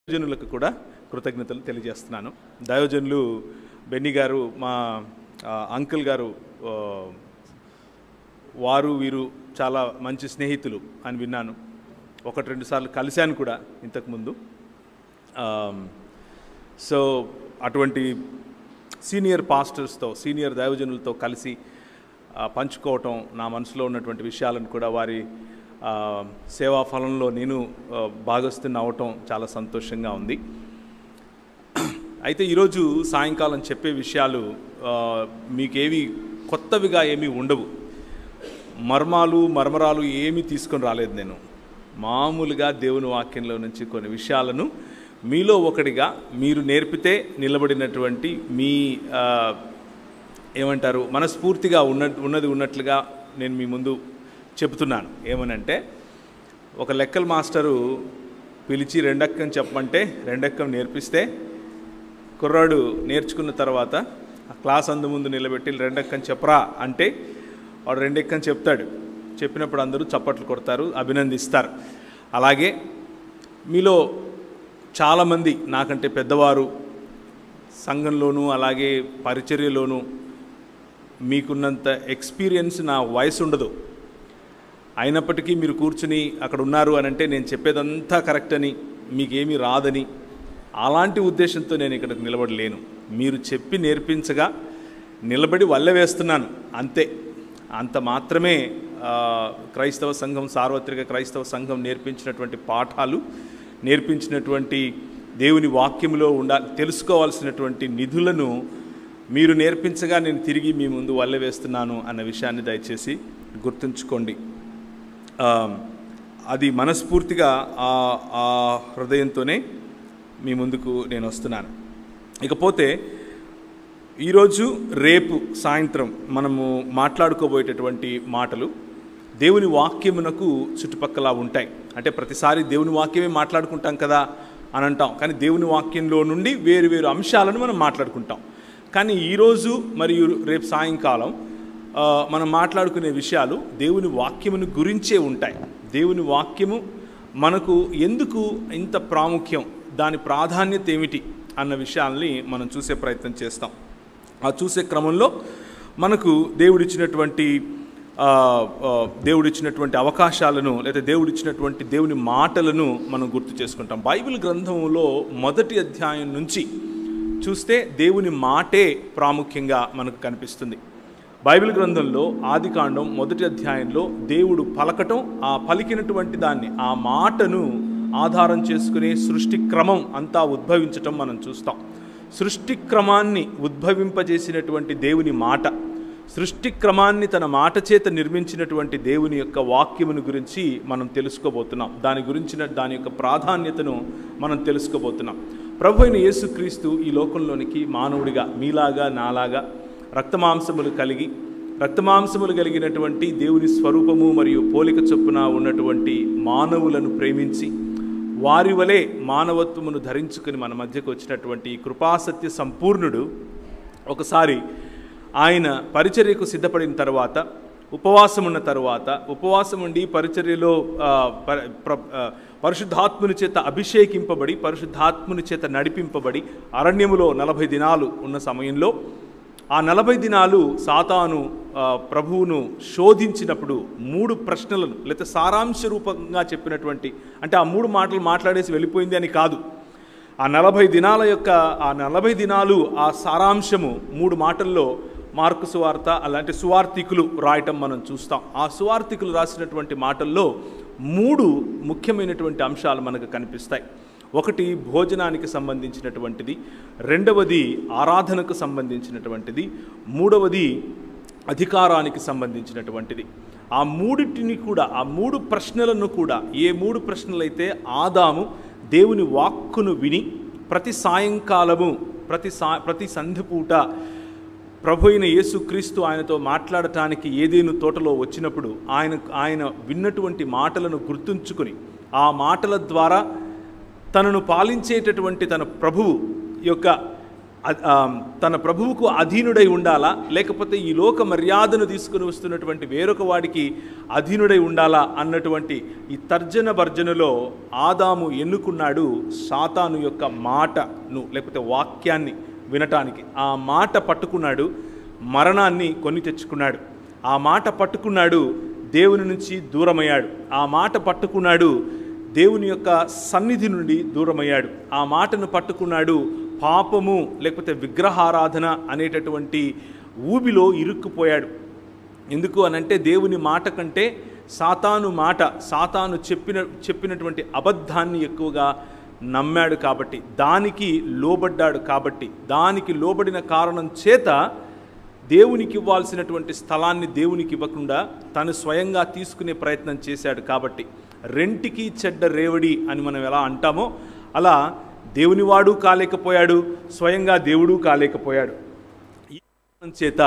దైవజనులకు కూడా కృతజ్ఞతలు తెలియజేస్తున్నాను. దైవజనులు బెన్నీ గారు, మా అంకుల్ గారు, వారు వీరు చాలా మంచి స్నేహితులు అని విన్నాను. ఒకటి రెండు సార్లు కలిశాను కూడా ఇంతకుముందు. సో అటువంటి సీనియర్ పాస్టర్స్తో, సీనియర్ దైవజనులతో కలిసి పంచుకోవటం, నా మనసులో ఉన్నటువంటి విషయాలను కూడా వారి సేవా ఫలంలో నేను భాగస్తుని అవటం చాలా సంతోషంగా ఉంది. అయితే ఈరోజు సాయంకాలం చెప్పే విషయాలు మీకేవి కొత్తవిగా ఏమీ ఉండవు. మర్మరాలు ఏమీ తీసుకొని రాలేదు. నేను మామూలుగా దేవుని వాక్యంలో నుంచి కొన్ని విషయాలను మీలో ఒకటిగా మీరు నేర్పితే నిలబడినటువంటి మీ ఏమంటారు మనస్ఫూర్తిగా ఉన్నది ఉన్నట్లుగా నేను మీ ముందు చెబుతున్నాను. ఏమనంటే, ఒక లెక్కల మాస్టరు పిలిచి రెండెక్కం చెప్పమంటే రెండెక్కం నేర్పిస్తే, కుర్రాడు నేర్చుకున్న తర్వాత ఆ క్లాస్ ముందు నిలబెట్టి రెండెక్కం చెప్పరా అంటే వాడు రెండెక్కం చెప్తాడు. చెప్పినప్పుడు అందరూ చప్పట్లు కొడతారు, అభినందిస్తారు. అలాగే మీలో చాలామంది నాకంటే పెద్దవారు సంఘంలోనూ అలాగే పరిచర్యలోనూ మీకున్నంత ఎక్స్పీరియన్స్ నా వయసు ఉండదు. అయినప్పటికీ మీరు కూర్చుని అక్కడ ఉన్నారు అని అంటే నేను చెప్పేదంతా కరెక్ట్ అని, మీకేమీ రాదని, అలాంటి ఉద్దేశంతో నేను ఇక్కడికి నిలబడలేను. మీరు చెప్పి నేర్పించగా నిలబడి వల్లెవేస్తున్నాను అంతే. అంత మాత్రమే క్రైస్తవ సంఘం, సార్వత్రిక క్రైస్తవ సంఘం నేర్పించినటువంటి పాఠాలు, నేర్పించినటువంటి దేవుని వాక్యంలో తెలుసుకోవాల్సినటువంటి నిధులను మీరు నేర్పించగా నేను తిరిగి మీ ముందు వల్లెవేస్తున్నాను అన్న విషయాన్ని దయచేసి గుర్తుంచుకోండి. అది మనస్ఫూర్తిగా ఆ హృదయంతోనే మీ ముందుకు నేను వస్తున్నాను. ఇకపోతే ఈరోజు రేపు సాయంత్రం మనము మాట్లాడుకోబోయేటటువంటి మాటలు దేవుని వాక్యమునకు చుట్టుపక్కల ఉంటాయి. అంటే ప్రతిసారి దేవుని వాక్యమే మాట్లాడుకుంటాం కదా అని అంటాం, కానీ దేవుని వాక్యంలో నుండి వేరు వేరు అంశాలను మనం మాట్లాడుకుంటాం. కానీ ఈరోజు మరియు రేపు సాయంకాలం మనం మాట్లాడుకునే విషయాలు దేవుని వాక్యమును గురించే ఉంటాయి. దేవుని వాక్యము మనకు ఎందుకు ఇంత ప్రాముఖ్యం, దాని ప్రాధాన్యత ఏమిటి అన్న విషయాల్ని మనం చూసే ప్రయత్నం చేస్తాం. ఆ చూసే క్రమంలో మనకు దేవుడిచ్చినటువంటి అవకాశాలను లేదా దేవుడిచ్చినటువంటి దేవుని మాటలను మనం గుర్తు చేసుకుంటాం. బైబిల్ గ్రంథంలో మొదటి అధ్యాయం నుంచి చూస్తే దేవుని మాటే ప్రాముఖ్యంగా మనకు కనిపిస్తుంది. బైబిల్ గ్రంథంలో ఆదికాండం మొదటి అధ్యాయంలో దేవుడు పలకటం, ఆ పలికినటువంటి దాన్ని, ఆ మాటను ఆధారం చేసుకునే సృష్టి క్రమం అంతా ఉద్భవించటం మనం చూస్తాం. సృష్టి క్రమాన్ని ఉద్భవింపజేసినటువంటి దేవుని మాట, సృష్టి క్రమాన్ని తన మాట చేత నిర్మించినటువంటి దేవుని యొక్క వాక్యమును గురించి మనం తెలుసుకోబోతున్నాం. దాని యొక్క ప్రాధాన్యతను మనం తెలుసుకోబోతున్నాం. ప్రభు అయిన యేసుక్రీస్తు ఈ లోకంలోనికి మానవుడిగా, మీలాగా నాలాగా రక్తమాంసములు కలిగినటువంటి దేవుని స్వరూపము మరియు పోలిక చొప్పున ఉన్నటువంటి మానవులను ప్రేమించి వారి వలె మానవత్వమును ధరించుకుని మన మధ్యకు వచ్చినటువంటి కృపాసత్య సంపూర్ణుడు ఒకసారి ఆయన పరిచర్యకు సిద్ధపడిన తర్వాత, ఉపవాసం ఉండి పరిచర్యలో పరిశుద్ధాత్ముని చేత అభిషేకింపబడి, పరిశుద్ధాత్ముని చేత నడిపింపబడి అరణ్యములో 40 దినాలు ఉన్న సమయంలో, ఆ 40 దినాలు సాతాను ప్రభువును శోధించినప్పుడు 3 ప్రశ్నలను, లేకపోతే సారాంశ రూపంగా చెప్పినటువంటి, అంటే ఆ 3 మాటలు మాట్లాడేసి వెళ్ళిపోయింది అని కాదు. ఆ 40 దినాలు ఆ సారాంశము 3 మాటల్లో మార్కు సువార్త అలాంటి సువార్థికులు రాయటం మనం చూస్తాం. ఆ సువార్థికులు రాసినటువంటి మాటల్లో 3 ముఖ్యమైనటువంటి అంశాలు మనకు కనిపిస్తాయి. ఒకటి భోజనానికి సంబంధించినటువంటిది, రెండవది ఆరాధనకు సంబంధించినటువంటిది, మూడవది అధికారానికి సంబంధించినటువంటిది. ఆ 3టిని కూడా, ఆ 3 ప్రశ్నలను కూడా, ఏ 3 ప్రశ్నలైతే ఆదాము దేవుని వాక్కును విని ప్రతి సాయంకాలము ప్రతి సంధిపూట ప్రభు అయిన యేసుక్రీస్తు ఆయనతో మాట్లాడటానికి ఏదేను తోటలో వచ్చినప్పుడు ఆయన విన్నటువంటి మాటలను గుర్తుంచుకొని, ఆ మాటల ద్వారా తనను పాలించేటటువంటి తన ప్రభువు యొక్క తన ప్రభువుకు అధీనుడై ఉండాలా, లేకపోతే ఈ లోక మర్యాదను తీసుకుని వస్తున్నటువంటి వేరొక వాడికి అధీనుడై ఉండాలా అన్నటువంటి ఈ తర్జన భర్జనలో ఆదాము ఎన్నుకున్నాడు సాతాను యొక్క మాటను, లేకపోతే వాక్యాన్ని వినటానికి. ఆ మాట పట్టుకున్నాడు, మరణాన్ని కొని తెచ్చుకున్నాడు. ఆ మాట పట్టుకున్నాడు, దేవుని నుంచి దూరమయ్యాడు. ఆ మాట పట్టుకున్నాడు, దేవుని యొక్క సన్నిధి నుండి దూరమయ్యాడు. ఆ మాటను పట్టుకున్నాడు, పాపము లేకపోతే విగ్రహారాధన అనేటటువంటి ఊబిలో ఇరుక్కుపోయాడు. ఎందుకు అనంటే దేవుని మాట కంటే సాతాను చెప్పినటువంటి అబద్ధాన్ని ఎక్కువగా నమ్మాడు కాబట్టి, దానికి లోబడ్డాడు కాబట్టి, దానికి లోబడిన కారణం చేత దేవునికి ఇవ్వాల్సినటువంటి స్థలాన్ని దేవునికి ఇవ్వకుండా తను స్వయంగా తీసుకునే ప్రయత్నం చేశాడు. కాబట్టి రెంటికి చెడ్డ రేవడి అని మనం ఎలా అంటామో అలా దేవునివాడు కాలేకపోయాడు, స్వయంగా దేవుడు కాలేకపోయాడు. ఈ కారణం చేత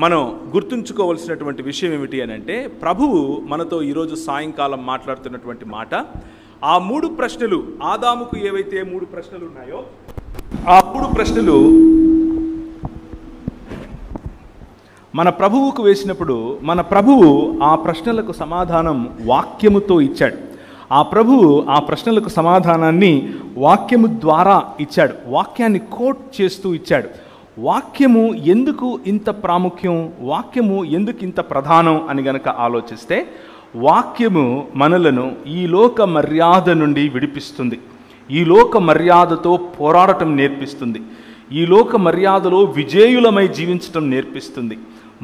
మనం గుర్తుంచుకోవాల్సినటువంటి విషయం ఏమిటి అని అంటే, ప్రభువు మనతో ఈరోజు సాయంకాలం మాట్లాడుతున్నటువంటి మాట, ఆ 3 ప్రశ్నలు, ఆదాముకు ఏవైతే 3 ప్రశ్నలు ఉన్నాయో ఆ 3 ప్రశ్నలు మన ప్రభువుకు వేసినప్పుడు మన ప్రభువు ఆ ప్రశ్నలకు సమాధానం వాక్యముతో ఇచ్చాడు. ఆ ప్రభువు ఆ ప్రశ్నలకు సమాధానాన్ని వాక్యము ద్వారా ఇచ్చాడు. వాక్యాన్ని కోట్ చేస్తూ ఇచ్చాడు. వాక్యము ఎందుకు ఇంత ప్రాముఖ్యం, వాక్యము ఎందుకు ఇంత ప్రధానం అని గనక ఆలోచిస్తే, వాక్యము మనలను ఈ లోక మర్యాద నుండి విడిపిస్తుంది. ఈ లోక మర్యాదతో పోరాడటం నేర్పిస్తుంది. ఈ లోక మర్యాదలో విజేయులమై జీవించటం నేర్పిస్తుంది.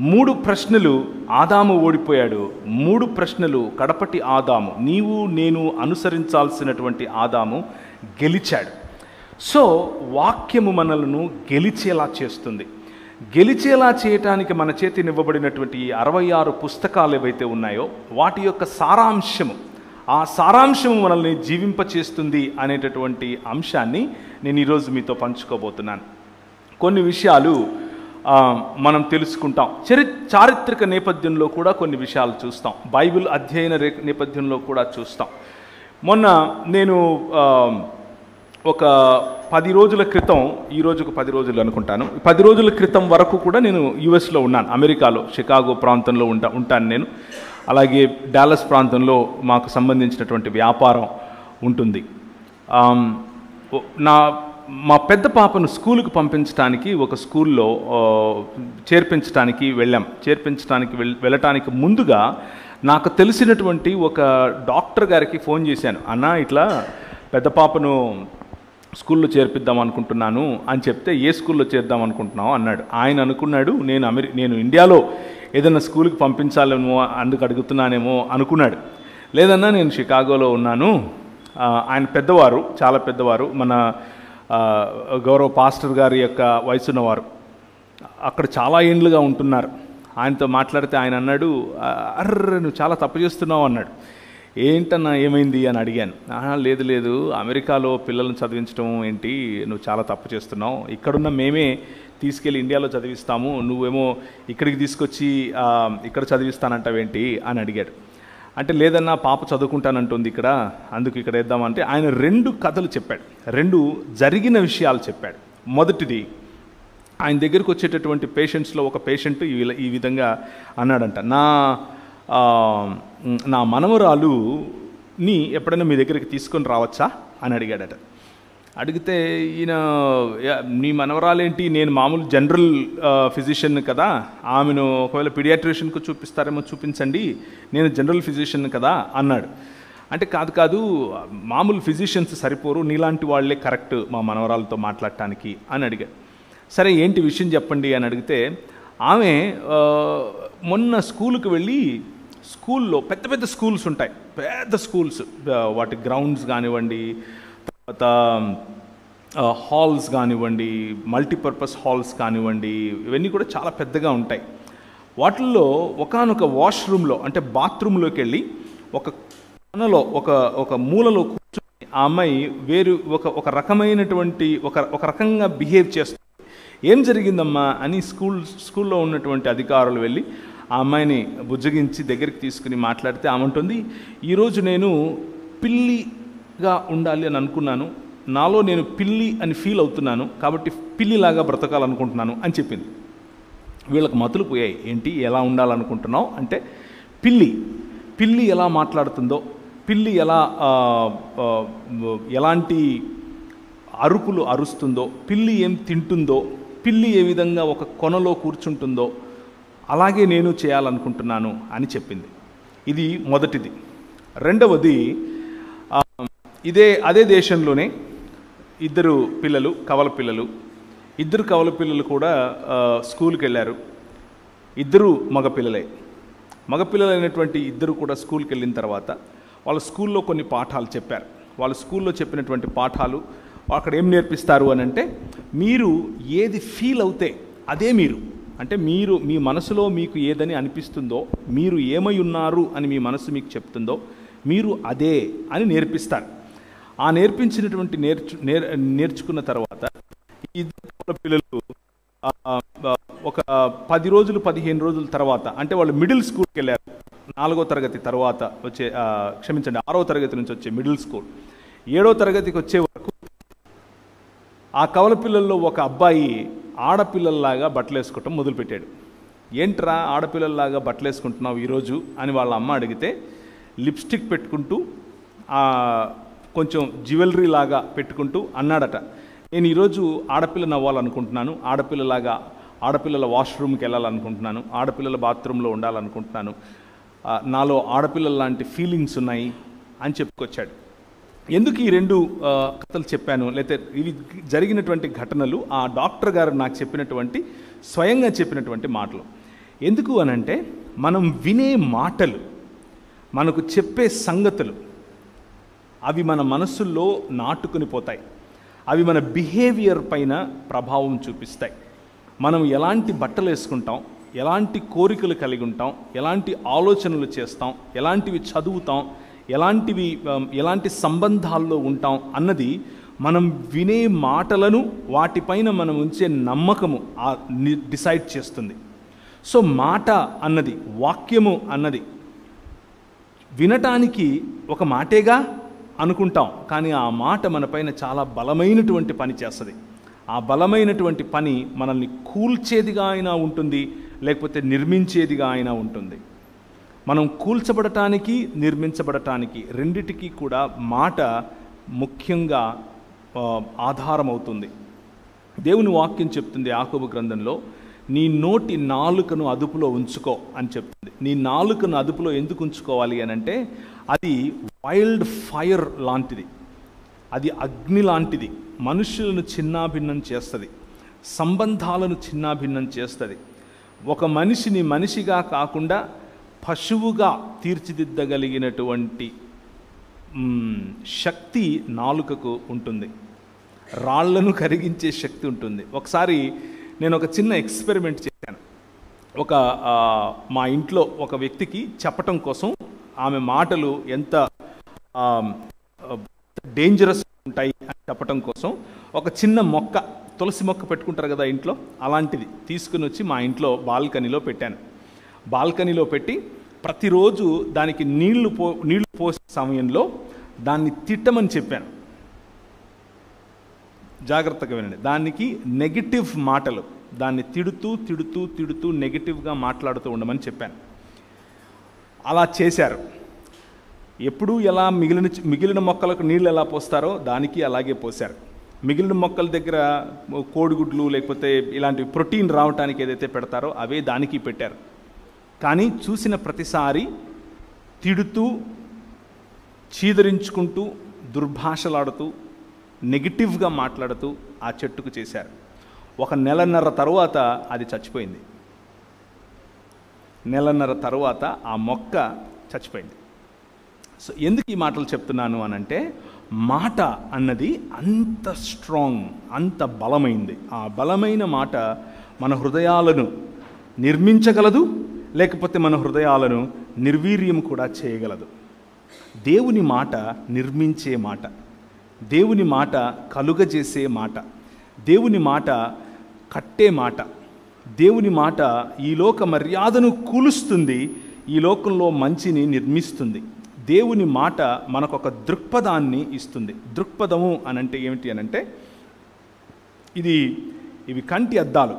3 ప్రశ్నలు ఆదాము ఓడిపోయాడు. 3 ప్రశ్నలు కడపటి ఆదాము, నీవు నేను అనుసరించాల్సినటువంటి ఆదాము గెలిచాడు. సో వాక్యము మనలను గెలిచేలా చేస్తుంది. గెలిచేలా చేయటానికి మన చేతినివ్వబడినటువంటి 66 పుస్తకాలు ఏవైతే ఉన్నాయో వాటి యొక్క సారాంశము, ఆ సారాంశము మనల్ని జీవింపచేస్తుంది అనేటటువంటి అంశాన్ని నేను ఈరోజు మీతో పంచుకోబోతున్నాను. కొన్ని విషయాలు మనం తెలుసుకుంటాం. చారిత్రక నేపథ్యంలో కూడా కొన్ని విషయాలు చూస్తాం. బైబిల్ అధ్యయన నేపథ్యంలో కూడా చూస్తాం. మొన్న నేను ఒక 10 రోజుల క్రితం, ఈ రోజుకు 10 రోజులు అనుకుంటాను, 10 రోజుల క్రితం వరకు కూడా నేను యుఎస్లో ఉన్నాను, అమెరికాలో షికాగో ప్రాంతంలో ఉంటాను నేను. అలాగే డాలస్ ప్రాంతంలో మాకు సంబంధించినటువంటి వ్యాపారం ఉంటుంది. మా పెద్ద పాపను స్కూలుకు పంపించడానికి ఒక స్కూల్లో చేర్పించడానికి వెళ్ళటానికి ముందుగా నాకు తెలిసినటువంటి ఒక డాక్టర్ గారికి ఫోన్ చేశాను. అన్న, ఇట్లా పెద్ద పాపను స్కూల్లో చేర్పిద్దాం అనుకుంటున్నాను అని చెప్తే, ఏ స్కూల్లో చేద్దాం అనుకుంటున్నావు అన్నాడు. ఆయన అనుకున్నాడు నేను ఇండియాలో ఏదైనా స్కూల్కి పంపించాలేమో అందుకు అడుగుతున్నానేమో అనుకున్నాడు. లేదన్నా, నేను షికాగోలో ఉన్నాను. ఆయన పెద్దవారు, చాలా పెద్దవారు, మన గౌరవ పాస్టర్ గారి యొక్క వయసున్నవారు, అక్కడ చాలా ఏండ్లుగా ఉంటున్నారు. ఆయనతో మాట్లాడితే ఆయన అన్నాడు, అర్రే నువ్వు చాలా తప్పు చేస్తున్నావు అన్నాడు. ఏంటన్నా, ఏమైంది అని అడిగాను. లేదు, అమెరికాలో పిల్లల్ని చదివించడం ఏంటి, నువ్వు చాలా తప్పు చేస్తున్నావు. ఇక్కడున్న మేమే తీసుకెళ్ళి ఇండియాలో చదివిస్తాము, నువ్వేమో ఇక్కడికి తీసుకొచ్చి ఇక్కడ చదివిస్తానంటావేంటి అని అడిగాడు. అంటే లేదన్నా, పాప చదువుకుంటానంటుంది ఇక్కడ, అందుకు ఇక్కడ వేద్దామంటే ఆయన 2 కథలు చెప్పాడు, 2 జరిగిన విషయాలు చెప్పాడు. మొదటిది, ఆయన దగ్గరికి వచ్చేటటువంటి పేషెంట్స్లో ఒక పేషెంట్ ఈ విధంగా అన్నాడంట, నా మనవరాలుని ఎప్పుడైనా మీ దగ్గరికి తీసుకొని రావచ్చా అని అడిగాడట. అడిగితే ఈయన, నీ మనవరాలేంటి, నేను మామూలు జనరల్ ఫిజిషియన్ కదా, ఆమెను ఒకవేళ పీడియాట్రిషియన్కు చూపిస్తారేమో చూపించండి, నేను జనరల్ ఫిజిషియన్ కదా అన్నాడు. అంటే కాదు, మామూలు ఫిజిషియన్స్ సరిపోరు, నీలాంటి వాళ్ళే కరెక్ట్ మా మనవరాలతో మాట్లాడటానికి అని అడిగాడు. సరే, ఏంటి విషయం చెప్పండి అని అడిగితే, ఆమె మొన్న స్కూల్కి వెళ్ళి, స్కూల్లో పెద్ద స్కూల్స్ ఉంటాయి, పెద్ద స్కూల్స్, వాటి గ్రౌండ్స్ కానివ్వండి, తర్వాత హాల్స్ కానివ్వండి, మల్టీపర్పస్ హాల్స్ కానివ్వండి, ఇవన్నీ కూడా చాలా పెద్దగా ఉంటాయి. వాటిల్లో ఒకానొక వాష్రూమ్లో, అంటే బాత్రూంలోకి వెళ్ళి ఒక కొనలో ఒక మూలలో కూర్చొని ఆ అమ్మాయి ఒక రకమైనటువంటి ఒక రకంగా బిహేవ్ చేస్తుంది. ఏం జరిగిందమ్మా అని స్కూల్లో ఉన్నటువంటి అధికారులు వెళ్ళి ఆ అమ్మాయిని బుజ్జగించి దగ్గరికి తీసుకుని మాట్లాడితే, ఆమె ఉంటుంది, ఈరోజు నేను పిల్లిగా ఉండాలి అని అనుకున్నాను, నాలో నేను పిల్లి అని ఫీల్ అవుతున్నాను, కాబట్టి పిల్లిలాగా బ్రతకాలనుకుంటున్నాను అని చెప్పింది. వీళ్ళకి మతులు పోయాయి. ఏంటి, ఎలా ఉండాలనుకుంటున్నావు అంటే, పిల్లి ఎలా మాట్లాడుతుందో, పిల్లి ఎలాంటి అరుపులు అరుస్తుందో, పిల్లి ఏం తింటుందో, పిల్లి ఏ విధంగా ఒక కొనలో కూర్చుంటుందో అలాగే నేను చేయాలనుకుంటున్నాను అని చెప్పింది. ఇది మొదటిది. రెండవది, అదే దేశంలోనే ఇద్దరు కవల పిల్లలు కూడా స్కూల్కి వెళ్ళారు. ఇద్దరు మగపిల్లలైనటువంటి ఇద్దరు కూడా స్కూల్కి వెళ్ళిన తర్వాత వాళ్ళ స్కూల్లో కొన్ని పాఠాలు చెప్పారు. వాళ్ళ స్కూల్లో చెప్పినటువంటి పాఠాలు అక్కడ ఏం నేర్పిస్తారు అని అంటే, మీరు ఏది ఫీల్ అవుతే అదే మీరు, అంటే మీ మనసులో మీకు ఏదని అనిపిస్తుందో, మీరు ఏమై ఉన్నారు అని మీ మనసు మీకు చెప్తుందో మీరు అదే అని నేర్పిస్తారు. ఆ నేర్పించినటువంటి నేర్చుకున్న తర్వాత ఈ ఇద్దరు పిల్లలు ఒక 10 రోజులు 15 రోజుల తర్వాత, అంటే వాళ్ళు మిడిల్ స్కూల్కి వెళ్ళారు. 4వ తరగతి తర్వాత వచ్చే 6వ తరగతి నుంచి వచ్చే మిడిల్ స్కూల్, 7వ తరగతికి వచ్చే వరకు ఆ కవల పిల్లల్లో ఒక అబ్బాయి ఆడపిల్లల్లాగా బట్టలు వేసుకోవటం మొదలుపెట్టాడు. ఏంట్రా ఆడపిల్లల్లాగా బట్టలు వేసుకుంటున్నావు ఈరోజు అని వాళ్ళ అమ్మ అడిగితే, లిప్స్టిక్ పెట్టుకుంటూ కొంచెం జ్యువెలరీ లాగా పెట్టుకుంటూ అన్నాడట, నేను ఈరోజు ఆడపిల్లని అవ్వాలనుకుంటున్నాను, ఆడపిల్లల వాష్రూమ్కి వెళ్ళాలనుకుంటున్నాను, ఆడపిల్లల బాత్రూంలో ఉండాలనుకుంటున్నాను, నాలో ఆడపిల్లల లాంటి ఫీలింగ్స్ ఉన్నాయి అని చెప్పుకొచ్చాడు. ఎందుకు ఈ 2 కథలు చెప్పాను, లేకపోతే ఇవి జరిగినటువంటి ఘటనలు ఆ డాక్టర్ గారు నాకు స్వయంగా చెప్పినటువంటి మాటలు ఎందుకు అనంటే, మనం వినే మాటలు, మనకు చెప్పే సంగతులు అవి మన మనసుల్లో నాటుకుని పోతాయి. అవి మన బిహేవియర్ పైన ప్రభావం చూపిస్తాయి. మనం ఎలాంటి బట్టలు వేసుకుంటాం, ఎలాంటి కోరికలు కలిగి ఉంటాం, ఎలాంటి ఆలోచనలు చేస్తాం, ఎలాంటివి చదువుతాం, ఎలాంటి సంబంధాల్లో ఉంటాం అన్నది మనం వినే మాటలను, వాటిపైన మనం ఉంచే నమ్మకము డిసైడ్ చేస్తుంది. సో మాట అన్నది, వాక్యము అన్నది వినటానికి ఒక మాటేగా అనుకుంటాం, కానీ ఆ మాట మన పైన చాలా బలమైనటువంటి పని చేస్తుంది. ఆ బలమైనటువంటి పని మనల్ని కూల్చేదిగా అయినా ఉంటుంది, లేకపోతే నిర్మించేదిగా అయినా ఉంటుంది. మనం కూల్చబడటానికి, నిర్మించబడటానికి రెండిటికీ కూడా మాట ముఖ్యంగా ఆధారం అవుతుంది. దేవుని వాక్యం చెప్తుంది యాకోబు గ్రంథంలో, నీ నోటి నాలుకను అదుపులో ఉంచుకో అని చెప్తుంది. నీ నాలుకను అదుపులో ఎందుకు ఉంచుకోవాలి అని అంటే, అది వైల్డ్ ఫైర్ లాంటిది, అది అగ్ని లాంటిది. మనుషులను చిన్నాభిన్నం చేస్తుంది, సంబంధాలను చిన్నాభిన్నం చేస్తుంది. ఒక మనిషిని మనిషిగా కాకుండా పశువుగా తీర్చిదిద్దగలిగినటువంటి శక్తి నాలుకకు ఉంటుంది, రాళ్లను కరిగించే శక్తి ఉంటుంది. ఒకసారి నేను ఒక చిన్న ఎక్స్పెరిమెంట్ చేశాను. మా ఇంట్లో ఒక వ్యక్తికి చెప్పటం కోసం, ఆమె మాటలు ఎంత డేంజరస్ ఉంటాయి అని చెప్పటం కోసం, ఒక చిన్న మొక్క, తులసి మొక్క పెట్టుకుంటారు కదా ఇంట్లో, అలాంటిది తీసుకుని వచ్చి మా ఇంట్లో బాల్కనీలో పెట్టాను. బాల్కనీలో పెట్టి ప్రతిరోజు దానికి నీళ్లు పోసే సమయంలో దాన్ని తిట్టమని చెప్పాను. జాగ్రత్తగా వినండి. దానికి నెగిటివ్ మాటలు, దాన్ని తిడుతూ నెగిటివ్గా మాట్లాడుతూ ఉండమని చెప్పాను. అలా చేశారు. ఎప్పుడూ ఎలా మిగిలిన మొక్కలకు నీళ్ళు ఎలా పోస్తారో దానికి అలాగే పోశారు. మిగిలిన మొక్కల దగ్గర కోడిగుడ్లు లేకపోతే ఇలాంటి ప్రోటీన్ రావడానికి ఏదైతే పెడతారో అవే దానికి పెట్టారు. కానీ చూసిన ప్రతిసారి తిడుతూ, చీదరించుకుంటూ, దుర్భాషలాడుతూ, నెగిటివ్గా మాట్లాడుతూ ఆ చెట్టుకు చేశారు. 1 నెలన్నర తరువాత అది చచ్చిపోయింది. నెలన్నర తరువాత ఆ మొక్క చచ్చిపోయింది. సో ఎందుకు ఈ మాటలు చెప్తున్నాను అనంటే, మాట అన్నది అంత స్ట్రాంగ్, అంత బలమైంది. ఆ బలమైన మాట మన హృదయాలను నిర్మించగలదు, లేకపోతే మన హృదయాలను నిర్వీర్యం కూడా చేయగలదు. దేవుని మాట నిర్మించే మాట, దేవుని మాట కలుగజేసే మాట, దేవుని మాట కట్టే మాట, దేవుని మాట ఈ లోక మర్యాదను కూలుస్తుంది, ఈ లోకంలో మంచిని నిర్మిస్తుంది. దేవుని మాట మనకొక దృక్పథాన్ని ఇస్తుంది. దృక్పథము అనంటే ఏమిటి అనంటే, ఇవి కంటి అద్దాలు.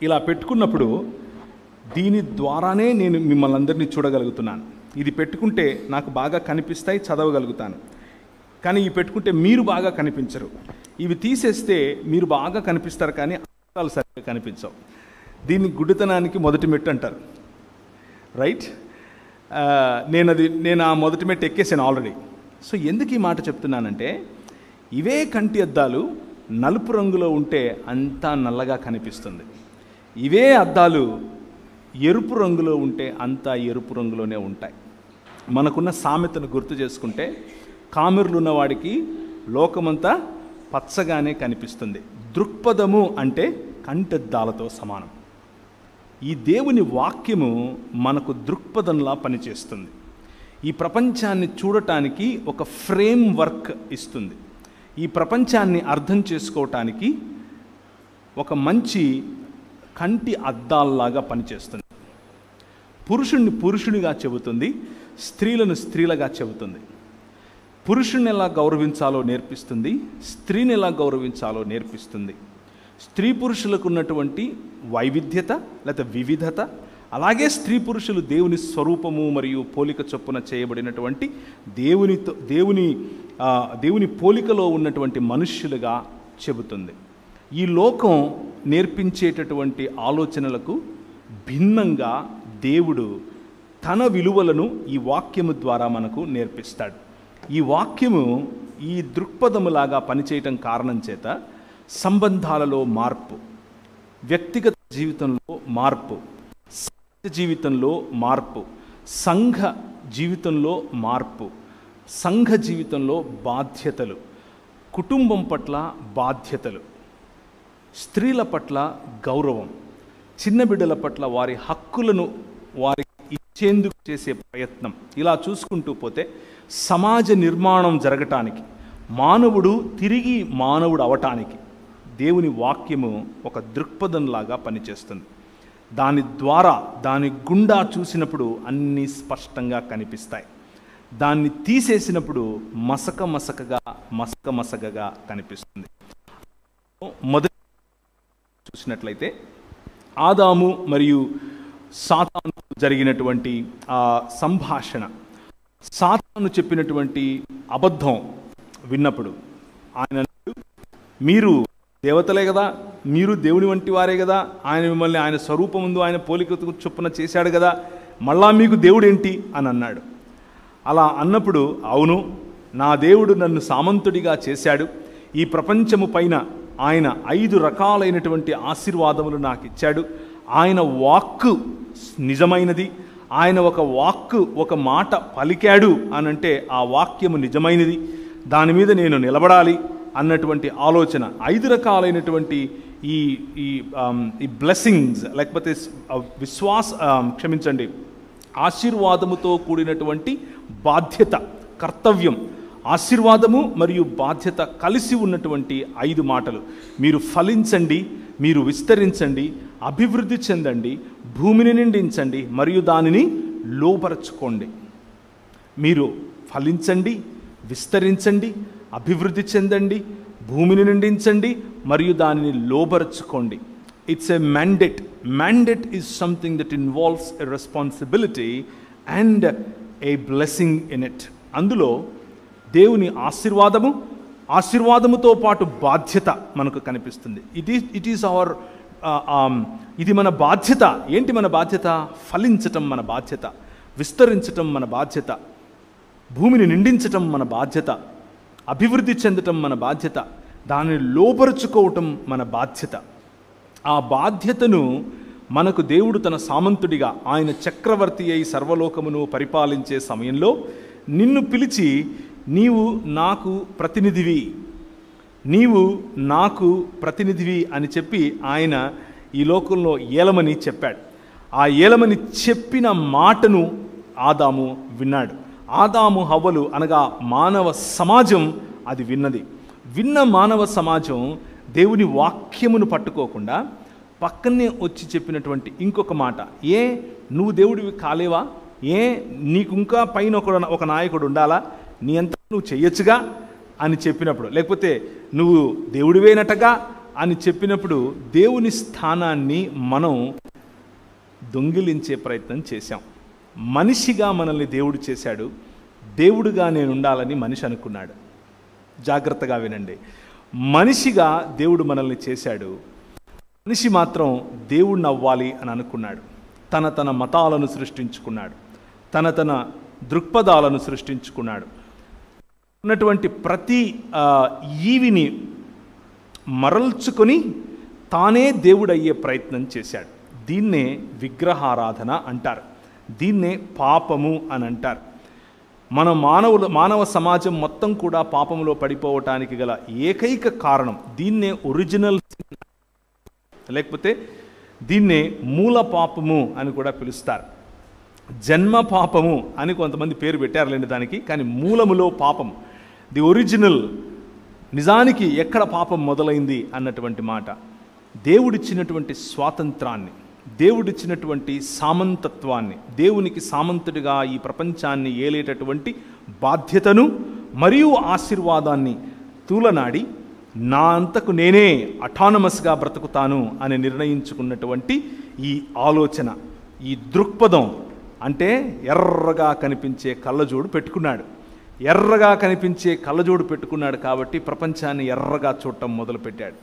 ఇలా పెట్టుకున్నప్పుడు దీని ద్వారానే నేను మిమ్మల్ని అందరినీ చూడగలుగుతున్నాను. ఇది పెట్టుకుంటే నాకు బాగా కనిపిస్తాయి, చదవగలుగుతాను. కానీ ఇవి పెట్టుకుంటే మీరు బాగా కనిపించరు. ఇవి తీసేస్తే మీరు బాగా కనిపిస్తారు, కానీ అద్దాలు సరిగ్గా కనిపించవు. దీన్ని గుడ్డితనానికి మొదటి మెట్టు అంటారు, రైట్? నేను ఆ మొదటి మెట్టు ఎక్కేసాను ఆల్రెడీ. సో ఎందుకు ఈ మాట చెప్తున్నానంటే, ఇవే కంటి అద్దాలు నలుపు రంగులో ఉంటే అంతా నల్లగా కనిపిస్తుంది. ఇవే అద్దాలు ఎరుపు రంగులో ఉంటే అంతా ఎరుపు రంగులోనే ఉంటాయి. మనకున్న సామెతను గుర్తు చేసుకుంటే, కామెర్లు ఉన్నవాడికి లోకమంతా పచ్చగానే కనిపిస్తుంది. దృక్పథము అంటే కంటద్దాలతో సమానం. ఈ దేవుని వాక్యము మనకు దృక్పథంలా పనిచేస్తుంది. ఈ ప్రపంచాన్ని చూడటానికి ఒక ఫ్రేమ్ వర్క్ ఇస్తుంది. ఈ ప్రపంచాన్ని అర్థం చేసుకోవటానికి ఒక మంచి కంటి అద్దాల్లాగా పనిచేస్తుంది. పురుషుణ్ణి పురుషునిగా చెబుతుంది, స్త్రీలను స్త్రీలుగా చెబుతుంది. పురుషుణ్ణి ఎలా గౌరవించాలో నేర్పిస్తుంది, స్త్రీని ఎలా గౌరవించాలో నేర్పిస్తుంది. స్త్రీ పురుషులకు ఉన్నటువంటి వైవిధ్యత లేదా వివిధత, అలాగే స్త్రీ పురుషులు దేవుని స్వరూపము మరియు పోలిక చొప్పున చేయబడినటువంటి దేవుని పోలికలో ఉన్నటువంటి మనుష్యులుగా చెబుతుంది. ఈ లోకం నేర్పించేటటువంటి ఆలోచనలకు భిన్నంగా దేవుడు తన విలువలను ఈ వాక్యము ద్వారా మనకు నేర్పిస్తాడు. ఈ వాక్యము ఈ దృక్పథములాగా పనిచేయటం కారణం చేత సంబంధాలలో మార్పు, వ్యక్తిగత జీవితంలో మార్పు, జీవితంలో మార్పు, సంఘ జీవితంలో మార్పు, సంఘ జీవితంలో బాధ్యతలు, కుటుంబం పట్ల బాధ్యతలు, స్త్రీల పట్ల గౌరవం, చిన్న బిడ్డల పట్ల వారి హక్కులను వారికి ఇచ్చేందుకు చేసే ప్రయత్నం, ఇలా చూసుకుంటూ పోతే సమాజ నిర్మాణం జరగటానికి, మానవుడు తిరిగి మానవుడు అవటానికి దేవుని వాక్యము ఒక దృక్పథంలాగా పనిచేస్తుంది. దాని ద్వారా, దాని గుండా చూసినప్పుడు అన్నీ స్పష్టంగా కనిపిస్తాయి. దాన్ని తీసేసినప్పుడు మసకగా కనిపిస్తుంది. మొదటి చూసినట్లయితే ఆదాము మరియు సాతాను జరిగినటువంటి ఆ సంభాషణ, సాతాను చెప్పినటువంటి అబద్ధం విన్నప్పుడు ఆయన, మీరు దేవతలే కదా, మీరు దేవుని వంటి వారే కదా, ఆయన మిమ్మల్ని ఆయన స్వరూపముందు ఆయన పోలిక చొప్పున చేశాడు కదా, మళ్ళా మీకు దేవుడేంటి అని అన్నాడు. అలా అన్నప్పుడు, అవును, నా దేవుడు నన్ను సామంతుడిగా చేశాడు, ఈ ప్రపంచము పైన ఆయన 5 రకాలైనటువంటి ఆశీర్వాదములు నాకు ఇచ్చాడు, ఆయన వాక్కు నిజమైనది, ఆయన ఒక మాట పలికాడు అనంటే ఆ వాక్యము నిజమైనది, దాని మీద నేను నిలబడాలి అన్నటువంటి ఆలోచన. 5 రకాలైనటువంటి ఈ బ్లెస్సింగ్స్, లేకపోతే ఆశీర్వాదముతో కూడినటువంటి బాధ్యత, కర్తవ్యం, ఆశీర్వాదము మరియు బాధ్యత కలిసి ఉన్నటువంటి 5 మాటలు. మీరు ఫలించండి, మీరు విస్తరించండి, అభివృద్ధి చెందండి, భూమిని నిండించండి మరియు దానిని లోపరచుకోండి. మీరు ఫలించండి, విస్తరించండి, అభివృద్ధి చెందండి, భూమిని నిండించండి మరియు దానిని లోబరుచుకోండి. It's a mandate. Mandate is something that involves a responsibility and a blessing in it. అందులో దేవుని ఆశీర్వాదముతో పాటు బాధ్యత మనకు కనిపిస్తుంది. ఇది మన బాధ్యత. ఏంటి మన బాధ్యత? ఫలించటం మన బాధ్యత, విస్తరించటం మన బాధ్యత, భూమిని నిండించటం మన బాధ్యత, అభివృద్ధి చెందటం మన బాధ్యత, దానిని లోపరుచుకోవటం మన బాధ్యత. ఆ బాధ్యతను మనకు దేవుడు తన సామంతుడిగా, ఆయన చక్రవర్తి అయి సర్వలోకమును పరిపాలించే సమయంలో నిన్ను పిలిచి, నీవు నాకు ప్రతినిధివి అని చెప్పి ఆయన ఈ లోకంలో ఏలమని చెప్పాడు. ఆ ఏలమని చెప్పిన మాటను ఆదాము విన్నాడు. ఆదాము హవ్వలు అనగా మానవ సమాజం అది విన్నది. విన్న మానవ సమాజం దేవుని వాక్యమును పట్టుకోకుండా పక్కనే వచ్చి చెప్పినటువంటి ఇంకొక మాట, నువ్వు దేవుడివి కాలేవా నీకు ఇంకా పైన ఒక నాయకుడు ఉండాలా, నీ అంతా నువ్వు చెయ్యొచ్చుగా అని చెప్పినప్పుడు, లేకపోతే నువ్వు దేవుడివేనటగా అని చెప్పినప్పుడు దేవుని స్థానాన్ని మనం దొంగిలించే ప్రయత్నం చేశాం. మనిషిగా మనల్ని దేవుడు చేశాడు, దేవుడుగా నేను ఉండాలని మనిషి అనుకున్నాడు. జాగ్రత్తగా వినండి, మనిషిగా దేవుడు మనల్ని చేశాడు, మనిషి మాత్రం దేవుడిని అవ్వాలి అని అనుకున్నాడు. తన మతాలను సృష్టించుకున్నాడు, తన దృక్పథాలను సృష్టించుకున్నాడు. ఉన్నటువంటి ప్రతి ఈవిని మరల్చుకొని తానే దేవుడయ్యే ప్రయత్నం చేశాడు. దీన్నే విగ్రహారాధన అంటారు, దీన్నే పాపము అని అంటారు. మన మానవ సమాజం మొత్తం కూడా పాపంలో పడిపోవటానికి గల ఏకైక కారణం దీన్నే ఒరిజినల్, లేకపోతే దీన్నే మూల పాపము అని కూడా పిలుస్తారు. జన్మ పాపము అని కొంతమంది పేరు పెట్టారులేండి దానికి, కానీ మూలములో పాపం, ది ఒరిజినల్, నిజానికి ఎక్కడ పాపం మొదలైంది అన్నటువంటి మాట. దేవుడిచ్చినటువంటి స్వాతంత్రాన్ని, దేవుడిచ్చినటువంటి సామంతత్వాన్ని, దేవునికి సామంతుడిగా ఈ ప్రపంచాన్ని ఏలేటటువంటి బాధ్యతను మరియు ఆశీర్వాదాన్ని తూలనాడి నా అంతకు నేనే అటానమస్గా బ్రతుకుతాను అని నిర్ణయించుకున్నటువంటి ఈ ఆలోచన, ఈ దృక్పథం, అంటే ఎర్రగా కనిపించే కళ్ళజోడు పెట్టుకున్నాడు. ఎర్రగా కనిపించే కళ్ళజోడు పెట్టుకున్నాడు కాబట్టి ప్రపంచాన్ని ఎర్రగా చూడటం మొదలుపెట్టాడు.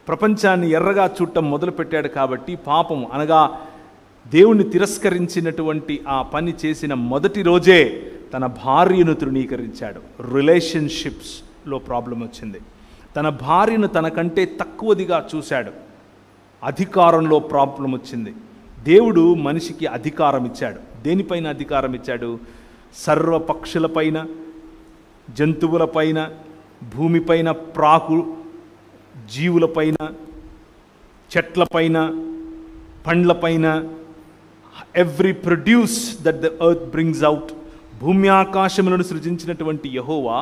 ప్రపంచాన్ని ఎర్రగా చూడటం మొదలుపెట్టాడు కాబట్టి పాపం అనగా దేవుణ్ణి తిరస్కరించినటువంటి ఆ పని చేసిన మొదటి రోజే తన భార్యను తృణీకరించాడు. రిలేషన్షిప్స్లో ప్రాబ్లం వచ్చింది. తన భార్యను తనకంటే తక్కువదిగా చూశాడు. అధికారంలో ప్రాబ్లం వచ్చింది. దేవుడు మనిషికి అధికారం ఇచ్చాడు. దేనిపైన అధికారం ఇచ్చాడు? సర్వ పక్షులపైన, జంతువులపైన, భూమిపైన ప్రాకు జీవులపైన, చెట్లపైన, పండ్లపైన, every produce that the earth brings out, భూమి ఆకాశములను సృజించినటువంటి యెహోవా.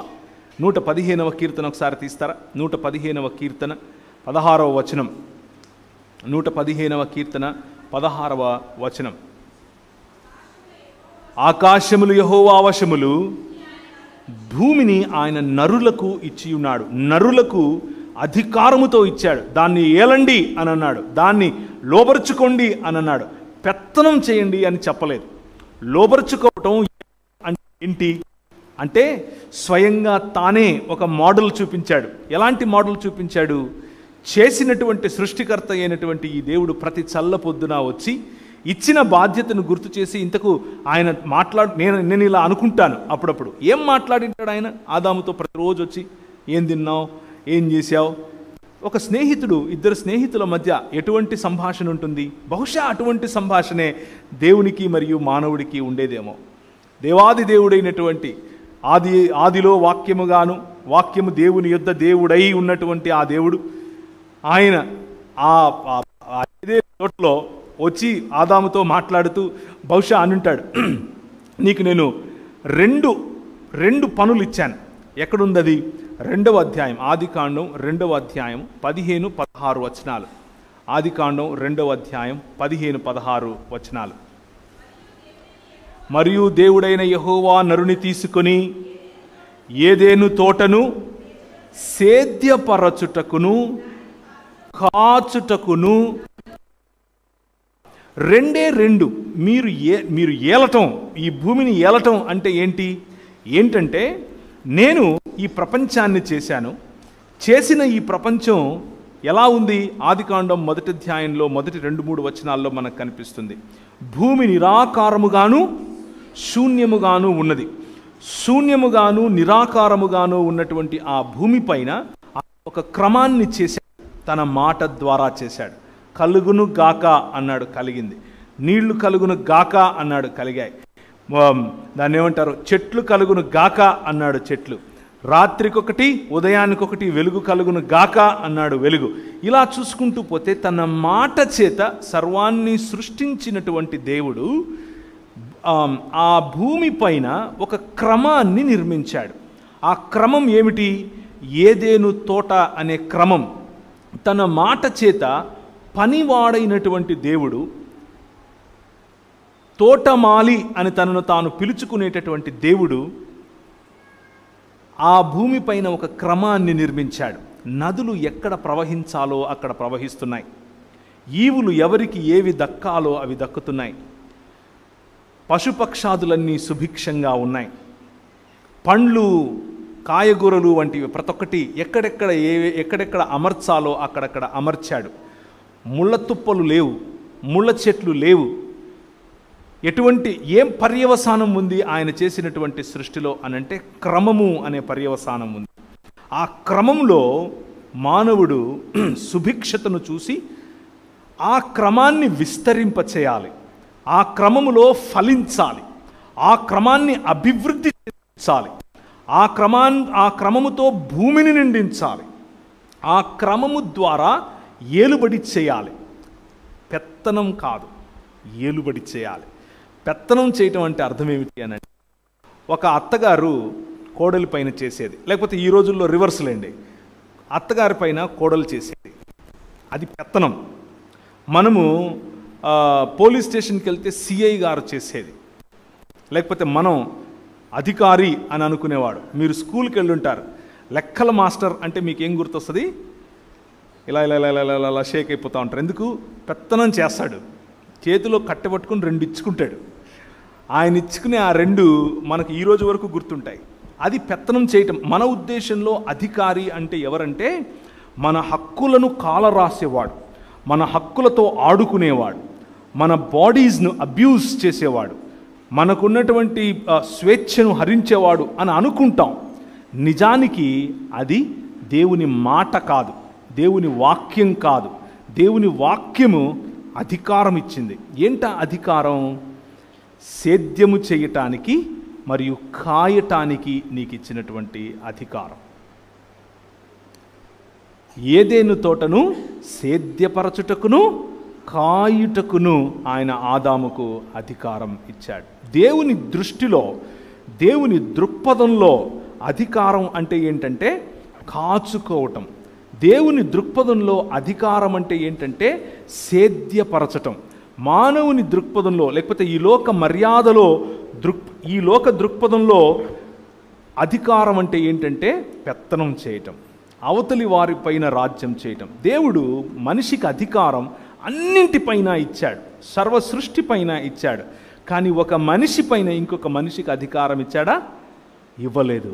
115వ కీర్తన ఒకసారి తీస్తారా? 115వ కీర్తన 16వ వచనం. 115వ కీర్తన 16వ వచనం. ఆకాశములు యెహోవా వశములు, భూమిని ఆయన నరులకు ఇచ్చి ఉన్నాడు. నరులకు అధికారముతో ఇచ్చాడు. దాన్ని ఏలండి అని అన్నాడు, దాన్ని లోబరుచుకోండి అని అన్నాడు. పెత్తనం చేయండి అని చెప్పలేదు. లోబరుచుకోవటం అంటే ఏంటి అంటే స్వయంగా తానే ఒక మోడల్ చూపించాడు. ఎలాంటి మోడల్ చూపించాడు? చేసినటువంటి సృష్టికర్త అయినటువంటి ఈ దేవుడు ప్రతి చల్ల పొద్దున వచ్చి ఇచ్చిన బాధ్యతను గుర్తు చేసి, ఇంతకు ఆయన నేను ఇలా అనుకుంటాను అప్పుడప్పుడు, ఏం మాట్లాడింటాడు ఆయన ఆదాముతో? ప్రతిరోజు వచ్చి ఏం తిన్నావు, ఏం చేశావు? ఒక స్నేహితుడు, ఇద్దరు స్నేహితుల మధ్య ఎటువంటి సంభాషణ ఉంటుంది? బహుశా అటువంటి సంభాషణే దేవునికి మరియు మానవుడికి ఉండేదేమో. దేవాది దేవుడైనటువంటి ఆదిలో వాక్యముగాను, వాక్యము దేవుని యొద్ద దేవుడై ఉన్నటువంటి ఆ దేవుడు, ఆయన అదే చోట్లో వచ్చి ఆదాముతో మాట్లాడుతూ బహుశా అనుంటాడు, నీకు నేను రెండు పనులు ఇచ్చాను. ఎక్కడుందది? 2వ అధ్యాయం, ఆదికాండం 2వ అధ్యాయం 15-16 వచనాలు. ఆదికాండం 2వ అధ్యాయం 15-16 వచనాలు. మరియు దేవుడైన యెహోవా నరుని తీసుకొని ఏదేను తోటను సేద్యపరచుటకును కాచుటకును, రెండు మీరు ఏలటం, ఈ భూమిని ఏలటం అంటే ఏంటంటే నేను ఈ ప్రపంచాన్ని చేశాను. చేసిన ఈ ప్రపంచం ఎలా ఉంది? ఆదికాండం 1వ అధ్యాయంలో మొదటి 2-3 వచనాల్లో మనకు కనిపిస్తుంది. భూమి నిరాకారముగాను శూన్యముగాను ఉన్నది. శూన్యముగాను నిరాకారముగాను ఉన్నటువంటి ఆ భూమి పైన ఒక క్రమాన్ని చేశాడు, తన మాట ద్వారా చేశాడు. కలుగును గాక అన్నాడు, కలిగింది. నీళ్లు కలుగును గాక అన్నాడు, కలిగాయి. దాన్ని ఏమంటారు? చెట్లు కలుగును గాక అన్నాడు, చెట్లు. రాత్రికొకటి ఉదయానికొకటి వెలుగు కలుగును గాక అన్నాడు, వెలుగు. ఇలా చూసుకుంటూ పోతే తన మాట చేత సర్వాన్ని సృష్టించినటువంటి దేవుడు ఆ భూమి పైన ఒక క్రమాన్ని నిర్మించాడు. ఆ క్రమం ఏమిటి? ఏదేను తోట అనే క్రమం. తన మాట చేత పనివాడైనటువంటి దేవుడు తోటమాలి అని తనను తాను పిలుచుకునేటటువంటి దేవుడు ఆ భూమిపైన ఒక క్రమాన్ని నిర్మించాడు. నదులు ఎక్కడ ప్రవహించాలో అక్కడ ప్రవహిస్తున్నాయి. ఈవులు ఎవరికి ఏవి దక్కాలో అవి దక్కుతున్నాయి. పశుపక్షాదులన్నీ సుభిక్షంగా ఉన్నాయి. పండ్లు, కాయగూరలు వంటివి ప్రతి ఒక్కటి ఎక్కడెక్కడ అమర్చాలో అక్కడక్కడ అమర్చాడు. ముళ్ళ తుప్పలు లేవు, ముళ్ళ చెట్లు లేవు. ఏం పర్యవసానం ఉంది ఆయన చేసినటువంటి సృష్టిలో అనంటే క్రమము అనే పర్యవసానం ఉంది. ఆ క్రమంలో మానవుడు సుభిక్షతను చూసి ఆ క్రమాన్ని విస్తరింపచేయాలి, ఆ క్రమములో ఫలించాలి, ఆ క్రమాన్ని అభివృద్ధి చేయించాలి, ఆ క్రమముతో భూమిని నిండించాలి, ఆ క్రమము ద్వారా ఏలుబడి చేయాలి. పెత్తనం కాదు, ఏలుబడి చేయాలి. పెత్తనం చేయటం అంటే అర్థం ఏమిటి అని అంటే, ఒక అత్తగారు కోడలి పైన చేసేది, లేకపోతే ఈ రోజుల్లో రివర్స్లేండి, అత్తగారి పైన కోడలు చేసేది, అది పెత్తనం. మనము పోలీస్ స్టేషన్కి వెళ్తే సిఐ గారు చేసేది, లేకపోతే మనం అధికారి అని అనుకునేవాడు. మీరు స్కూల్కి వెళ్ళుంటారు, లెక్కల మాస్టర్ అంటే మీకు ఏం గుర్తొస్తుంది? ఇలా ఇలా ఇలా ఇలా ఇలా షేక్ అయిపోతూ ఉంటారు. ఎందుకు? పెత్తనం చేస్తాడు, చేతిలో కట్టబట్టుకుని 2 ఇచ్చుకుంటాడు. ఆయన ఇచ్చుకునే ఆ 2 మనకు ఈ రోజు వరకు గుర్తుంటాయి. అది పెత్తనం చేయటం. మన ఉద్దేశంలో అధికారి అంటే ఎవరంటే మన హక్కులను కాలరాసేవాడు, మన హక్కులతో ఆడుకునేవాడు, మన బాడీస్ను అబ్యూస్ చేసేవాడు, మనకున్నటువంటి స్వేచ్ఛను హరించేవాడు అని అనుకుంటాం. నిజానికి అది దేవుని మాట కాదు, దేవుని వాక్యం కాదు. దేవుని వాక్యము అధికారం ఇచ్చింది. ఏంట అధికారం? సేద్యము చేయటానికి మరియు కాయటానికి నీకు ఇచ్చినటువంటి అధికారం. ఏదెను తోటను సేద్యపరచుటకును కాయుటకును ఆయన ఆదాముకు అధికారం ఇచ్చాడు. దేవుని దృష్టిలో, దేవుని దృక్పథంలో అధికారం అంటే ఏంటంటే కాచుకోవటం. దేవుని దృక్పథంలో అధికారం అంటే ఏంటంటే సేద్యపరచటం. మానవుని దృక్పథంలో, లేకపోతే ఈ లోక మర్యాదలో, ఈ లోక దృక్పథంలో అధికారం అంటే ఏంటంటే పెత్తనం చేయటం, అవతలి వారిపైన రాజ్యం చేయటం. దేవుడు మనిషికి అధికారం అన్నింటిపైన ఇచ్చాడు, సర్వ సృష్టి పైన ఇచ్చాడు. కానీ ఒక మనిషి పైన ఇంకొక మనిషికి అధికారం ఇచ్చాడా? ఇవ్వలేదు.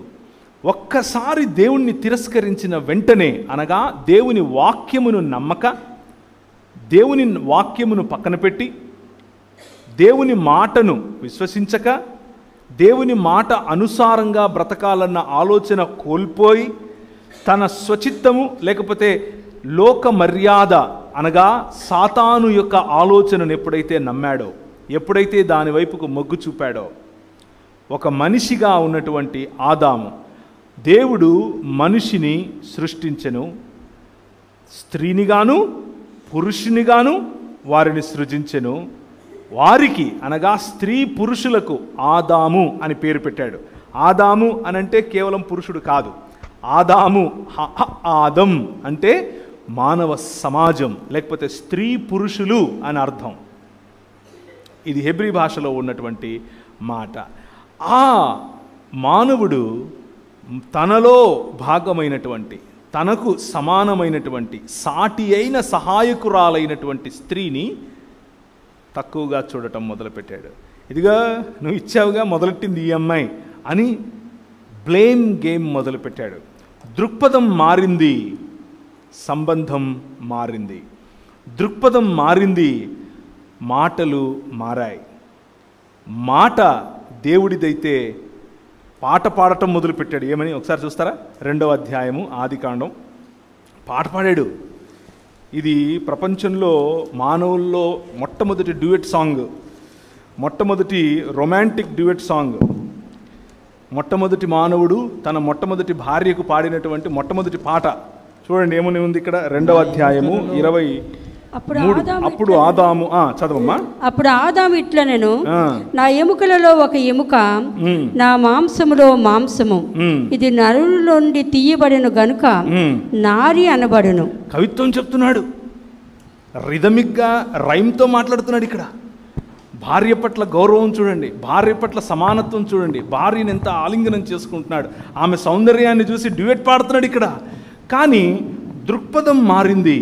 ఒక్కసారి దేవుణ్ణి తిరస్కరించిన వెంటనే, అనగా దేవుని వాక్యమును నమ్మక, దేవుని వాక్యమును పక్కన పెట్టి, దేవుని మాటను విశ్వసించక, దేవుని మాట అనుసారంగా బ్రతకాలన్న ఆలోచన కోల్పోయి, తన స్వచిత్తము లేకపోతే లోక మర్యాద అనగా సాతాను యొక్క ఆలోచనను ఎప్పుడైతే నమ్మాడో, ఎప్పుడైతే దాని వైపుకు మొగ్గు చూపాడో, ఒక మనిషిగా ఉన్నటువంటి ఆదాము, దేవుడు మనిషిని సృష్టించెను, స్త్రీనిగాను పురుషునిగాను వారిని సృజించెను. వారికి అనగా స్త్రీ పురుషులకు ఆదాము అని పేరు పెట్టాడు. ఆదాము అనంటే కేవలం పురుషుడు కాదు. ఆదాము, ఆదం అంటే మానవ సమాజం, లేకపోతే స్త్రీ పురుషులు అని అర్థం. ఇది హెబ్రీ భాషలో ఉన్నటువంటి మాట. ఆ మానవుడు తనలో భాగమైనటువంటి, తనకు సమానమైనటువంటి, సాటి అయిన సహాయకురాలైనటువంటి స్త్రీని తక్కువగా చూడటం మొదలుపెట్టాడు. ఇదిగా నువ్వు ఇచ్చావుగా, మొదలెట్టింది ఈ అమ్మాయి అని బ్లేమ్ గేమ్ మొదలుపెట్టాడు. దృక్పథం మారింది, సంబంధం మారింది. దృక్పథం మారింది, మాటలు మారాయి. మాట దేవుడిదైతే పాట పాడటం మొదలుపెట్టాడు. ఏమని ఒకసారి చూస్తారా? 2వ అధ్యాయము ఆదికాండం. పాట పాడాడు. ఇది ప్రపంచంలో మానవుల్లో మొట్టమొదటి డ్యూయట్ సాంగ్, మొట్టమొదటి రొమాంటిక్ డ్యూయట్ సాంగ్. మొట్టమొదటి మానవుడు తన మొట్టమొదటి భార్యకు పాడినటువంటి మొట్టమొదటి పాట చూడండి ఏమని ఉంది ఇక్కడ. 2వ అధ్యాయము 23. అప్పుడు ఆదాము, చదవమ్మా. అప్పుడు ఆదాము ఇట్లా, నేను నా ఎముకలలో ఒక ఎముక, నా మాంసములో మాంసము, ఇది నరుల నుండి తీయబడిన గనుక నారి అనబడును. కవిత్వం చెప్తున్నాడు, రిథమిక్గా రైమ్తో మాట్లాడుతున్నాడు ఇక్కడ. భార్య పట్ల గౌరవం చూడండి, భార్య పట్ల సమానత్వం చూడండి. భార్యను ఎంత ఆలింగనం చేసుకుంటున్నాడు, ఆమె సౌందర్యాన్ని చూసి డ్యూయెట్ పాడుతున్నాడు ఇక్కడ. కానీ దృక్పథం మారింది.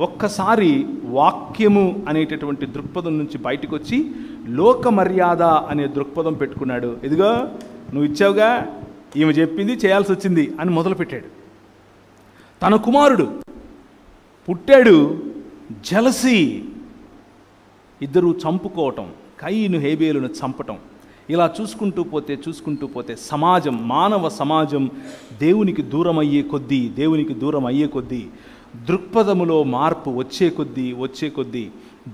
ఒక్కసారి వాక్యము అనేటటువంటి దృక్పథం నుంచి బయటకు వచ్చి లోక మర్యాద అనే దృక్పథం పెట్టుకున్నాడు. ఇదిగో నువ్వు ఇచ్చావుగా, ఈమె చెప్పింది చేయాల్సి వచ్చింది అని మొదలుపెట్టాడు. తన కుమారుడు పుట్టాడు, జలసి, ఇద్దరు చంపుకోవటం, కయీను హేబేలును చంపటం. ఇలా చూసుకుంటూ పోతే సమాజం, మానవ సమాజం దేవునికి దూరం అయ్యే కొద్దీ దృక్పథములో మార్పు వచ్చే కొద్దీ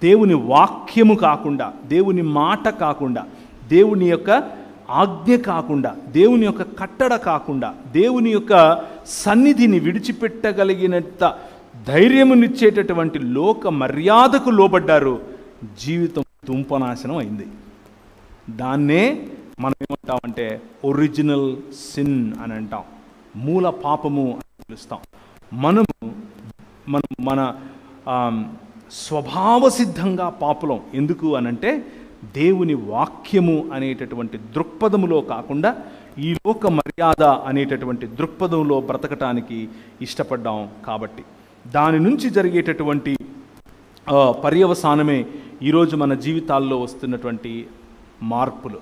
దేవుని వాక్యము కాకుండా, దేవుని మాట కాకుండా, దేవుని యొక్క ఆజ్ఞ కాకుండా, దేవుని యొక్క కట్టడ కాకుండా, దేవుని యొక్క సన్నిధిని విడిచిపెట్టగలిగినంత ధైర్యమునిచ్చేటటువంటి లోక మర్యాదకు లోబడ్డారు. జీవితం తుంపనాశనం అయింది. దాన్నే మనం ఏమంటామంటే ఒరిజినల్ సిన్ అని అంటాం, మూల పాపము అని పిలుస్తాం. మన స్వభావ సిద్ధంగా పాపులం. ఎందుకు అనంటే దేవుని వాక్యము అనేటటువంటి దృక్పథములో కాకుండా ఈ లోక మర్యాద అనేటటువంటి దృక్పథంలో బ్రతకటానికి ఇష్టపడ్డాం కాబట్టి. దాని నుంచి జరిగేటటువంటి పర్యవసానమే ఈరోజు మన జీవితాల్లో వస్తున్నటువంటి మార్పులు.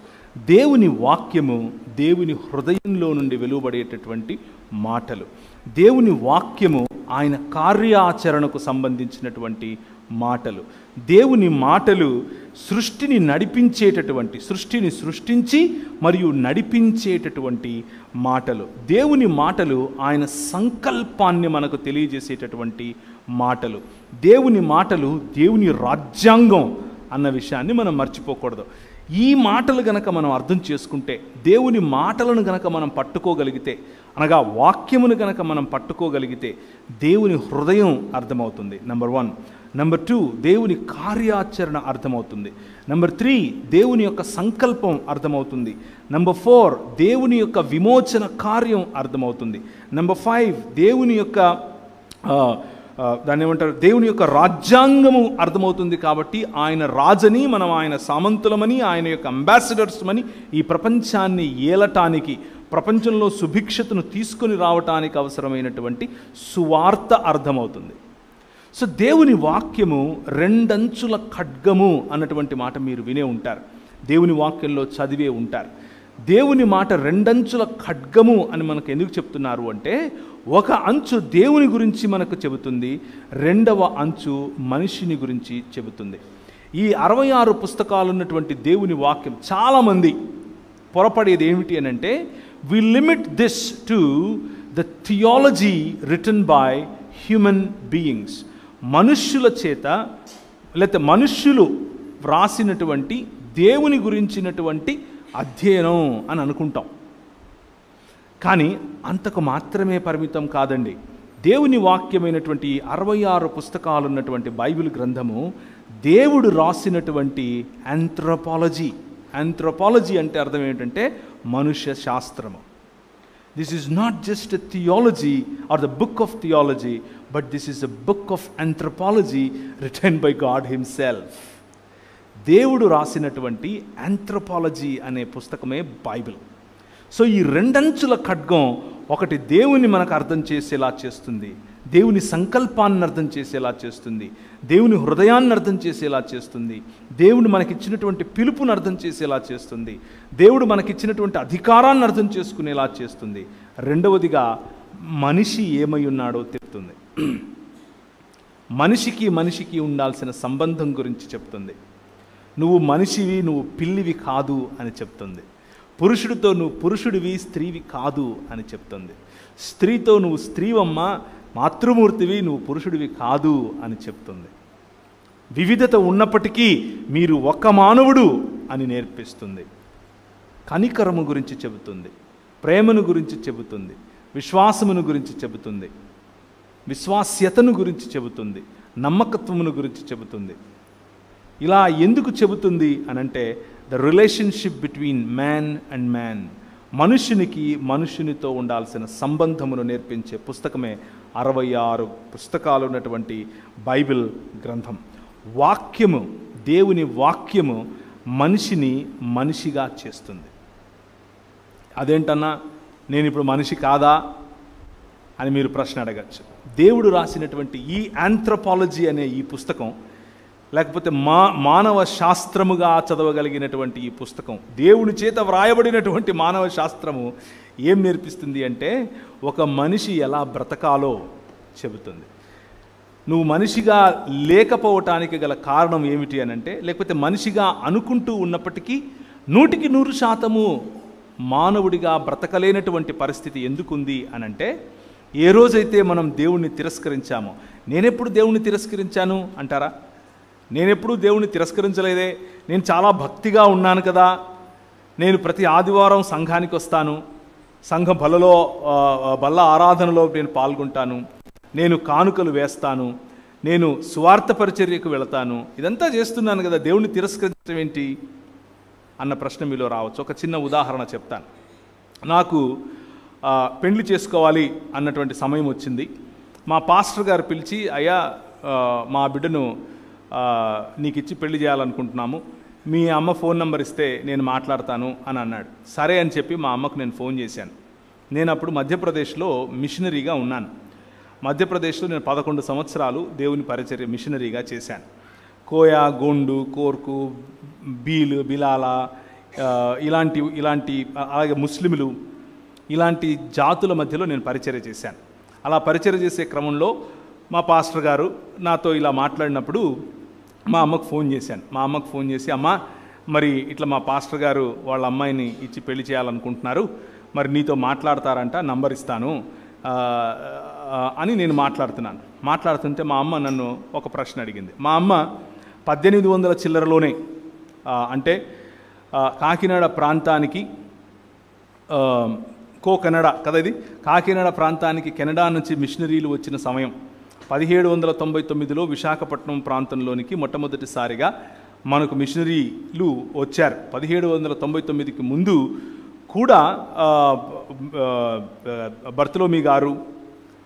దేవుని వాక్యము దేవుని హృదయంలో నుండి వెలువడేటటువంటి మాటలు. దేవుని వాక్యము ఆయన కార్యాచరణకు సంబంధించినటువంటి మాటలు. దేవుని మాటలు సృష్టిని నడిపించేటటువంటి, సృష్టిని సృష్టించి మరియు నడిపించేటటువంటి మాటలు. దేవుని మాటలు ఆయన సంకల్పాన్ని మనకు తెలియజేసేటటువంటి మాటలు. దేవుని మాటలు దేవుని రాజ్యాంగం అన్న విషయాన్ని మనం మర్చిపోకూడదు. ఈ మాటలు గనక మనం అర్థం చేసుకుంటే, దేవుని మాటలను గనక మనం పట్టుకోగలిగితే, అనగా వాక్యమును గనక మనం పట్టుకోగలిగితే దేవుని హృదయం అర్థమవుతుంది. నెంబర్ 1. నెంబర్ 2, దేవుని కార్యాచరణ అర్థమవుతుంది. నెంబర్ 3, దేవుని యొక్క సంకల్పం అర్థమవుతుంది. నెంబర్ 4, దేవుని యొక్క విమోచన కార్యం అర్థమవుతుంది. నెంబర్ 5, దేవుని యొక్క దాన్ని ఏమంటారు, దేవుని యొక్క రాజ్యాంగము అర్థమవుతుంది. కాబట్టి ఆయన రాజని, మనం ఆయన సామంతులమని, ఆయన యొక్క అంబాసిడర్స్మని, ఈ ప్రపంచాన్ని ఏలటానికి, ప్రపంచంలో సుభిక్షతను తీసుకొని రావటానికి అవసరమైనటువంటి సువార్త అర్థమవుతుంది. సో దేవుని వాక్యము రెండంచుల ఖడ్గము అన్నటువంటి మాట మీరు వినే ఉంటారు, దేవుని వాక్యంలో చదివే ఉంటారు. దేవుని మాట రెండంచుల ఖడ్గము అని మనకు ఎందుకు చెప్తున్నారు అంటే, ఒక అంచు దేవుని గురించి మనకు చెబుతుంది, రెండవ అంచు మనిషిని గురించి చెబుతుంది. ఈ 66 పుస్తకాలు ఉన్నటువంటి దేవుని వాక్యం చాలామంది పొరపడేది ఏమిటి అని అంటే, we limit this to the theology written by human beings. మనుష్యుల చేత, లేకపోతే మనుష్యులు వ్రాసినటువంటి దేవుని గురించినటువంటి అధ్యయనం అని అనుకుంటాం. కానీ అంతకు మాత్రమే పరిమితం కాదండి. దేవుని వాక్యమైనటువంటి 66 పుస్తకాలు ఉన్నటువంటి బైబిల్ గ్రంథము దేవుడు రాసినటువంటి ఆంథ్రోపాలజీ. ఆంథ్రోపాలజీ అంటే అర్థం ఏంటంటే మనుష్య శాస్త్రము. This is not just a theology or the book of theology, but this is a book of anthropology written by God himself. దేవుడు రాసినటువంటి ఆంథ్రోపాలజీ అనే పుస్తకమే బైబిల్. సో ఈ రెండంచుల ఖడ్గం, ఒకటి దేవుని మనకు అర్థం చేసేలా చేస్తుంది, దేవుని సంకల్పాన్ని అర్థం చేసేలా చేస్తుంది, దేవుని హృదయాన్ని అర్థం చేసేలా చేస్తుంది, దేవుడు మనకిచ్చినటువంటి పిలుపుని అర్థం చేసేలా చేస్తుంది, దేవుడు మనకిచ్చినటువంటి అధికారాన్ని అర్థం చేసుకునేలా చేస్తుంది. రెండవదిగా మనిషి ఏమై ఉన్నాడో చెప్తుంది. మనిషికి ఉండాల్సిన సంబంధం గురించి చెప్తుంది. నువ్వు మనిషివి, నువ్వు పిల్లివి కాదు అని చెప్తుంది. పురుషుడితో నువ్వు పురుషుడివి, స్త్రీవి కాదు అని చెప్తుంది. స్త్రీతో నువ్వు స్త్రీవమ్మ, మాతృమూర్తివి, నువ్వు పురుషుడివి కాదు అని చెప్తుంది. వివిధత ఉన్నప్పటికీ మీరు ఒక్క మానవుడు అని నేర్పిస్తుంది. కనికరము గురించి చెబుతుంది, ప్రేమను గురించి చెబుతుంది, విశ్వాసమును గురించి చెబుతుంది, విశ్వాస్యతను గురించి చెబుతుంది, నమ్మకత్వమును గురించి చెబుతుంది. ఇలా ఎందుకు చెబుతుంది అనంటే, the relationship between man and man, మనుషునికి మనుషునితో ఉండాల్సిన సంబంధమును నేర్పించే పుస్తకమే 66 పుస్తకాలు ఉన్నటువంటి బైబిల్ గ్రంథం. వాక్యము, దేవుని వాక్యము మనిషిని మనిషిగా చేస్తుంది. అదేంటన్నా నేను ఇప్పుడు మనిషి కాదా అని మీరు ప్రశ్న అడగచ్చు. దేవుడు రాసినటువంటి ఈ ఆంథ్రోపాలజీ అనే ఈ పుస్తకం, లేకపోతే మానవ శాస్త్రముగా చదవగలిగినటువంటి ఈ పుస్తకం, దేవుని చేత వ్రాయబడినటువంటి మానవ శాస్త్రము ఏం నేర్పిస్తుంది అంటే ఒక మనిషి ఎలా బ్రతకాలో చెబుతుంది. నువ్వు మనిషిగా లేకపోవటానికి గల కారణం ఏమిటి అని అంటే, లేకపోతే మనిషిగా అనుకుంటూ ఉన్నప్పటికీ 100% మానవుడిగా బ్రతకలేనటువంటి పరిస్థితి ఎందుకుంది అని అంటే, ఏ రోజైతే మనం దేవుణ్ణి తిరస్కరించామో. నేనెప్పుడు దేవుణ్ణి తిరస్కరించాను అంటారా? నేనెప్పుడు దేవుణ్ణి తిరస్కరించలేదే. నేను చాలా భక్తిగా ఉన్నాను కదా, నేను ప్రతి ఆదివారం సంఘానికి వస్తాను, సంఘ బల్ల ఆరాధనలో నేను పాల్గొంటాను, నేను కానుకలు వేస్తాను, నేను సువార్త పరిచర్యకు వెళతాను, ఇదంతా చేస్తున్నాను కదా, దేవుణ్ణి తిరస్కరించడం ఏంటి అన్న ప్రశ్న మీలో రావచ్చు. ఒక చిన్న ఉదాహరణ చెప్తాను. నాకు పెళ్లి చేసుకోవాలి అన్నటువంటి సమయం వచ్చింది. మా పాస్టర్ గారు పిలిచి, అయ్యా మా బిడ్డను నీకు ఇచ్చి పెళ్లి చేయాలనుకుంటున్నాము, మీ అమ్మ ఫోన్ నెంబర్ ఇస్తే నేను మాట్లాడతాను అని అన్నాడు. సరే అని చెప్పి మా అమ్మకు నేను ఫోన్ చేశాను. నేను అప్పుడు మధ్యప్రదేశ్లో మిషనరీగా ఉన్నాను. మధ్యప్రదేశ్లో నేను 11 సంవత్సరాలు దేవుని పరిచర్య మిషనరీగా చేశాను. కోయా, గోండు, కోర్కు, బిలాలా ఇలాంటి అలాగే ముస్లింలు ఇలాంటి జాతుల మధ్యలో నేను పరిచర్య చేశాను. అలా పరిచర్య చేసే క్రమంలో మా పాస్టర్ గారు నాతో ఇలా మాట్లాడినప్పుడు మా అమ్మకు ఫోన్ చేశాను. మా అమ్మకు ఫోన్ చేసి, అమ్మ మరి ఇట్లా మా పాస్టర్ గారు వాళ్ళ అమ్మాయిని ఇచ్చి పెళ్లి చేయాలనుకుంటున్నారు, మరి నీతో మాట్లాడతారంట, నంబర్ ఇస్తాను అని నేను మాట్లాడుతుంటే మా అమ్మ నన్ను ఒక ప్రశ్న అడిగింది. మా అమ్మ 1800 చిల్లరలోనే, అంటే కాకినాడ ప్రాంతానికి కెనడా కదా ఇది, కాకినాడ ప్రాంతానికి కెనడా నుంచి మిషనరీలు వచ్చిన సమయం 1799లో విశాఖపట్నం ప్రాంతంలోనికి మొట్టమొదటిసారిగా మనకు మిషనరీలు వచ్చారు. 1799కి ముందు కూడా బర్తలోమీ గారు,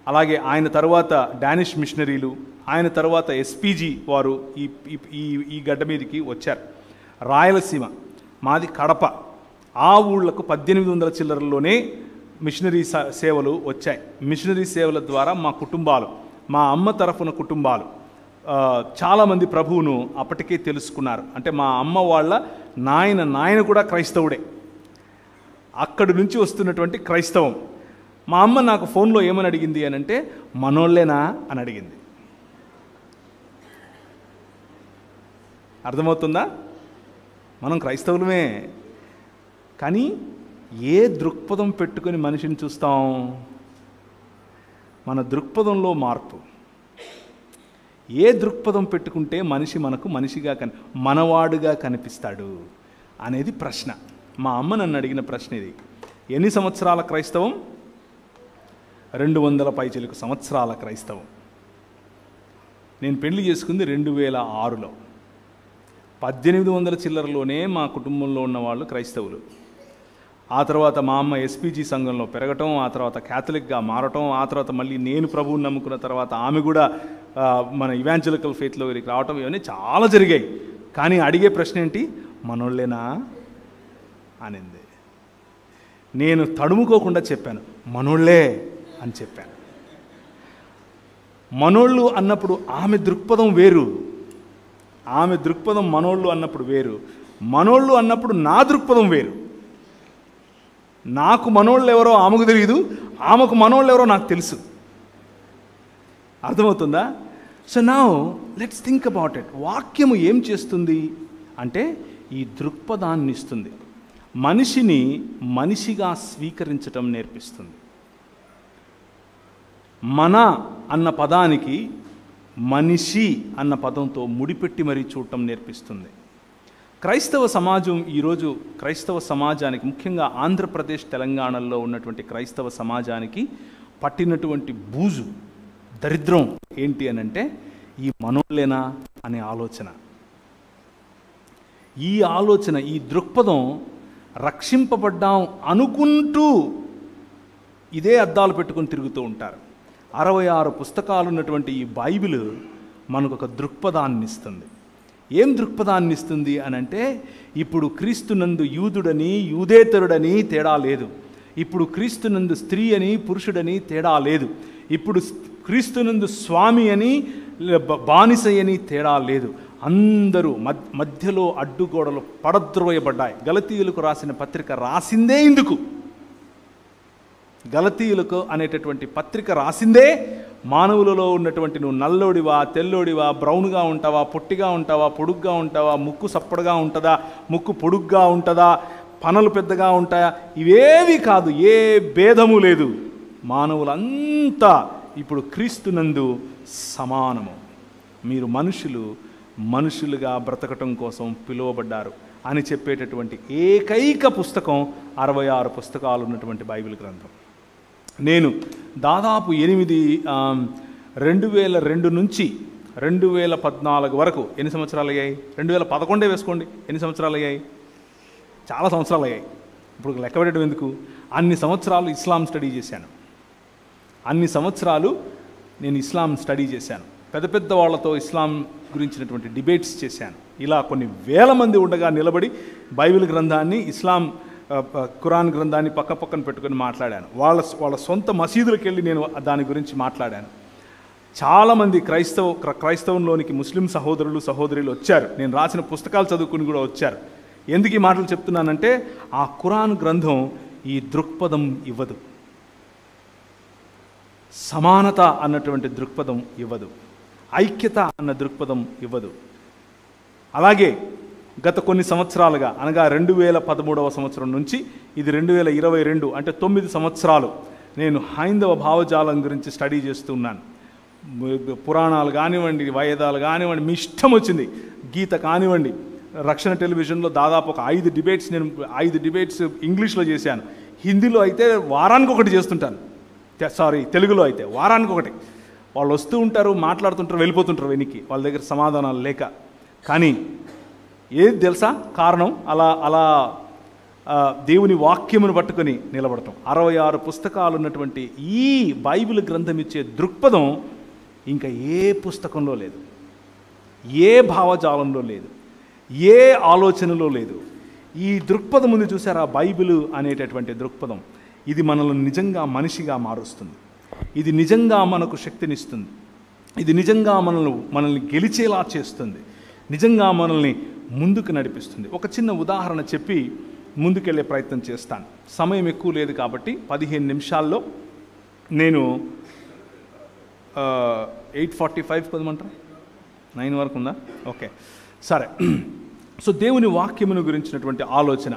అలాగే ఆయన తర్వాత డానిష్ మిషనరీలు, ఆయన తర్వాత ఎస్పీజీ వారు ఈ గడ్డ మీదకి వచ్చారు. రాయలసీమ మాది కడప, ఆ ఊళ్ళకు 1800 చిల్లరలోనే మిషనరీ సేవలు వచ్చాయి. మిషనరీ సేవల ద్వారా మా కుటుంబాలు, మా అమ్మ తరఫున కుటుంబాలు చాలామంది ప్రభువును అప్పటికే తెలుసుకున్నారు. అంటే మా అమ్మ వాళ్ళ నాయన కూడా క్రైస్తవుడే. అక్కడి నుంచి వస్తున్నటువంటి క్రైస్తవం. మా అమ్మ నాకు ఫోన్లో ఏమని అడిగింది అని అంటే, మనోళ్ళేనా అని అడిగింది. అర్థమవుతుందా? మనం క్రైస్తవులమే, కానీ ఏ దృక్పథం పెట్టుకొని మనిషిని చూస్తాం? మన దృక్పథంలో మార్పు. ఏ దృక్పథం పెట్టుకుంటే మనిషి మనకు మనిషిగా మనవాడుగా కనిపిస్తాడు అనేది ప్రశ్న. మా అమ్మ నన్ను అడిగిన ప్రశ్న ఇది. ఎన్ని సంవత్సరాల క్రైస్తవం? 200 పైచిలకు సంవత్సరాల క్రైస్తవం. నేను పెళ్లి చేసుకుంది 2006లో. 1800 చిల్లరలోనే మా కుటుంబంలో ఉన్నవాళ్ళు క్రైస్తవులు. ఆ తర్వాత మా అమ్మ ఎస్పీజీ సంఘంలో పెరగటం, ఆ తర్వాత క్యాథలిక్గా మారటం, ఆ తర్వాత మళ్ళీ నేను ప్రభువుని నమ్ముకున్న తర్వాత ఆమె కూడా మన ఇవాంజలికల్ ఫెయిత్లోకి రావటం, ఇవన్నీ చాలా జరిగాయి. కానీ అడిగే ప్రశ్న ఏంటి? మనోళ్ళేనా అనింది. నేను తడుముకోకుండా చెప్పాను, మనోళ్ళే అని చెప్పాను. మనోళ్ళు అన్నప్పుడు ఆమె దృక్పథం వేరు, ఆమె దృక్పథం మనోళ్ళు అన్నప్పుడు వేరు, మనోళ్ళు అన్నప్పుడు నా దృక్పథం వేరు. నాకు మనోళ్ళు ఎవరో ఆమెకు తెలియదు, ఆమెకు మనోళ్ళు ఎవరో నాకు తెలుసు. అర్థమవుతుందా? So now let's think about it. వాక్యము ఏం చేస్తుంది అంటే ఈ దృక్పథాన్ని ఇస్తుంది. మనిషిని మనిషిగా స్వీకరించటం నేర్పిస్తుంది. మన అన్న పదానికి మనిషి అన్న పదంతో ముడిపెట్టి మరీ చూడటం నేర్పిస్తుంది. క్రైస్తవ సమాజం ఈరోజు, క్రైస్తవ సమాజానికి, ముఖ్యంగా ఆంధ్రప్రదేశ్ తెలంగాణలో ఉన్నటువంటి క్రైస్తవ సమాజానికి పట్టినటువంటి బూజు, దరిద్రం ఏంటి అని అంటే ఈ మనోళ్ళేనా అనే ఆలోచన. ఈ ఆలోచన, ఈ దృక్పథం రక్షింపబడ్డాం అనుకుంటూ ఇదే అద్దాలు పెట్టుకొని తిరుగుతూ ఉంటారు. 66 పుస్తకాలు ఉన్నటువంటి ఈ బైబిల్ మనకు ఒక దృక్పథాన్ని ఇస్తుంది. ఏం దృక్పథాన్ని ఇస్తుంది అని అంటే, ఇప్పుడు క్రీస్తునందు యూదుడని యూదేతరుడని తేడా లేదు. ఇప్పుడు క్రీస్తునందు స్త్రీ అని పురుషుడని తేడా లేదు. ఇప్పుడు క్రీస్తునందు స్వామి అని బానిస అని తేడా లేదు. అందరూ మధ్యలో అడ్డుగోడలు పడద్రోయబడ్డాయి. గలతీయులకు రాసిన పత్రిక రాసిందే ఇందుకు. గలతీయులకు అనేటటువంటి పత్రిక రాసిందే మానవులలో ఉన్నటువంటి నువ్వు నల్లోడివా, తెల్లోడివా, బ్రౌన్గా ఉంటావా, పొట్టిగా ఉంటావా, పొడుగ్గా ఉంటావా, ముక్కు సప్పడుగా ఉంటుందా, ముక్కు పొడుగ్గా ఉంటుందా, పనలు పెద్దగా ఉంటాయా, ఇవేవి కాదు. ఏ భేదము లేదు. మానవులంతా ఇప్పుడు క్రీస్తునందు సమానము. మీరు మనుషులుగా బ్రతకటం కోసం పిలువబడ్డారు అని చెప్పేటటువంటి ఏకైక పుస్తకం 66 పుస్తకాలు ఉన్నటువంటి బైబిల్ గ్రంథం. నేను దాదాపు 2002 నుంచి 2014 వరకు ఎన్ని సంవత్సరాలు అయ్యాయి? 2011 వేసుకోండి, ఎన్ని సంవత్సరాలు అయ్యాయి? చాలా సంవత్సరాలు అయ్యాయి. ఇప్పుడు లెక్క పెట్టడం ఎందుకు? అన్ని సంవత్సరాలు ఇస్లాం స్టడీ చేశాను. అన్ని సంవత్సరాలు నేను ఇస్లాం స్టడీ చేశాను. పెద్ద పెద్ద వాళ్ళతో ఇస్లాం గురించినటువంటి డిబేట్స్ చేశాను. ఇలా కొన్ని వేల మంది ఉండగా నిలబడి బైబిల్ గ్రంథాన్ని, ఇస్లాం ఖురాన్ గ్రంథాన్ని పక్కన పెట్టుకొని మాట్లాడాను. వాళ్ళ సొంత మసీదులకు వెళ్ళి నేను దాని గురించి మాట్లాడాను. చాలామంది క్రైస్తవంలోనికి ముస్లిం సహోదరులు వచ్చారు. నేను రాసిన పుస్తకాలు చదువుకుని కూడా వచ్చారు. ఎందుకు ఈ మాటలు చెప్తున్నానంటే, ఆ ఖురాన్ గ్రంథం ఈ దృక్పథం ఇవ్వదు. సమానత అన్నటువంటి దృక్పథం ఇవ్వదు. ఐక్యత అన్న దృక్పథం ఇవ్వదు. అలాగే గత కొన్ని సంవత్సరాలుగా, అనగా 2013వ సంవత్సరం నుంచి ఇది 2022 అంటే 9 సంవత్సరాలు నేను హైందవ భావజాలం గురించి స్టడీ చేస్తున్నాను. పురాణాలు కానివ్వండి, వేదాలు కానివ్వండి, మీ ఇష్టం వచ్చింది, గీత కానివ్వండి. రక్షణ టెలివిజన్లో దాదాపు ఒక 5 డిబేట్స్ నేను 5 డిబేట్స్ ఇంగ్లీష్లో చేశాను. హిందీలో అయితే వారానికి ఒకటి చేస్తుంటాను. తెలుగులో అయితే వారానికి ఒకటి. వాళ్ళు వస్తూ ఉంటారు, మాట్లాడుతుంటారు, వెళ్ళిపోతుంటారు వెనక్కి, వాళ్ళ దగ్గర సమాధానాలు లేక. కానీ ఏది తెలుసా కారణం? అలా దేవుని వాక్యమును పట్టుకొని నిలబడటం. 66 పుస్తకాలు ఉన్నటువంటి ఈ బైబిల్ గ్రంథం ఇచ్చే దృక్పథం ఇంకా ఏ పుస్తకంలో లేదు, ఏ భావజాలంలో లేదు, ఏ ఆలోచనలో లేదు. ఈ దృక్పథం ఉంది చూసారా, బైబిల్ అనేటటువంటి దృక్పథం. ఇది మనల్ని నిజంగా మనిషిగా మారుస్తుంది. ఇది నిజంగా మనకు శక్తినిస్తుంది. ఇది నిజంగా మనల్ని గెలిచేలా చేస్తుంది. నిజంగా మనల్ని ముందుకు నడిపిస్తుంది. ఒక చిన్న ఉదాహరణ చెప్పి ముందుకెళ్ళే ప్రయత్నం చేస్తాను. సమయం ఎక్కువ లేదు కాబట్టి 15 నిమిషాల్లో నేను 8:45 కొదమంటారా? 9 వరకు ఉందా? ఓకే, సరే. సో దేవుని వాక్యమును గురించినటువంటి ఆలోచన,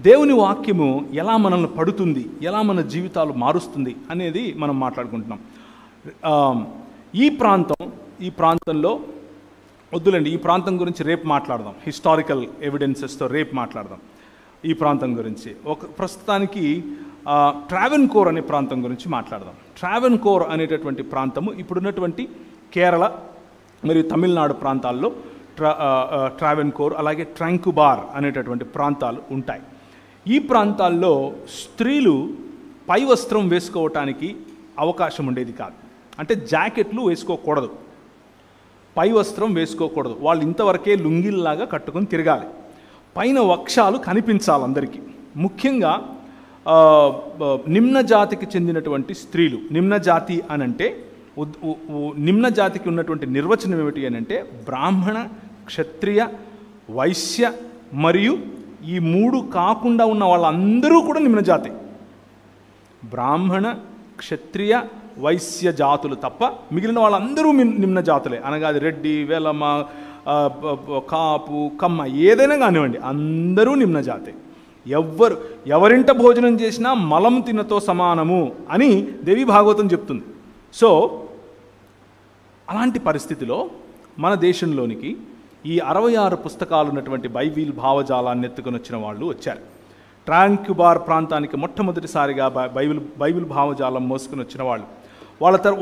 దేవుని వాక్యము ఎలా మనల్ని పడుతుంది, ఎలా మన జీవితాలు మారుస్తుంది అనేది మనం మాట్లాడుకుంటున్నాం. ఈ ప్రాంతంలో వద్దులేండి, ఈ ప్రాంతం గురించి రేపు మాట్లాడదాం. హిస్టారికల్ ఎవిడెన్సెస్తో రేపు మాట్లాడదాం ఈ ప్రాంతం గురించి. ప్రస్తుతానికి ట్రావెన్కోర్ అనే ప్రాంతం గురించి మాట్లాడదాం. ట్రావెన్కోర్ అనేటటువంటి ప్రాంతము ఇప్పుడున్నటువంటి కేరళ మరియు తమిళనాడు ప్రాంతాల్లో ట్రావెన్కోర్, అలాగే ట్రాంకుబార్ అనేటటువంటి ప్రాంతాలు ఉంటాయి. ఈ ప్రాంతాల్లో స్త్రీలు పై వస్త్రం వేసుకోవటానికి అవకాశం ఉండేది కాదు. అంటే జాకెట్లు వేసుకోకూడదు, పై వస్త్రం వేసుకోకూడదు. వాళ్ళు ఇంతవరకే లుంగిల్లాగా కట్టుకొని తిరగాలి. పైన వక్షాలు కనిపించాలి అందరికీ. ముఖ్యంగా నిమ్న జాతికి చెందినటువంటి స్త్రీలు, నిమ్న జాతి అనంటే నిమ్న జాతికి ఉన్నటువంటి నిర్వచనం ఏమిటి అని అంటే, బ్రాహ్మణ, క్షత్రియ, వైశ్య మరియు ఈ 3 కాకుండా ఉన్న వాళ్ళందరూ కూడా నిమ్న జాతి. బ్రాహ్మణ, క్షత్రియ, వైశ్య జాతులు తప్ప మిగిలిన వాళ్ళందరూ నిమ్న జాతులే. అనగా అది రెడ్డి, వెలమ, కాపు, కమ్మ ఏదైనా కానివ్వండి, అందరూ నిమ్న జాతే. ఎవరింట భోజనం చేసినా మలం తినతో సమానము అని దేవి భాగవతం చెప్తుంది. సో అలాంటి పరిస్థితిలో మన దేశంలోనికి ఈ 66 పుస్తకాలు ఉన్నటువంటి బైబిల్ భావజాలాన్ని ఎత్తుకొని వచ్చిన వాళ్ళు వచ్చారు. ట్రాంకుబార్ ప్రాంతానికి మొట్టమొదటిసారిగా బైబిల్ భావజాలం మోసుకొని వచ్చిన వాళ్ళు.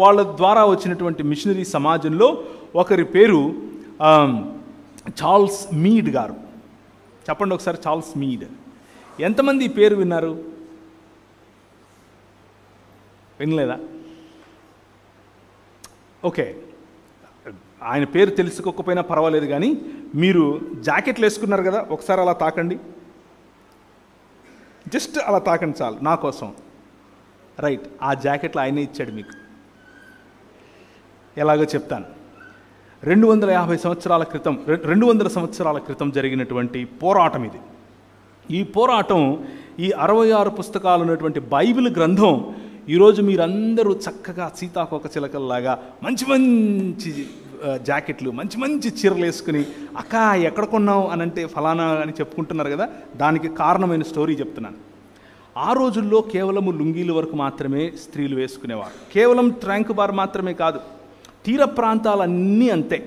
వాళ్ళ ద్వారా వచ్చినటువంటి మిషనరీ సమాజంలో ఒకరి పేరు చార్ల్స్ మీడ్ గారు. చెప్పండి ఒకసారి, చార్ల్స్ మీడ్. ఎంతమంది ఈ పేరు విన్నారు? వినలేదా? ఓకే, ఆయన పేరు తెలుసుకోకపోయినా పర్వాలేదు, కానీ మీరు జాకెట్లు వేసుకున్నారు కదా, ఒకసారి అలా తాకండి, జస్ట్ అలా తాకండి చాలు నా కోసం. రైట్, ఆ జాకెట్లు ఆయనే ఇచ్చాడు మీకు. ఎలాగో చెప్తాను. 200 సంవత్సరాల క్రితం జరిగినటువంటి పోరాటం ఇది. ఈ పోరాటం, ఈ 66 పుస్తకాలు ఉన్నటువంటి బైబిల్ గ్రంథం ఈరోజు మీరందరూ చక్కగా సీతాకోక చిలకల్లాగా మంచి మంచి జాకెట్లు, మంచి మంచి చీరలు వేసుకుని అక్క ఎక్కడ కొన్నావు అని అంటే ఫలానా అని చెప్పుకుంటున్నారు కదా. దానికి కారణమైన స్టోరీ చెప్తున్నాను. ఆ రోజుల్లో కేవలము లుంగీల వరకు మాత్రమే స్త్రీలు వేసుకునేవారు. కేవలం ట్రాంక్ బార్ మాత్రమే కాదు, తీర ప్రాంతాలన్నీ అంతే.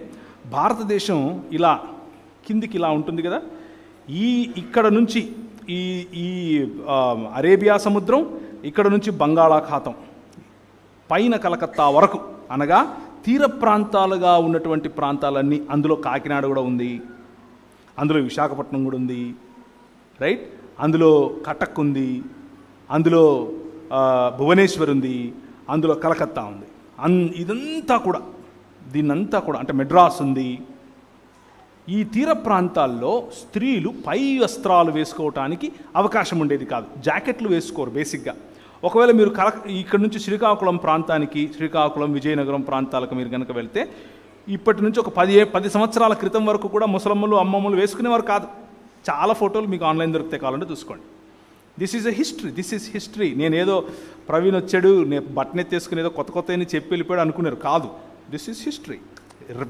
భారతదేశం ఇలా కిందికి ఇలా ఉంటుంది కదా, ఇక్కడ నుంచి ఈ అరేబియా సముద్రం, ఇక్కడ నుంచి బంగాళాఖాతం, పైన కలకత్తా వరకు, అనగా తీర ప్రాంతాలుగా ఉన్నటువంటి ప్రాంతాలన్నీ. అందులో కాకినాడ కూడా ఉంది, అందులో విశాఖపట్నం కూడా ఉంది, రైట్, అందులో కటక్ ఉంది, అందులో భువనేశ్వర్ ఉంది, అందులో కలకత్తా ఉంది. ఇదంతా కూడా, దీన్నంతా కూడా అంటే మెడ్రాస్ ఉంది. ఈ తీర ప్రాంతాల్లో స్త్రీలు పై వస్త్రాలు వేసుకోవటానికి అవకాశం ఉండేది కాదు. జాకెట్లు వేసుకోరు బేసిక్గా. ఒకవేళ మీరు ఇక్కడ నుంచి శ్రీకాకుళం ప్రాంతానికి, శ్రీకాకుళం విజయనగరం ప్రాంతాలకు మీరు కనుక వెళ్తే, ఇప్పటి నుంచి ఒక 10 సంవత్సరాల క్రితం వరకు కూడా ముసలమ్మలు అమ్మమ్మలు వేసుకునేవారు కాదు. చాలా ఫోటోలు మీకు ఆన్లైన్ దొరికితే కావాలంటే చూసుకోండి. This is history. నేనేదో ప్రవీణ్ వచ్చాడు, నేను బట్టనెత్తేసుకుని ఏదో కొత్త కొత్త అని చెప్పి వెళ్ళిపోయాడు అనుకున్నారు, కాదు. This is history,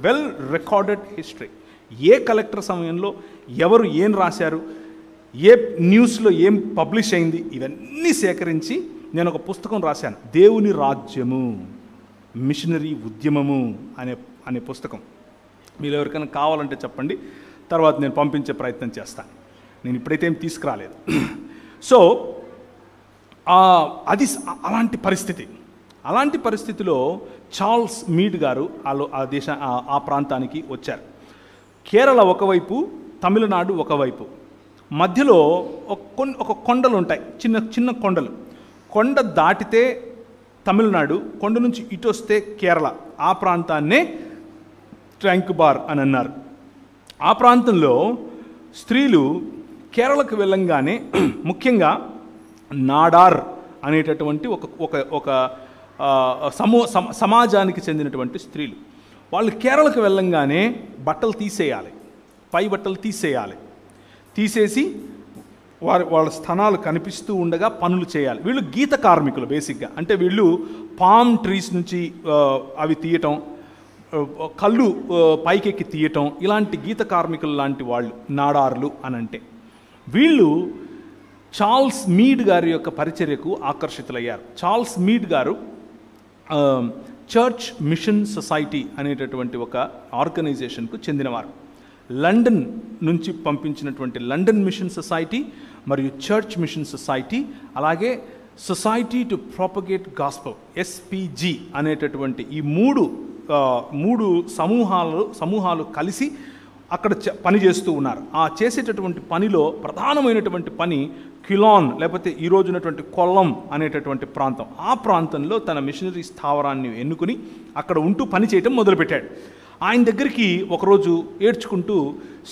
well recorded history. A collector సమయంలో ఎవరు ఏం రాశారు, ఏ న్యూస్లో ఏం పబ్లిష్ అయింది, ఇవన్నీ సేకరించి నేను ఒక పుస్తకం రాశాను, దేవుని రాజ్యము, మిషనరీ ఉద్యమము అనే పుస్తకం. మీరు ఎవరికైనా కావాలంటే చెప్పండి, తర్వాత నేను పంపించే ప్రయత్నం చేస్తాను. నేను ఇప్పుడైతే ఏం తీసుకురాలేదు. సో అది అలాంటి పరిస్థితిలో చార్ల్స్ మీడ్ గారు ఆ ప్రాంతానికి వచ్చారు. కేరళ ఒకవైపు, తమిళనాడు ఒకవైపు, మధ్యలో ఒక కొండలు ఉంటాయి, చిన్న చిన్న కొండలు. కొండ దాటితే తమిళనాడు, కొండ నుంచి ఇటు వస్తే కేరళ. ఆ ప్రాంతాన్నే ట్రాంక్ బార్ అని అన్నారు. ఆ ప్రాంతంలో స్త్రీలు కేరళకు వెళ్ళంగానే ముఖ్యంగా నాడార్ అనేటటువంటి ఒక సమాజానికి చెందినటువంటి స్త్రీలు, వాళ్ళు కేరళకు వెళ్ళంగానే బట్టలు తీసేయాలి, పై బట్టలు తీసేసి వాళ్ళ స్థనాలు కనిపిస్తూ ఉండగా పనులు చేయాలి. వీళ్ళు గీత కార్మికులు బేసిక్గా. అంటే వీళ్ళు పామ్ ట్రీస్ నుంచి అవి తీయటం, కళ్ళు పైకెక్కి తీయటం, ఇలాంటి గీత కార్మికులు లాంటి వాళ్ళు నాడార్లు అనంటే. వీళ్ళు చార్ల్స్ మీడ్ గారి యొక్క పరిచర్యకు ఆకర్షితులయ్యారు. చార్ల్స్ మీడ్ గారు చర్చ్ మిషన్ సొసైటీ అనేటటువంటి ఒక ఆర్గనైజేషన్కు చెందినవారు. లండన్ నుంచి పంపించినటువంటి లండన్ మిషన్ సొసైటీ మరియు చర్చ్ మిషన్ సొసైటీ, అలాగే society to propagate gospel SPG అనేటటువంటి ఈ మూడు సమూహాలు కలిసి అక్కడ పనిచేస్తూ ఉన్నారు. ఆ చేసేటటువంటి పనిలో ప్రధానమైనటువంటి పని క్యులాన్, లేకపోతే ఈరోజు ఉన్నటువంటి కొల్లం అనేటటువంటి ప్రాంతం. ఆ ప్రాంతంలో తన మిషనరీ స్థావరాన్ని ఎన్నుకుని అక్కడ ఉంటూ పని చేయటం మొదలుపెట్టాడు. ఆయన దగ్గరికి ఒకరోజు ఏడ్చుకుంటూ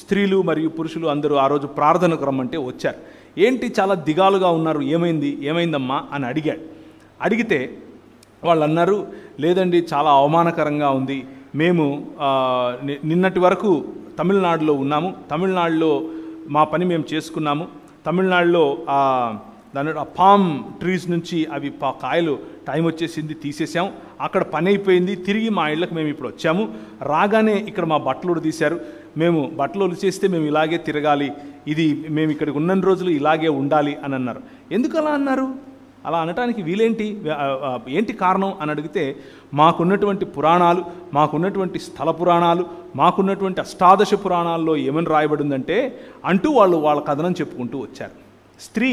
స్త్రీలు మరియు పురుషులు అందరూ ఆ రోజు ప్రార్థనకు రమ్మంటే వచ్చారు. ఏంటి చాలా దిగాలుగా ఉన్నారు, ఏమైందమ్మా అని అడిగితే వాళ్ళు అన్నారు, లేదండి చాలా అవమానకరంగా ఉంది, మేము నిన్నటి వరకు తమిళనాడులో ఉన్నాము, తమిళనాడులో మా పని మేము చేసుకున్నాము, తమిళనాడులో దాని పామ్ ట్రీస్ నుంచి అవి కాయలు టైం వచ్చేసింది తీసేసాం, అక్కడ పని అయిపోయింది, తిరిగి మా ఇళ్ళకి మేము ఇప్పుడు వచ్చాము, రాగానే ఇక్కడ మా బట్టలు తీశారు, మేము బట్టలు చేస్తే మేము ఇలాగే తిరగాలి, ఇది మేము ఇక్కడికి ఉన్న రోజులు ఇలాగే ఉండాలి అని అన్నారు. ఎందుకు అలా అన్నారు? అలా అనటానికి ఏంటి కారణం అని అడిగితే, మాకున్నటువంటి పురాణాలు, మాకున్నటువంటి స్థల పురాణాలు, మాకున్నటువంటి అష్టాదశ పురాణాల్లో ఏమని రాయబడిందంటే అంటూ వాళ్ళ కథనం చెప్పుకుంటూ వచ్చారు. స్త్రీ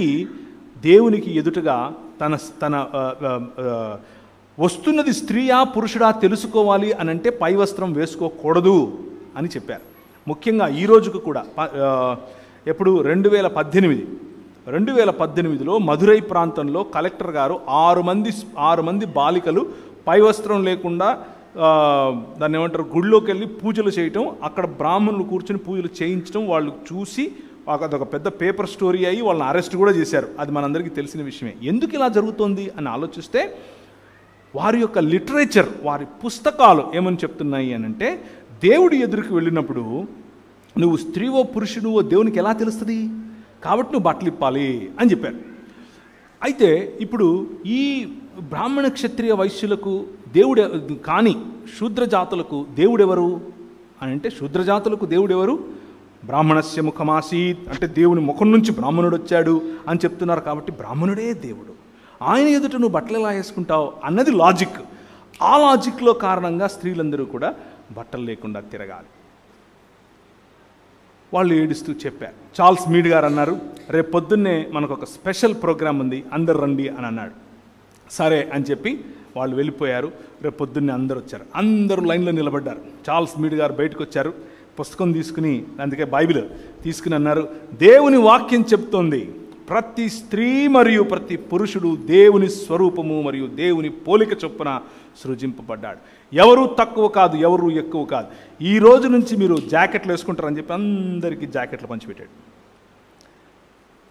దేవునికి ఎదుటగా తన వస్తున్నది స్త్రీయా పురుషుడా తెలుసుకోవాలి అని అంటే పై వస్త్రం వేసుకోకూడదు అని చెప్పారు. ముఖ్యంగా ఈ రోజుకు కూడా ఎప్పుడు 2018లో మధురై ప్రాంతంలో కలెక్టర్ గారు 6 మంది బాలికలు పై వస్త్రం లేకుండా దాన్ని ఏమంటారు, గుడిలోకి వెళ్ళి పూజలు చేయటం, అక్కడ బ్రాహ్మణులు కూర్చొని పూజలు చేయించడం, వాళ్ళు చూసి అదొక పెద్ద పేపర్ స్టోరీ అయ్యి వాళ్ళని అరెస్ట్ కూడా చేశారు. అది మనందరికీ తెలిసిన విషయమే. ఎందుకు ఇలా జరుగుతోంది అని ఆలోచిస్తే వారి యొక్క లిటరేచర్, వారి పుస్తకాలు ఏమని చెప్తున్నాయి అని అంటే, దేవుడి ఎదురుకు వెళ్ళినప్పుడు నువ్వు స్త్రీవో పురుషుడువో దేవునికి ఎలా తెలుస్తుంది, కాబట్టి నువ్వు బట్టలు ఇప్పాలి అని చెప్పారు. అయితే ఇప్పుడు ఈ బ్రాహ్మణ క్షత్రియ వైశ్యులకు దేవుడు కానీ శూద్రజాతులకు దేవుడెవరు అని అంటే, శూద్రజాతులకు దేవుడెవరు? బ్రాహ్మణస్య ముఖమాసీత్ అంటే దేవుని ముఖం నుంచి బ్రాహ్మణుడు వచ్చాడు అని చెప్తున్నారు. కాబట్టి బ్రాహ్మణుడే దేవుడు, ఆయన ఎదుట నువ్వు బట్టలు ఎలా వేసుకుంటావు అన్నది లాజిక్. ఆ లాజిక్లో కారణంగా స్త్రీలందరూ కూడా బట్టలు లేకుండా తిరగాలి. వాళ్ళు ఏడుస్తూ చెప్పారు. చార్ల్స్ మీడ్ గారు అన్నారు, రేపు పొద్దున్నే మనకు ఒక స్పెషల్ ప్రోగ్రాం ఉంది, అందరు రండి అని అన్నాడు. సరే అని చెప్పి వాళ్ళు వెళ్ళిపోయారు. రేపు పొద్దున్నే అందరు వచ్చారు. అందరూ లైన్లో నిలబడ్డారు. చార్ల్స్ మీడ్ గారు బయటకు వచ్చారు, పుస్తకం తీసుకుని, అందుకే బైబిల్ తీసుకుని అన్నారు, దేవుని వాక్యం చెప్తోంది, ప్రతి స్త్రీ మరియు ప్రతి పురుషుడు దేవుని స్వరూపము మరియు దేవుని పోలిక చొప్పున సృజింపబడ్డాడు. ఎవరు తక్కువ కాదు, ఎవరు ఎక్కువ కాదు. ఈ రోజు నుంచి మీరు జాకెట్లు వేసుకుంటారని చెప్పి అందరికీ జాకెట్లు పంచిపెట్టాడు.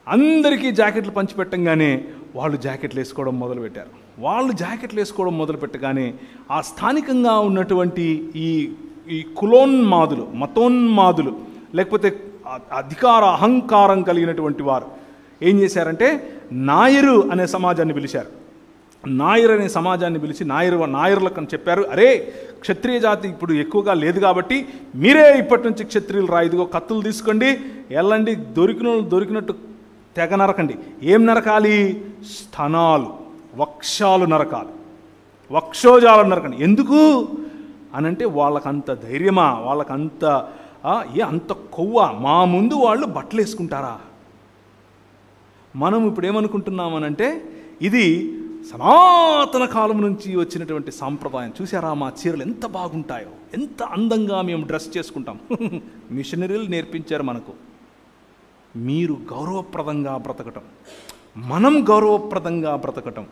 అందరికీ జాకెట్లు పంచిపెట్టంగానే వాళ్ళు జాకెట్లు వేసుకోవడం మొదలుపెట్టారు. వాళ్ళు జాకెట్లు వేసుకోవడం మొదలుపెట్టగానే ఆ స్థానికంగా ఉన్నటువంటి ఈ కులోన్మాదులు, మతోన్మాదులు, లేకపోతే అధికార అహంకారం కలిగినటువంటి వారు ఏం చేశారంటే, నాయరు అనే సమాజాన్ని పిలిచారు. నాయర్ అనే సమాజాన్ని పిలిచి నాయర్లకు అని చెప్పారు, అరే క్షత్రియ జాతి ఇప్పుడు ఎక్కువగా లేదు కాబట్టి మీరే ఇప్పటి నుంచి క్షత్రియులు రా, ఇదిగో కత్తులు తీసుకోండి, వెళ్ళండి, దొరికినట్టు తెగ నరకండి. ఏం నరకాలి? స్తనాలు, వక్షాలు నరకాలి, వక్షోజాలు నరకండి. ఎందుకు అనంటే వాళ్ళకంత ధైర్యమా, వాళ్ళకంత అంత కొవ్వా, మా ముందు వాళ్ళు బట్టలు వేసుకుంటారా? మనం ఇప్పుడు ఏమనుకుంటున్నామనంటే, ఇది సనాతన కాలం నుంచి వచ్చినటువంటి సాంప్రదాయం. చూసారా మా చీరలు ఎంత బాగుంటాయో, ఎంత అందంగా మేము డ్రెస్ చేసుకుంటాం. మిషనరీలు నేర్పించారు మనకు. మీరు గౌరవప్రదంగా బ్రతకటం, మనం గౌరవప్రదంగా బ్రతకటం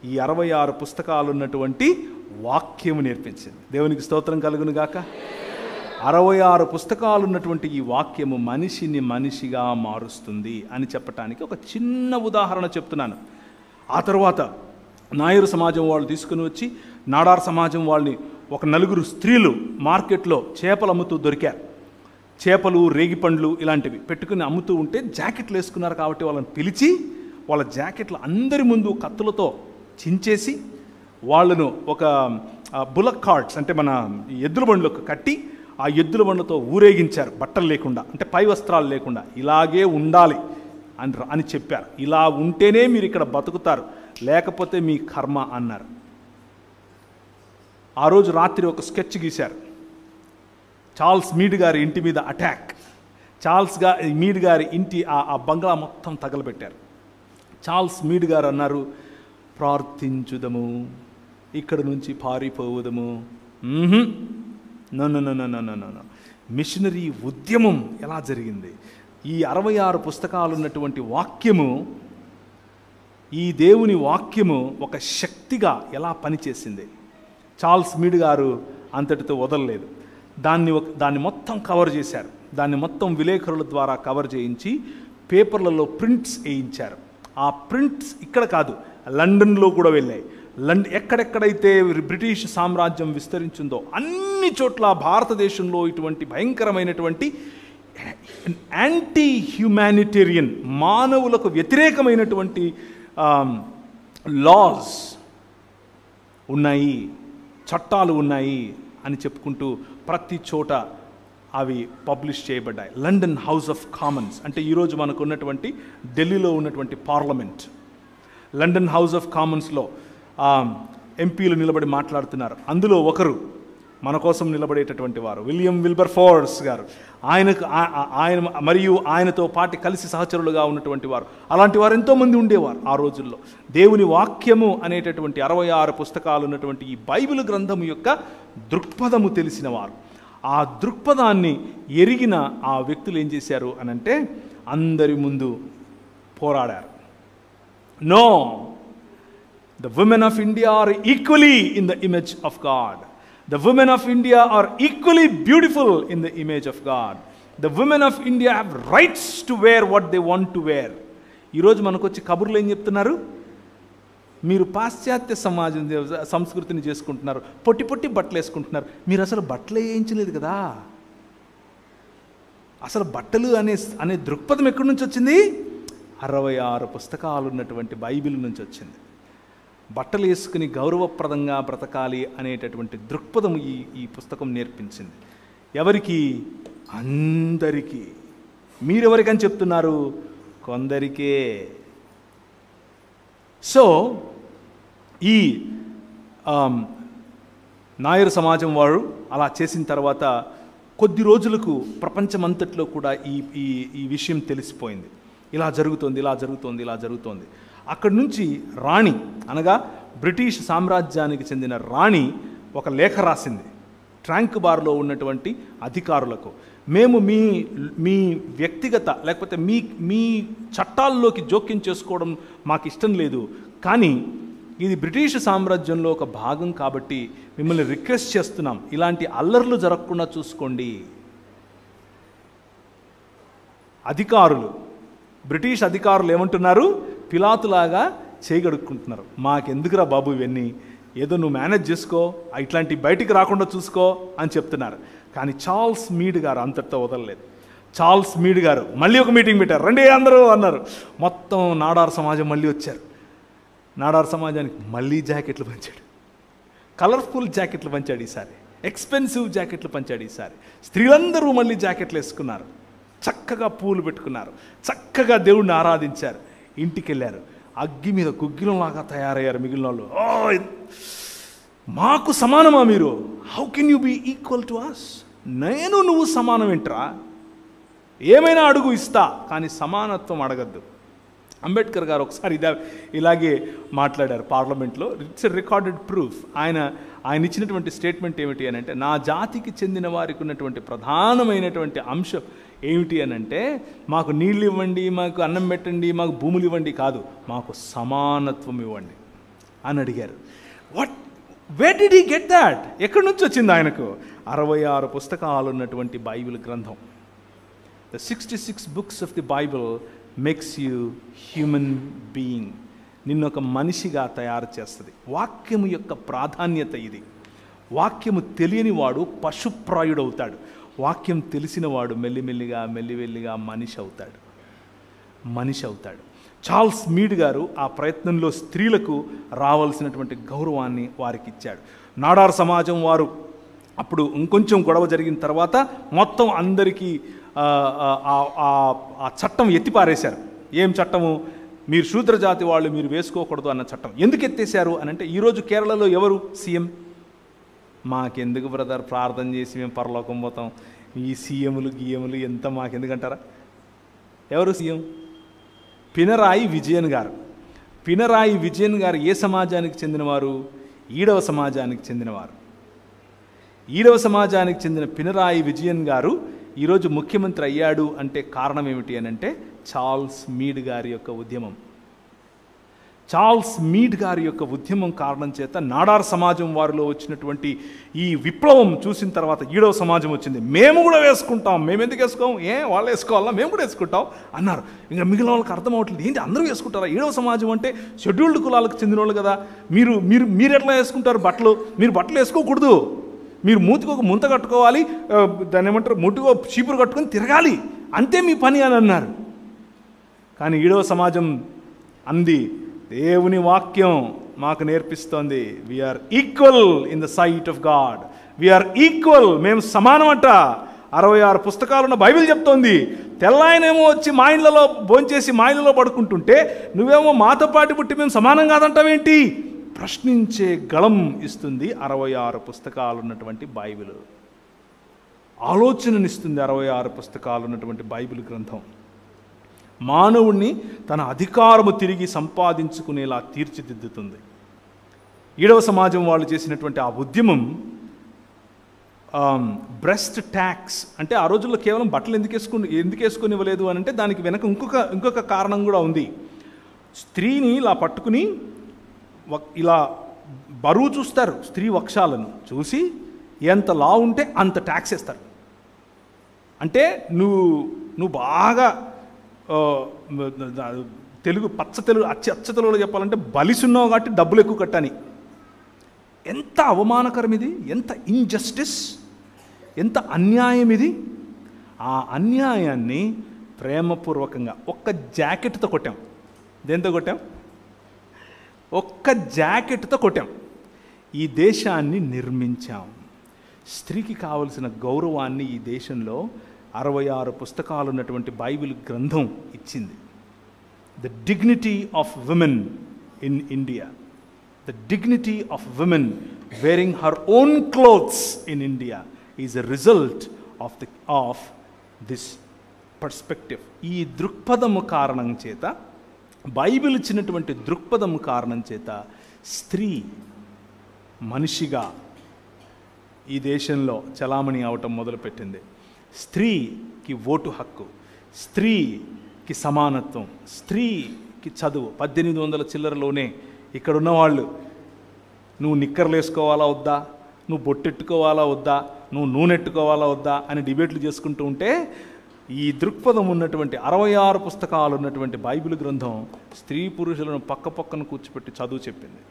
ఈ 66 పుస్తకాలు ఉన్నటువంటి వాక్యము నేర్పించింది. దేవునికి స్తోత్రం కలుగును గాక. 66 పుస్తకాలు ఉన్నటువంటి ఈ వాక్యము మనిషిని మనిషిగా మారుస్తుంది అని చెప్పటానికి ఒక చిన్న ఉదాహరణ చెప్తున్నాను. ఆ తర్వాత నాయరు సమాజం వాళ్ళు తీసుకుని వచ్చి నాడార్ సమాజం వాళ్ళని, ఒక 4 స్త్రీలు మార్కెట్లో చేపలు అమ్ముతూ దొరికారు. చేపలు, రేగిపండ్లు ఇలాంటివి పెట్టుకుని అమ్ముతూ ఉంటే జాకెట్లు వేసుకున్నారు కాబట్టి వాళ్ళని పిలిచి వాళ్ళ జాకెట్లు అందరి ముందు కత్తులతో చించేసి వాళ్ళను ఒక బులక్ కార్ట్స్ అంటే మన ఎద్దుల బండ్లకు కట్టి ఆ ఎద్దుల బండ్లతో ఊరేగించారు, బట్టలు లేకుండా, అంటే పై వస్త్రాలు లేకుండా. ఇలాగే ఉండాలి అని చెప్పారు. ఇలా ఉంటేనే మీరు ఇక్కడ బతుకుతారు, లేకపోతే మీ కర్మ అన్నారు. ఆ రోజు రాత్రి ఒక స్కెచ్ గీశారు. చార్ల్స్ మీడ్ గారి ఇంటి మీద అటాక్. మీడ్ గారి ఇంటి ఆ బంగ్లా మొత్తం తగలబెట్టారు. చార్ల్స్ మీడ్ గారు అన్నారు, ప్రార్థించుదము, ఇక్కడ నుంచి పారిపోవుదము. నో. మిషనరీ ఉద్యమం ఎలా జరిగింది? ఈ 66 పుస్తకాలు ఉన్నటువంటి వాక్యము, ఈ దేవుని వాక్యము ఒక శక్తిగా ఎలా పనిచేసింది. చార్ల్స్ మీడ్ గారు అంతటితో వదలలేదు. దాన్ని మొత్తం కవర్ చేశారు. దాన్ని మొత్తం విలేకరుల ద్వారా కవర్ చేయించి పేపర్లలో ప్రింట్స్ వేయించారు. ఆ ప్రింట్స్ ఇక్కడ కాదు, లండన్లో కూడా వెళ్ళాయి. ఎక్కడెక్కడైతే బ్రిటిష్ సామ్రాజ్యం విస్తరించిందో అన్ని చోట్ల భారతదేశంలో ఇటువంటి భయంకరమైనటువంటి యాంటీ హ్యుమానిటేరియన్, మానవులకు వ్యతిరేకమైనటువంటి లాస్ ఉన్నాయి, చట్టాలు ఉన్నాయి అని చెప్పుకుంటూ ప్రతి చోట అవి పబ్లిష్ చేయబడ్డాయి. లండన్ హౌస్ ఆఫ్ కామన్స్ అంటే ఈరోజు మనకు ఉన్నటువంటి ఢిల్లీలో ఉన్నటువంటి పార్లమెంట్. లండన్ హౌస్ ఆఫ్ కామన్స్లో ఎంపీలు నిలబడి మాట్లాడుతున్నారు. అందులో ఒకరు మన కోసం నిలబడేటటువంటి వారు విలియం విల్బర్ ఫోర్స్ గారు. ఆయన మరియు ఆయనతో పాటు కలిసి సహచరులుగా ఉన్నటువంటి వారు, అలాంటి వారు ఎంతోమంది ఉండేవారు ఆ రోజుల్లో. దేవుని వాక్యము అనేటటువంటి 66 పుస్తకాలు ఉన్నటువంటి ఈ బైబిల్ గ్రంథము యొక్క దృక్పథము తెలిసిన వారు. ఆ దృక్పథాన్ని ఎరిగిన ఆ వ్యక్తులు ఏం చేశారు అనంటే, అందరి ముందు పోరాడారు. No, the women of India are equally in the image of God. The women of India are equally beautiful in the image of God. The women of India have rights to wear what they want to wear. ఈరోజు మనకు వచ్చి కబుర్లు ఏం చెప్తున్నారు? మీరు పాశ్చాత్య సమాజం సంస్కృతిని చేసుకుంటున్నారు, పొట్టి పొట్టి బట్టలు వేసుకుంటున్నారు. మీరు అసలు బట్టలు వేయించలేదు కదా. అసలు బట్టలు అనే దృక్పథం ఎక్కడి నుంచి వచ్చింది? 66 పుస్తకాలు ఉన్నటువంటి బైబిల్ నుంచి వచ్చింది. బట్టలు వేసుకుని గౌరవప్రదంగా బ్రతకాలి అనేటటువంటి దృక్పథం ఈ పుస్తకం నేర్పించింది. ఎవరికి? అందరికీ. మీరెవరికని చెప్తున్నారు? కొందరికే. సో ఈ నాయర్ సమాజం వారు అలా చేసిన తర్వాత కొద్ది రోజులకు ప్రపంచమంతట్లో కూడా ఈ విషయం తెలిసిపోయింది. ఇలా జరుగుతోంది. అక్కడి నుంచి రాణి, అనగా బ్రిటిష్ సామ్రాజ్యానికి చెందిన రాణి ఒక లేఖ రాసింది ట్రాంక్ బార్లో ఉన్నటువంటి అధికారులకు. మేము మీ వ్యక్తిగత లేకపోతే మీ చట్టాల్లోకి జోక్యం చేసుకోవడం మాకు ఇష్టం లేదు, కానీ ఇది బ్రిటిష్ సామ్రాజ్యంలో ఒక భాగం కాబట్టి మిమ్మల్ని రిక్వెస్ట్ చేస్తున్నాం, ఇలాంటి అల్లర్లు జరగకుండా చూసుకోండి. బ్రిటిష్ అధికారులు ఏమంటున్నారు? పిలాతులాగా చేయగడుక్కుంటున్నారు. మాకెందుకురా బాబు ఇవన్నీ, ఏదో నువ్వు మేనేజ్ చేసుకో, ఇట్లాంటి బయటికి రాకుండా చూసుకో అని చెప్తున్నారు. కానీ చార్ల్స్ మీడ్ గారు అంతటితో వదలలేదు. చార్ల్స్ మీడ్ గారు మళ్ళీ ఒక మీటింగ్ పెట్టారు. రండి అందరూ అన్నారు. మొత్తం నాడార్ సమాజం మళ్ళీ వచ్చారు. నాడార్ సమాజానికి మళ్ళీ జాకెట్లు పంచాడు. కలర్ఫుల్ జాకెట్లు పంచాడు ఈసారి, ఎక్స్పెన్సివ్ జాకెట్లు పంచాడు ఈసారి. స్త్రీలందరూ మళ్ళీ జాకెట్లు వేసుకున్నారు, చక్కగా పూలు పెట్టుకున్నారు, చక్కగా దేవుణ్ణి ఆరాధించారు. ఇంటికి వెళ్ళారు, అగ్గి మీద గుగ్గిలంలాగా తయారయ్యారు మిగిలిన వాళ్ళు. మాకు సమానమా మీరు? How can you be equal to us? నువ్వు సమానం ఏంట్రా? ఏమైనా అడుగు ఇస్తా, కానీ సమానత్వం అడగద్దు. అంబేద్కర్ గారు ఒకసారి ఇలాగే మాట్లాడారు పార్లమెంట్లో. It's recorded proof. ఆయన ఇచ్చినటువంటి స్టేట్మెంట్ ఏమిటి అని అంటే, నా జాతికి చెందిన వారికి ఉన్నటువంటి ప్రధానమైనటువంటి అంశం ఏమిటి అని అంటే, మాకు నీళ్ళు ఇవ్వండి, మాకు అన్నం పెట్టండి, మాకు భూములు ఇవ్వండి కాదు, మాకు సమానత్వం ఇవ్వండి అని అడిగారు. Where did he get that? ఎక్కడి నుంచి వచ్చింది ఆయనకు? 66 పుస్తకాలు ఉన్నటువంటి బైబిల్ గ్రంథం. The 66 books of the Bible makes you human being. నిన్నొక మనిషిగా తయారు చేస్తుంది. వాక్యము యొక్క ప్రాధాన్యత ఇది. వాక్యము తెలియని వాడు పశుప్రాయుడవుతాడు. వాక్యం తెలిసిన వాడు మెల్లిమెల్లిగా మనిషి అవుతాడు. చార్ల్స్ మీడ్ గారు ఆ ప్రయత్నంలో స్త్రీలకు రావాల్సినటువంటి గౌరవాన్ని వారికి ఇచ్చాడు. నాడార్ సమాజం వారు అప్పుడు ఇంకొంచెం గొడవ జరిగిన తర్వాత మొత్తం అందరికీ ఆ చట్టం ఎత్తిపారేశారు. ఏం చట్టము? మీరు శూద్రజాతి వాళ్ళు మీరు వేసుకోకూడదు అన్న చట్టం. ఎందుకు ఎత్తేసారు అని అంటే, ఈరోజు కేరళలో ఎవరు సీఎం? మాకెందుకు బ్రదర్, ప్రార్థన చేసి మేము పరలోకం పోతాం, ఈ సీఎంలు గీఎంలు ఎంత మాకెందుకంటారా? ఎవరు సీఎం? పినరాయి విజయన్ గారు. పినరాయి విజయన్ గారు ఏ సమాజానికి చెందినవారు? ఈడవ సమాజానికి చెందినవారు. ఈడవ సమాజానికి చెందిన పినరాయి విజయన్ గారు ఈరోజు ముఖ్యమంత్రి అయ్యాడు అంటే కారణం ఏమిటి అని అంటే, చార్ల్స్ మీడ్ గారి యొక్క ఉద్యమం. చార్ల్స్ మీడ్ గారి యొక్క ఉద్యమం కారణం చేత నాడార్ సమాజం వారిలో వచ్చినటువంటి ఈ విప్లవం చూసిన తర్వాత ఈడవ సమాజం వచ్చింది. మేము కూడా వేసుకుంటాం, మేము ఎందుకు వేసుకోం, వాళ్ళు వేసుకోవాలా, మేము కూడా వేసుకుంటాం అన్నారు. ఇంకా మిగిలిన వాళ్ళకి అర్థం అవ్వట్లేదు, ఏంటి అందరూ వేసుకుంటారా? ఈడవ సమాజం అంటే షెడ్యూల్డ్ కులాలకు చెందిన వాళ్ళు కదా, మీరు ఎట్లా వేసుకుంటారు బట్టలు? మీరు బట్టలు వేసుకోకూడదు, మీరు మూతికి ఒక ముంత కట్టుకోవాలి, దాన్ని ఏమంటారు, ముట్టుకో చీపురు కట్టుకొని తిరగాలి, అంతే మీ పని అని అన్నారు. కానీ ఈడవ సమాజం అంది, దేవుని వాక్యం మాకు నేర్పిస్తోంది, we are equal in the sight of God, we are equal, మేము సమానం అంట. 66 పుస్తకాలున్న బైబిల్ చెప్తోంది. తెల్లాయనేమో వచ్చి మా ఇళ్ళలో భోంచేసి మా ఇళ్ళలో పడుకుంటుంటే నువ్వేమో మాతో పాటు పుట్టి మేము సమానం కాదంటావేంటి? ప్రశ్నించే గళం ఇస్తుంది 66 పుస్తకాలు ఉన్నటువంటి బైబిల్. ఆలోచననిస్తుంది 66 పుస్తకాలు ఉన్నటువంటి బైబిల్ గ్రంథం. మానవుణ్ణి తన అధికారము తిరిగి సంపాదించుకునేలా తీర్చిదిద్దుతుంది. ఈడవ సమాజం వాళ్ళు చేసినటువంటి ఆ ఉద్యమం బ్రెస్ట్ ట్యాక్స్ అంటే, ఆ రోజుల్లో కేవలం బట్టలు ఎందుకు వేసుకునివ్వలేదు అని అంటే, దానికి వెనక ఇంకొక కారణం కూడా ఉంది. స్త్రీని ఇలా పట్టుకుని ఇలా బరువు చూస్తారు, స్త్రీ వక్షాలను చూసి ఎంత లా ఉంటే అంత ట్యాక్స్ వేస్తారు. అంటే నువ్వు బాగా తెలుగు పచ్చ తెలుగు అచ్చ తెలుగులో చెప్పాలంటే బలిసున్నావు కాబట్టి డబ్బులు ఎక్కువ కట్టని. ఎంత అవమానకరం ఇది, ఎంత ఇన్జస్టిస్, ఎంత అన్యాయం ఇది. ఆ అన్యాయాన్ని ప్రేమపూర్వకంగా ఒక్క జాకెట్తో కొట్టాం. దేంతో కొట్టాం? ఒక్క జాకెట్తో కొట్టాం. ఈ దేశాన్ని నిర్మించాం. స్త్రీకి కావలసిన గౌరవాన్ని ఈ దేశంలో 66 పుస్తకాలు ఉన్నటువంటి బైబిల్ గ్రంథం ఇచ్చింది. The dignity of women in India, the dignity of women wearing her own clothes in India is a result of this perspective. ఈ దృక్పథము కారణం చేత, బైబిల్ ఇచ్చినటువంటి దృక్పథము కారణం చేత స్త్రీ మనిషిగా ఈ దేశంలో చలామణి అవటం మొదలుపెట్టింది. స్త్రీకి ఓటు హక్కు, స్త్రీకి సమానత్వం, స్త్రీకి చదువు. 1800 చిల్లరలోనే ఇక్కడ ఉన్నవాళ్ళు నువ్వు నిక్కర్లు వేసుకోవాలా వద్దా, నువ్వు బొట్టెట్టుకోవాలా వద్దా, నువ్వు నూనెట్టుకోవాలా వద్దా అని డిబేట్లు చేసుకుంటూ ఉంటే, ఈ దృక్పథం ఉన్నటువంటి 66 పుస్తకాలు ఉన్నటువంటి బైబిల్ గ్రంథం స్త్రీ పురుషులను పక్క పక్కన కూర్చోపెట్టి చదువు చెప్పింది.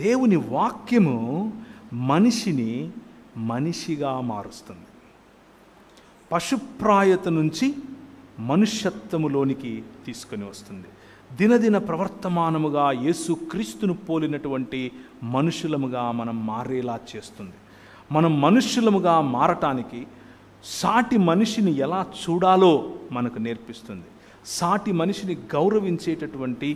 దేవుని వాక్యము మనిషిని మనిషిగా మారుస్తుంది. పశుప్రాయత నుంచి మనుష్యత్వములోనికి తీసుకొని వస్తుంది. దినదిన ప్రవర్తమానముగా యేసు క్రీస్తును పోలినటువంటి మనుషులముగా మనం మారేలా చేస్తుంది. మనం మనుష్యులముగా మారటానికి సాటి మనిషిని ఎలా చూడాలో మనకు నేర్పిస్తుంది. సాటి మనిషిని గౌరవించేటటువంటి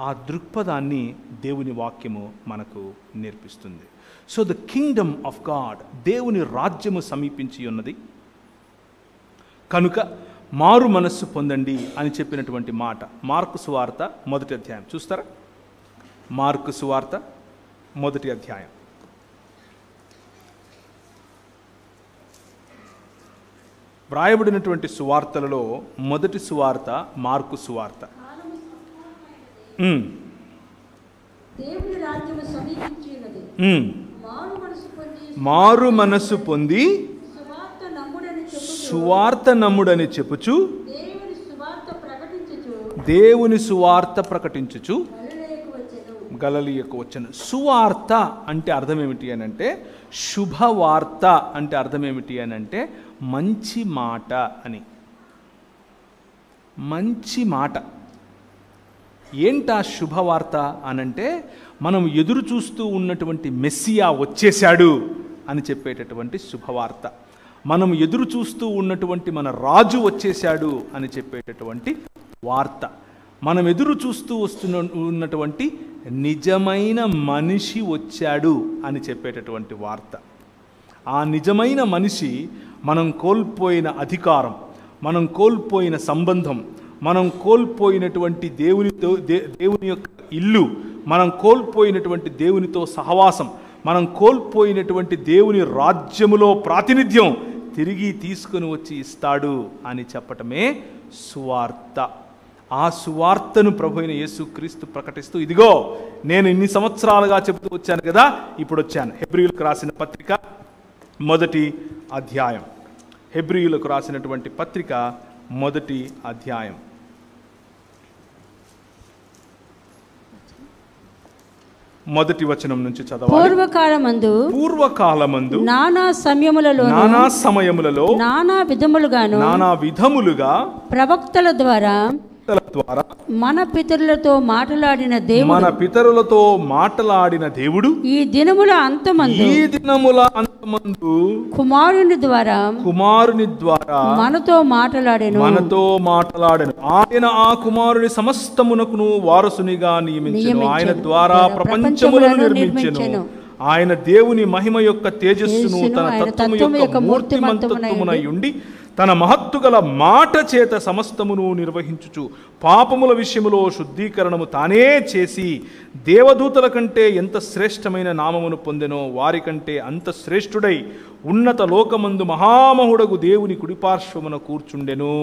ఆ దృక్పథాన్ని దేవుని వాక్యము మనకు నేర్పిస్తుంది. So the Kingdom of God, దేవుని రాజ్యము సమీపించి ఉన్నది కనుక మారు మనస్సు పొందండి అని చెప్పినటువంటి మాట మార్కు సువార్త 1వ అధ్యాయం. చూస్తారా? మార్కు సువార్త 1వ అధ్యాయం. వ్రాయబడినటువంటి సువార్తలలో మొదటి సువార్త మార్కు సువార్త. మారు మనస్సు పొంది సువార్త నమ్ముడని చెప్పుచు దేవుని సువార్త ప్రకటించుచు గలిలయకు వచ్చెను. సువార్త అంటే అర్థం ఏమిటి అని అంటే, శుభవార్త అంటే అర్థం ఏమిటి అని అంటే మంచి మాట అని. మంచి మాట. ఏంటా శుభవార్త అనంటే, మనం ఎదురు చూస్తూ ఉన్నటువంటి మెస్సియా వచ్చేశాడు అని చెప్పేటటువంటి శుభవార్త. మనం ఎదురు చూస్తూ ఉన్నటువంటి మన రాజు వచ్చేశాడు అని చెప్పేటటువంటి వార్త. మనం ఎదురు చూస్తూ ఉన్నటువంటి నిజమైన మనిషి వచ్చాడు అని చెప్పేటటువంటి వార్త. ఆ నిజమైన మనిషి మనం కోల్పోయిన అధికారం, మనం కోల్పోయిన సంబంధం, మనం కోల్పోయినటువంటి దేవుని యొక్క ఇల్లు, మనం కోల్పోయినటువంటి దేవునితో సహవాసం, మనం కోల్పోయినటువంటి దేవుని రాజ్యములో ప్రాతినిధ్యం తిరిగి తీసుకుని వచ్చి ఇస్తాడు అని చెప్పటమే సువార్త. ఆ సువార్తను ప్రభువైన యేసుక్రీస్తు ప్రకటిస్తూ, ఇదిగో నేను ఇన్ని సంవత్సరాలుగా చెబుతూ వచ్చాను కదా, ఇప్పుడు వచ్చాను. హెబ్రీయులకు రాసిన పత్రిక 1వ అధ్యాయం. హెబ్రీయులకు రాసినటువంటి పత్రిక 1వ అధ్యాయం. మొదటి వచనం నుంచి చదవాలి. పూర్వకాలమందు నానా సమయములలో నానా విధములుగా ప్రవక్తల ద్వారా మన పితరులతో మాటలాడిన దేవుడు ఈ దినముల అంతమందు కుమారుని ద్వారా మనతో మాటలాడెను. ఆయన ఆ కుమారుని సమస్తమునకును వారసునిగా నియమించెను. ఆయన ద్వారా ప్రపంచములను నిర్మించెను. ఆయన దేవుని మహిమ యొక్క తేజస్సును తన తత్వము యొక్క మూర్తిమంతత్వమునై ఉండి తన మహత్తు గల మాట చేత సమస్తమును నిర్వహించుచు పాపముల విషయములో శుద్ధీకరణము తానే చేసి దేవదూతల కంటే ఎంత శ్రేష్టమైన నామమును పొందెనో వారి కంటే అంత శ్రేష్ఠుడై ఉన్నత లోకమందు మహామహుడగు దేవుని కుడిపార్శ్వమున కూర్చుండెను.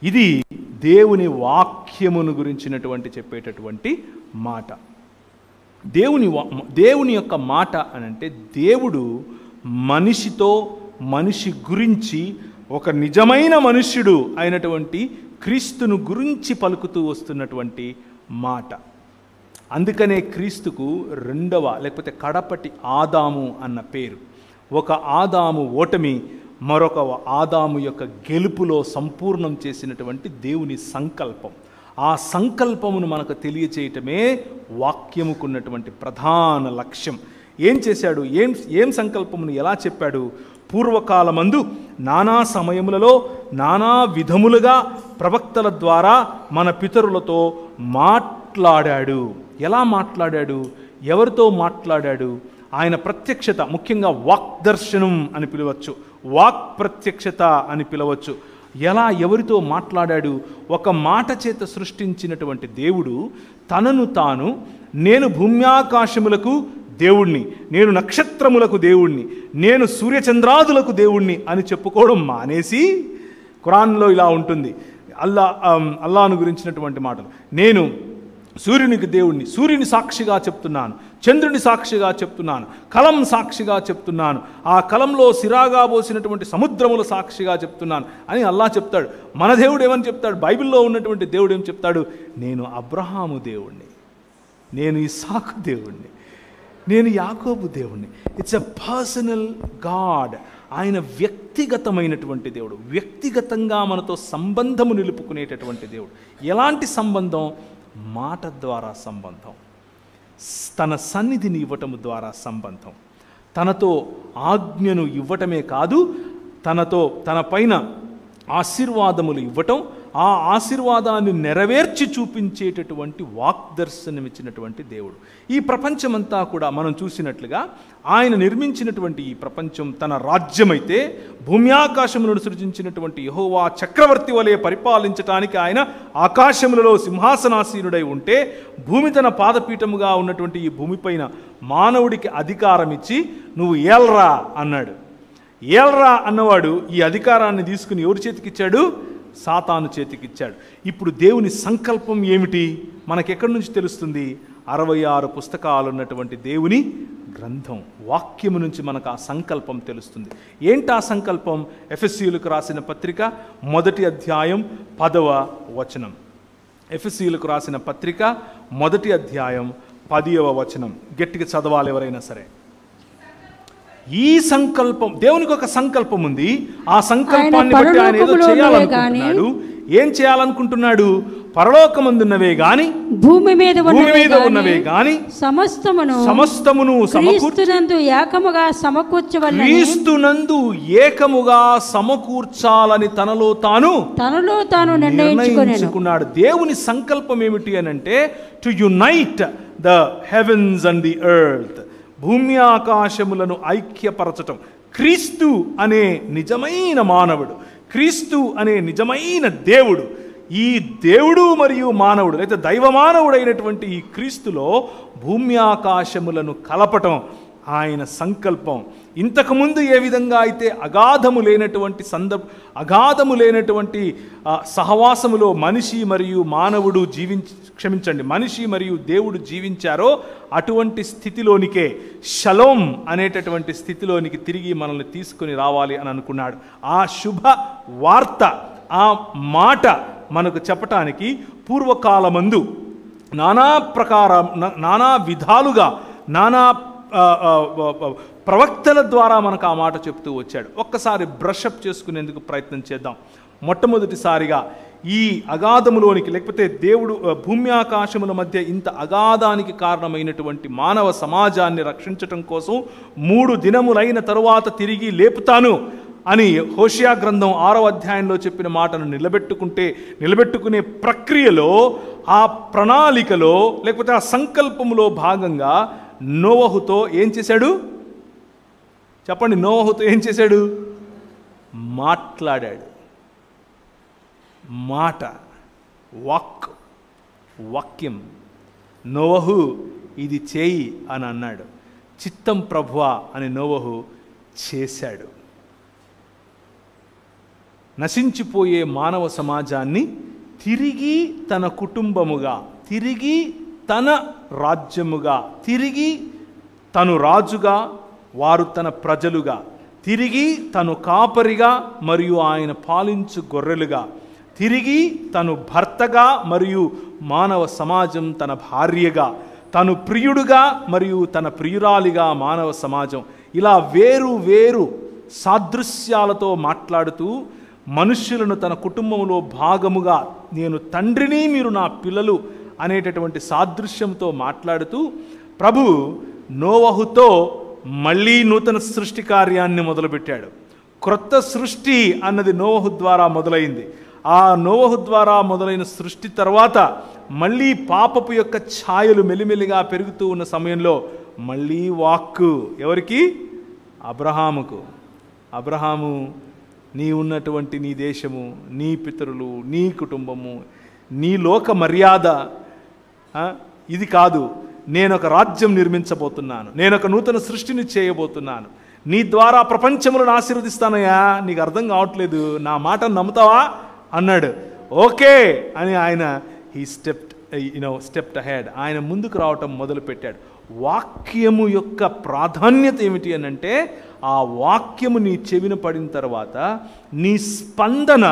ఇది దేవుని వాక్యమును గురించినటువంటి చెప్పేటటువంటి మాట. దేవుని యొక్క మాట అని అంటే దేవుడు మనిషితో, మనిషి గురించి, ఒక నిజమైన మనుష్యుడు అయినటువంటి క్రీస్తును గురించి పలుకుతూ వస్తున్నటువంటి మాట. అందుకనే క్రీస్తుకు రెండవ లేకపోతే కడపటి ఆదాము అన్న పేరు. ఒక ఆదాము ఓటమి మరొక ఆదాము యొక్క గెలుపులో సంపూర్ణం చేసినటువంటి దేవుని సంకల్పం. ఆ సంకల్పమును మనకు తెలియచేయటమే వాక్యముకున్నటువంటి ప్రధాన లక్ష్యం. ఏం చేశాడు, ఏం సంకల్పమును ఎలా చెప్పాడు? పూర్వకాలమందు నానా సమయములలో నానా విధములుగా ప్రవక్తల ద్వారా మన పితరులతో మాట్లాడాడు. ఎలా మాట్లాడాడు? ఎవరితో మాట్లాడాడు? ఆయన ప్రత్యక్షత, ముఖ్యంగా వాక్ దర్శనం అని పిలవచ్చు, వాక్ ప్రత్యక్షత అని పిలవచ్చు. ఎలా, ఎవరితో మాట్లాడాడు? ఒక మాట చేత సృష్టించినటువంటి దేవుడు తనను తాను, నేను భూమ్యాకాశములకు దేవుణ్ణి, నేను నక్షత్రములకు దేవుణ్ణి, నేను సూర్యచంద్రాదులకు దేవుణ్ణి అని చెప్పుకోవడం మానేసి, ఖురాన్లో ఇలా ఉంటుంది అల్లాను గురించినటువంటి మాటలు, నేను సూర్యునికి దేవుణ్ణి, సూర్యుని సాక్షిగా చెప్తున్నాను, చంద్రుని సాక్షిగా చెప్తున్నాను, కలం సాక్షిగా చెప్తున్నాను, ఆ కలంలో సిరాగా పోసినటువంటి సముద్రముల సాక్షిగా చెప్తున్నాను అని అల్లా చెప్తాడు. మన దేవుడు ఏమని చెప్తాడు? బైబిల్లో ఉన్నటువంటి దేవుడు ఏం చెప్తాడు? నేను అబ్రహాము దేవుణ్ణి, నేను ఇస్సాకు దేవుణ్ణి, నేను యాకోబు దేవుణ్ణి. It's a personal God. ఆయన వ్యక్తిగతమైనటువంటి దేవుడు, వ్యక్తిగతంగా మనతో సంబంధము నిలుపుకునేటటువంటి దేవుడు. ఎలాంటి సంబంధం? మాట ద్వారా సంబంధం, తన సన్నిధిని ఇవ్వటం ద్వారా సంబంధం, తనతో ఆజ్ఞను ఇవ్వటమే కాదు, తన పైన ఆశీర్వాదములు ఇవ్వటం, ఆ ఆశీర్వాదాన్ని నెరవేర్చి చూపించేటటువంటి వాగ్దర్శనమిచ్చినటువంటి దేవుడు. ఈ ప్రపంచమంతా కూడా మనం చూసినట్లుగా ఆయన నిర్మించినటువంటి ఈ ప్రపంచం తన రాజ్యమైతే, భూమ్యాకాశములను సృజించినటువంటి యెహోవా చక్రవర్తి వలె పరిపాలించటానికి ఆయన ఆకాశములలో సింహాసనాసీనుడై ఉంటే, భూమి తన పాదపీఠముగా ఉన్నటువంటి ఈ భూమిపైన మానవుడికి అధికారం ఇచ్చి నువ్వు ఏల్రా అన్నాడు. ఏల్రా అన్నవాడు ఈ అధికారాన్ని తీసుకుని ఎవరి చేతికిచ్చాడు? సాతాను చేతికిచ్చాడు. ఇప్పుడు దేవుని సంకల్పం ఏమిటి మనకెక్కడి నుంచి తెలుస్తుంది? 66 పుస్తకాలు ఉన్నటువంటి దేవుని గ్రంథం, వాక్యము నుంచి మనకు ఆ సంకల్పం తెలుస్తుంది. ఏంటి ఆ సంకల్పం? ఎఫెసీయులకు రాసిన పత్రిక 1వ అధ్యాయం 10వ వచనం. ఎఫెసీయులకు రాసిన పత్రిక 1వ అధ్యాయం 10వ వచనం. గట్టిగా చదవాలి ఎవరైనా సరే. ఈ సంకల్పం, దేవునికి ఒక సంకల్పం ఉంది. ఆ సంకల్పాన్ని బట్టి ఆయన ఏదో చేయాలనుకుంటున్నాడు. ఏం చేయాలనుకుంటున్నాడు? పరలోకమందున్నవే గాని భూమి మీద ఉన్నవే గాని సమస్తమును క్రీస్తునందు ఏకముగా సమకూర్చాలని తనలో తాను నిర్ణయించుకున్నాడు. దేవుని సంకల్పం ఏమిటి అని అంటే, to unite the heavens and the earth, భూమి ఆకాశములను ఐక్యపరచటం. క్రీస్తు అనే నిజమైన మానవుడు, క్రీస్తు అనే నిజమైన దేవుడు, ఈ దేవుడు మరియు మానవుడు లేదా దైవ మానవుడైనటువంటి ఈ క్రీస్తులో భూమి ఆకాశములను కలపటం ఆయన సంకల్పం. ఇంతకుముందు ఏ విధంగా అయితే అగాధము లేనటువంటి సహవాసములో మనిషి మరియు మానవుడు మనిషి మరియు దేవుడు జీవించారో అటువంటి స్థితిలోనికే, షలోం అనేటటువంటి స్థితిలోనికి తిరిగి మనల్ని తీసుకుని రావాలి అని అనుకున్నాడు. ఆ శుభ వార్త, ఆ మాట మనకు చెప్పటానికి పూర్వకాలమందు నానా విధాలుగా ప్రవక్తల ద్వారా మనకు ఆ మాట చెప్తూ వచ్చాడు. ఒక్కసారి బ్రషప్ చేసుకునేందుకు ప్రయత్నం చేద్దాం. మొట్టమొదటిసారిగా ఈ అగాధములోనికి, లేకపోతే దేవుడు భూమ్యాకాశముల మధ్య ఇంత అగాధానికి కారణమైనటువంటి మానవ సమాజాన్ని రక్షించటం కోసం 3 దినములైన తరువాత తిరిగి లేపుతాను అని హోషియా గ్రంథం 6వ అధ్యాయంలో చెప్పిన మాటను నిలబెట్టుకునే ప్రక్రియలో, ఆ ప్రణాళికలో లేకపోతే ఆ సంకల్పములో భాగంగా నోవహుతో ఏం చేశాడు? చెప్పండి. నోవహుతో ఏం చేశాడు? మాట్లాడాడు. మాట, వాక్యం. నోవహు ఇది చేయి అని అన్నాడు. చిత్తం ప్రభువా అని నోవహు చేశాడు. నశించిపోయే మానవ సమాజాన్ని తిరిగి తన కుటుంబముగా, తిరిగి తన రాజ్యముగా, తిరిగి తను రాజుగా, వారు తన ప్రజలుగా, తిరిగి తను కాపరిగా మరియు ఆయన పాలించు గొర్రెలుగా, తిరిగి తను భర్తగా మరియు మానవ సమాజం తన భార్యగా, తను ప్రియుడుగా మరియు తన ప్రియురాలిగా మానవ సమాజం, ఇలా వేరు వేరు సాదృశ్యాలతో మాట్లాడుతూ మనుష్యులను తన కుటుంబంలో భాగముగా, నేను తండ్రిని మీరు నా పిల్లలు అనేటటువంటి సాదృశ్యంతో మాట్లాడుతూ ప్రభు నోవహుతో మళ్ళీ నూతన సృష్టి కార్యాన్ని మొదలుపెట్టాడు. క్రొత్త సృష్టి అన్నది నోవహు ద్వారా మొదలైంది. ఆ నోవహు ద్వారా మొదలైన సృష్టి తర్వాత మళ్ళీ పాపపు యొక్క ఛాయలు మెల్లిమెల్లిగా పెరుగుతూ ఉన్న సమయంలో మళ్ళీ వాక్కు ఎవరికి? అబ్రహాముకు. అబ్రహాము, నీ ఉన్నటువంటి నీ దేశము, నీ పితరులు, నీ కుటుంబము, నీ లోక మర్యాద ఇది కాదు. నేను ఒక రాజ్యం నిర్మించబోతున్నాను, నేను ఒక నూతన సృష్టిని చేయబోతున్నాను, నీ ద్వారా ప్రపంచములను ఆశీర్వదిస్తానయ్యా, నీకు అర్థం కావట్లేదు, నా మాటను నమ్ముతావా అన్నాడు. ఓకే అని ఆయన స్టెప్డ్ అహెడ్, ఆయన ముందుకు రావటం మొదలుపెట్టాడు. వాక్యము యొక్క ప్రాధాన్యత ఏమిటి అని అంటే, ఆ వాక్యము నీ చెవిన పడిన తర్వాత నీ స్పందన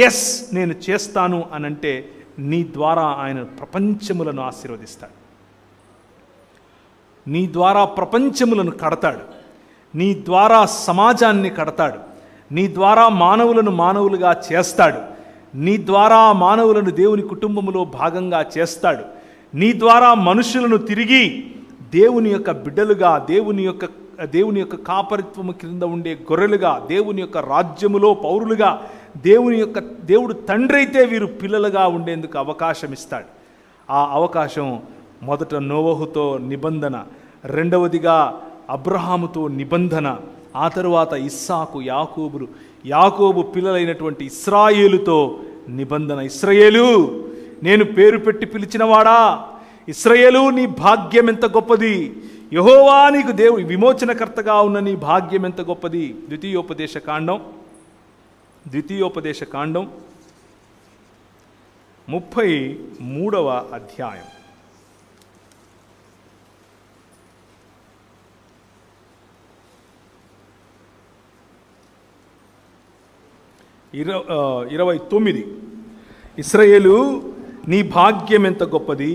ఎస్ నేను చేస్తాను అనంటే నీ ద్వారా ఆయన ప్రపంచములను ఆశీర్వదిస్తాడు, నీ ద్వారా ప్రపంచములను కడతాడు, నీ ద్వారా సమాజాన్ని కడతాడు, నీ ద్వారా మానవులను మానవులుగా చేస్తాడు, నీ ద్వారా మానవులను దేవుని కుటుంబములో భాగంగా చేస్తాడు, నీ ద్వారా మనుషులను తిరిగి దేవుని యొక్క బిడ్డలుగా, దేవుని యొక్క కాపరిత్వము క్రింద ఉండే గొర్రెలుగా, దేవుని యొక్క రాజ్యములో పౌరులుగా, దేవుడు తండ్రి అయితే వీరు పిల్లలుగా ఉండేందుకు అవకాశం ఇస్తాడు. ఆ అవకాశం మొదట నోవహుతో నిబంధన, రెండవదిగా అబ్రహాముతో నిబంధన, ఆ తరువాత ఇస్సాకు, యాకోబు పిల్లలైనటువంటి ఇశ్రాయేలుతో నిబంధన. ఇశ్రాయేలు, నేను పేరు పెట్టి పిలిచినవాడా, ఇశ్రాయేలు నీ భాగ్యం ఎంత గొప్పది, యెహోవా నీకు దేవుడు విమోచనకర్తగా ఉన్న నీ భాగ్యం ఎంత గొప్పది. ద్వితీయోపదేశ కాండం 33వ అధ్యాయం. ఇరవై 29. ఇశ్రాయేలు నీ భాగ్యం ఎంత గొప్పది,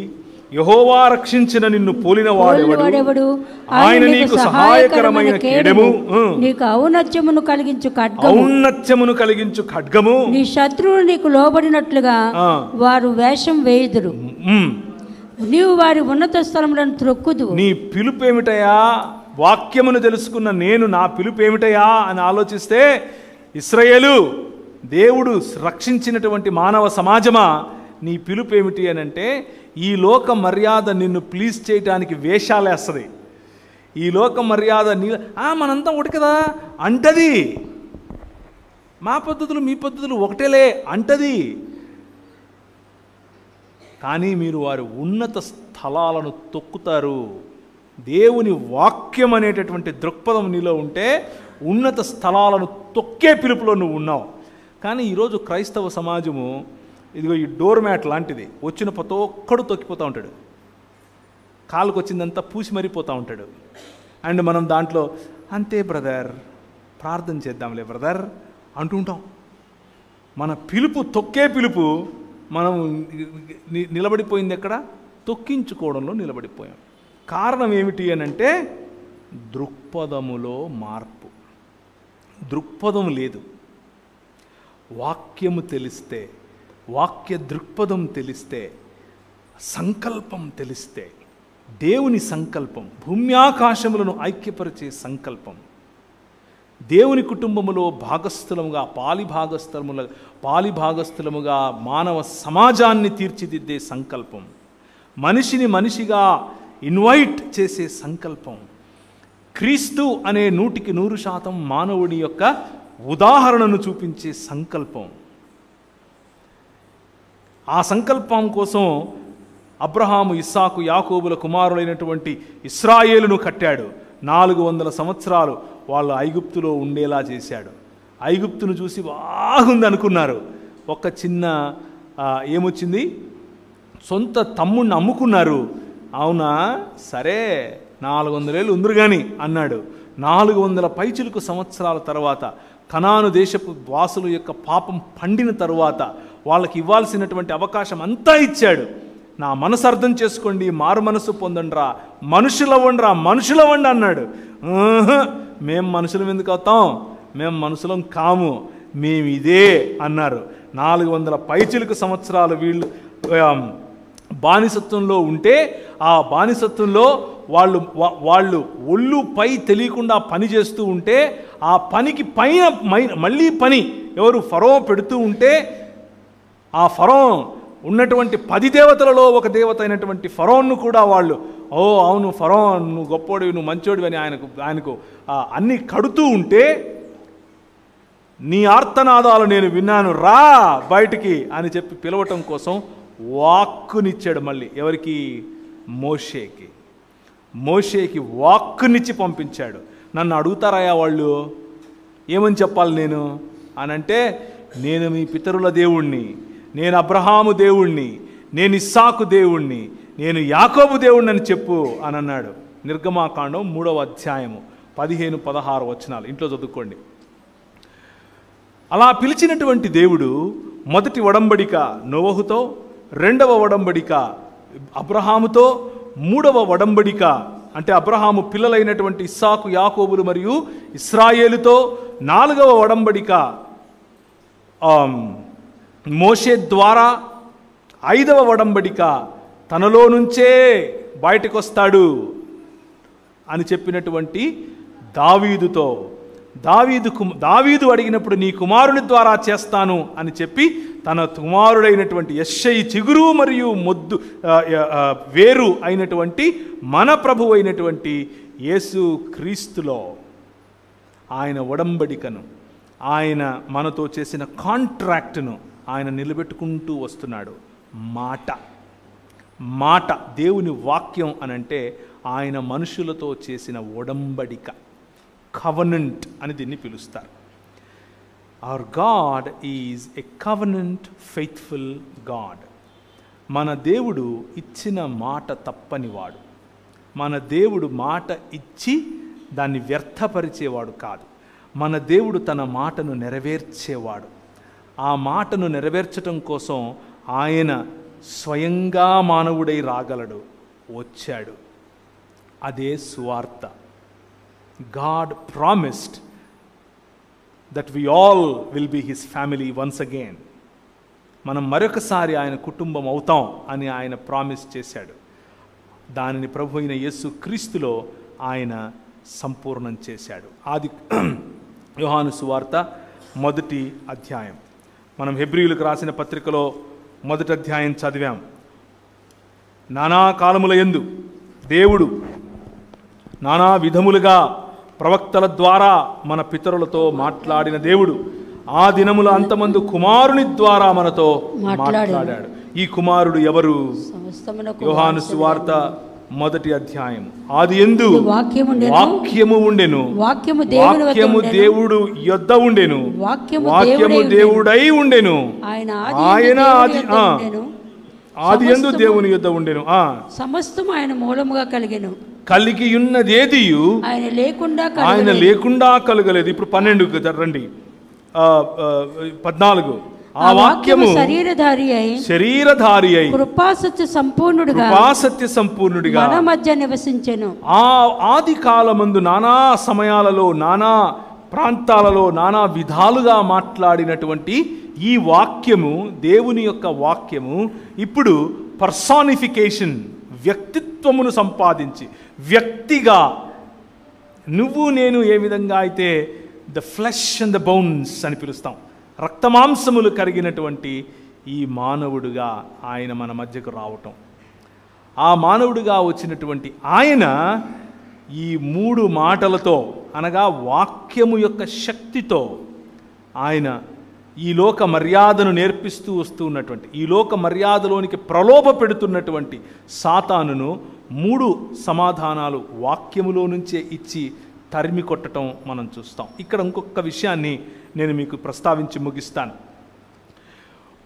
యెహోవా రక్షించిన నిన్ను పోలిన వాడెవడు, ఆయన నీకు సహాయకరమైన కేడెము, నీకు ఔన్నత్యమును కలిగించు ఖడ్గము, నీ శత్రువులు నీకు లోబడినట్లుగా వారు వేషం వేయుదురు, నీవు వారి ఉన్నత స్థలములను త్రొక్కుదు. నీ పిలుపేమిటయా? వాక్యమును తెలుసుకున్న నేను నా పిలుపేమిటయా అని ఆలోచిస్తే, ఇశ్రాయేలు, దేవుడు రక్షించినటువంటి మానవ సమాజమా, నీ పిలుపేమిటి అని అంటే, ఈ లోక మర్యాద నిన్ను ప్లీజ్ చేయటానికి వేషాలేస్తుంది. ఈ లోక మర్యాద మనంతా ఒకటి కదా అంటది, మా పద్ధతులు మీ పద్ధతులు ఒకటేలే అంటది. కానీ మీరు వారి ఉన్నత స్థలాలను తొక్కుతారు. దేవుని వాక్యం అనేటటువంటి దృక్పథం నీలో ఉంటే ఉన్నత స్థలాలను తొక్కే పిలుపులో నువ్వు ఉన్నావు. కానీ ఈరోజు క్రైస్తవ సమాజము ఇదిగో ఈ డోర్ మ్యాట్ లాంటిది, వచ్చిన ప్రతి ఒక్కడు తొక్కిపోతూ ఉంటాడు, కాలుకు వచ్చిందంతా పూసి మరిపోతూ ఉంటాడు. అండ్ మనం దాంట్లో అంతే బ్రదర్, ప్రార్థన చేద్దాంలే బ్రదర్ అంటుంటాం. మన పిలుపు తొక్కే పిలుపు మనం నిలబడిపోయింది ఎక్కడ? తొక్కించుకోవడంలో నిలబడిపోయాం. కారణం ఏమిటి అని అంటే దృక్పథములో మార్పు. దృక్పథం లేదు. వాక్యము తెలిస్తే, వాక్య దృక్పథం తెలిస్తే, సంకల్పం తెలిస్తే, దేవుని సంకల్పం, భూమ్యాకాశములను ఐక్యపరిచే సంకల్పం, దేవుని కుటుంబములో భాగస్థులముగా పాలిభాగస్థులముగా మానవ సమాజాన్ని తీర్చిదిద్దే సంకల్పం, మనిషిని మనిషిగా ఇన్వైట్ చేసే సంకల్పం, క్రీస్తు అనే 100% మానవుడి యొక్క ఉదాహరణను చూపించే సంకల్పం. ఆ సంకల్పం కోసం అబ్రహాము, ఇస్సాకు, యాకోబుల కుమారులైనటువంటి ఇశ్రాయేలును కట్టాడు. 400 సంవత్సరాలు వాళ్ళు ఐగుప్తులో ఉండేలా చేశాడు. ఐగుప్తును చూసి బాగుంది అనుకున్నారు. ఒక చిన్న ఏమొచ్చింది? సొంత తమ్ముడిని అమ్ముకున్నారు. అవునా, సరే 400 ఏళ్ళు ఉందరు కానీ అన్నాడు. 400 పైచిలుకు సంవత్సరాల తర్వాత కనాను దేశపు వాసుల యొక్క పాపం పండిన తరువాత వాళ్ళకి ఇవ్వాల్సినటువంటి అవకాశం అంతా ఇచ్చాడు. నా మనసు అర్థం చేసుకోండి, మారు మనసు పొందండిరా, మనుషులవ్వండి అన్నాడు. మేం మనుషులం ఎందుకు అవుతాం, మేం మనుషులం కాము, మేము ఇదే అన్నారు. 400 పైచిలుకు సంవత్సరాలు వీళ్ళు బానిసత్వంలో ఉంటే, ఆ బానిసత్వంలో వాళ్ళు ఒళ్ళు పై తెలియకుండా పని చేస్తూ ఉంటే, ఆ పనికి పైన మళ్ళీ పని ఎవరు ఫరో పెడుతూ ఉంటే, ఆ ఫరో ఉన్నటువంటి 10 దేవతలలో ఒక దేవత అయినటువంటి ఫరోన్ను కూడా వాళ్ళు, ఓ అవును ఫరో నువ్వు గొప్పోడివి, నువ్వు మంచోడివి అని ఆయనకు అన్నీ కడుతూ ఉంటే, నీ ఆర్తనాదాలు నేను విన్నాను, రా బయటికి అని చెప్పి పిలవటం కోసం వాక్కునిచ్చాడు. మళ్ళీ ఎవరికి? మోషేకి వాక్కునిచ్చి పంపించాడు. నన్ను అడుగుతారయ్యా వాళ్ళు, ఏమని చెప్పాలి నేను అనంటే, నేను మీ పితరుల దేవుణ్ణి, నేను అబ్రహాము దేవుణ్ణి, నేను ఇస్సాకు దేవుణ్ణి, నేను యాకోబు దేవుణ్ణి అని చెప్పు అని అన్నాడు. నిర్గమాకాండం 3వ అధ్యాయము 15-16 వచనాలు ఇంట్లో చదువుకోండి. అలా పిలిచినటువంటి దేవుడు మొదటి ఒడంబడిక నోవహుతో, 2వ ఒడంబడిక అబ్రహాముతో, 3వ ఒడంబడిక అంటే అబ్రహాము పిల్లలైనటువంటి ఇస్సాకు, యాకోబులు మరియు ఇశ్రాయేలుతో, 4వ ఒడంబడిక మోషే ద్వారా, 5వ ఒడంబడిక తనలో నుంచే బయటకు వస్తాడు అని చెప్పినటువంటి దావీదుతో, దావీదు అడిగినప్పుడు నీ కుమారుని ద్వారా చేస్తాను అని చెప్పి తన కుమారుడైనటువంటి యెష్షయి చిగురు మరియు మొద్దు వేరు అయినటువంటి మన ప్రభు అయినటువంటి యేసు క్రీస్తులో ఆయన ఒడంబడికను, ఆయన మనతో చేసిన కాంట్రాక్ట్ను ఆయన నిలబెట్టుకుంటూ వస్తున్నాడు. మాట దేవుని వాక్యం అనంటే ఆయన మనుషులతో చేసిన ఒడంబడిక, కవనెంట్ అని దీన్ని పిలుస్తారు. Hour God is a covenant faithful God. మన దేవుడు ఇచ్చిన మాట తప్పనివాడు. మన దేవుడు మాట ఇచ్చి దాన్ని వ్యర్థపరిచేవాడు కాదు. మన దేవుడు తన మాటను నెరవేర్చేవాడు. ఆ మాటను నెరవేర్చటం కోసం ఆయన స్వయంగా మానవుడై రాగలడు, వచ్చాడు. అదే సువార్త. God promised that we all will be his family once again. మనం మరొకసారి ఆయన కుటుంబం అవుతాం అని ఆయన ప్రామిస్ చేశాడు. దానిని ప్రభు అయిన యేసు క్రీస్తులో ఆయన సంపూర్ణం చేశాడు. ఆది యోహాను సువార్త 1వ అధ్యాయం. మనం హెబ్రీయులకు రాసిన పత్రికలో 1వ అధ్యాయం చదివాం. నానా కాలముల యందు దేవుడు నానా విధములుగా ప్రవక్తల ద్వారా మన పితరులతో మాట్లాడిన దేవుడు ఆ దినముల అంతమందు కుమారుని ద్వారా మనతో మాట్లాడాడు. ఈ కుమారుడు ఎవరు? యోహాను సువార్త 1వ అధ్యాయం. ఆదియందు వాక్యము ఉండెను, వాక్యము దేవుడు యొద్ద ఉండెను, వాక్యము దేవుడై ఉండెను, ఆయన ఆదియందు దేవుని యొద్ద ఉండెను, సమస్తము ఆయన మూలముగా కలిగెను, కలిగి ఉన్నదేదియు ఆయన లేకుండా కలగలేదు. ఇప్పుడు 12 రండి, 14. ఆ వాక్యము శరీరధారి అయి కృపాసత్య సంపూర్ణుడిగా మన మధ్య నివసించెను. ఆ ఆది కాలమందు నానా సమయాలలో, నానా ప్రాంతాలలో, నానా విధాలుగా మాట్లాడినటువంటి ఈ వాక్యము, దేవుని యొక్క వాక్యము ఇప్పుడు పర్సానిఫికేషన్, వ్యక్తిత్వమును సంపాదించి, వ్యక్తిగా నువ్వు నేను ఏ విధంగా అయితే the flesh and the bones అని పిలుస్తాం, రక్తమాంసములు కరిగినటువంటి ఈ మానవుడుగా ఆయన మన మధ్యకు రావటం. ఆ మానవుడిగా వచ్చినటువంటి ఆయన ఈ 3 మాటలతో, అనగా వాక్యము యొక్క శక్తితో ఆయన ఈ లోక మర్యాదను నేర్పిస్తూ వస్తూ ఉన్నటువంటి, ఈ లోక మర్యాదలోనికి ప్రలోభ పెడుతున్నటువంటి సాతానును 3 సమాధానాలు వాక్యములో నుంచే ఇచ్చి తరిమి కొట్టడం మనం చూస్తాం. ఇక్కడ ఇంకొక విషయాన్ని నేను మీకు ప్రస్తావించి ముగిస్తాను.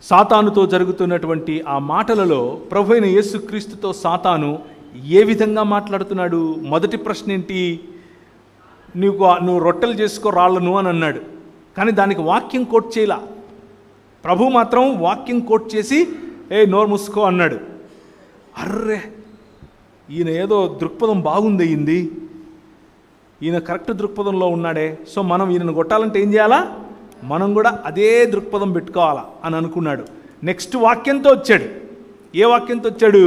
సాతానుతో జరుగుతున్నటువంటి ఆ మాటలలో ప్రభువైన యేసుక్రీస్తుతో సాతాను ఏ విధంగా మాట్లాడుతున్నాడు? మొదటి ప్రశ్న ఏంటి? నువ్వు రొట్టెలు చేసుకో రాళ్ళను అని అన్నాడు. కానీ దానికి వాక్యం కోట్ చేయలా. ప్రభు మాత్రం వాక్యం కోట్ చేసి నోరు మూసుకో అన్నాడు. అర్రే, ఈయన ఏదో దృక్పథం బాగుంది, ఈయన కరెక్ట్ దృక్పథంలో ఉన్నాడే, సో మనం ఈయనను కొట్టాలంటే ఏం చేయాలా? మనం కూడా అదే దృక్పథం పెట్టుకోవాలా అని అనుకున్నాడు. నెక్స్ట్ వాక్యంతో వచ్చాడు. ఏ వాక్యంతో వచ్చాడు?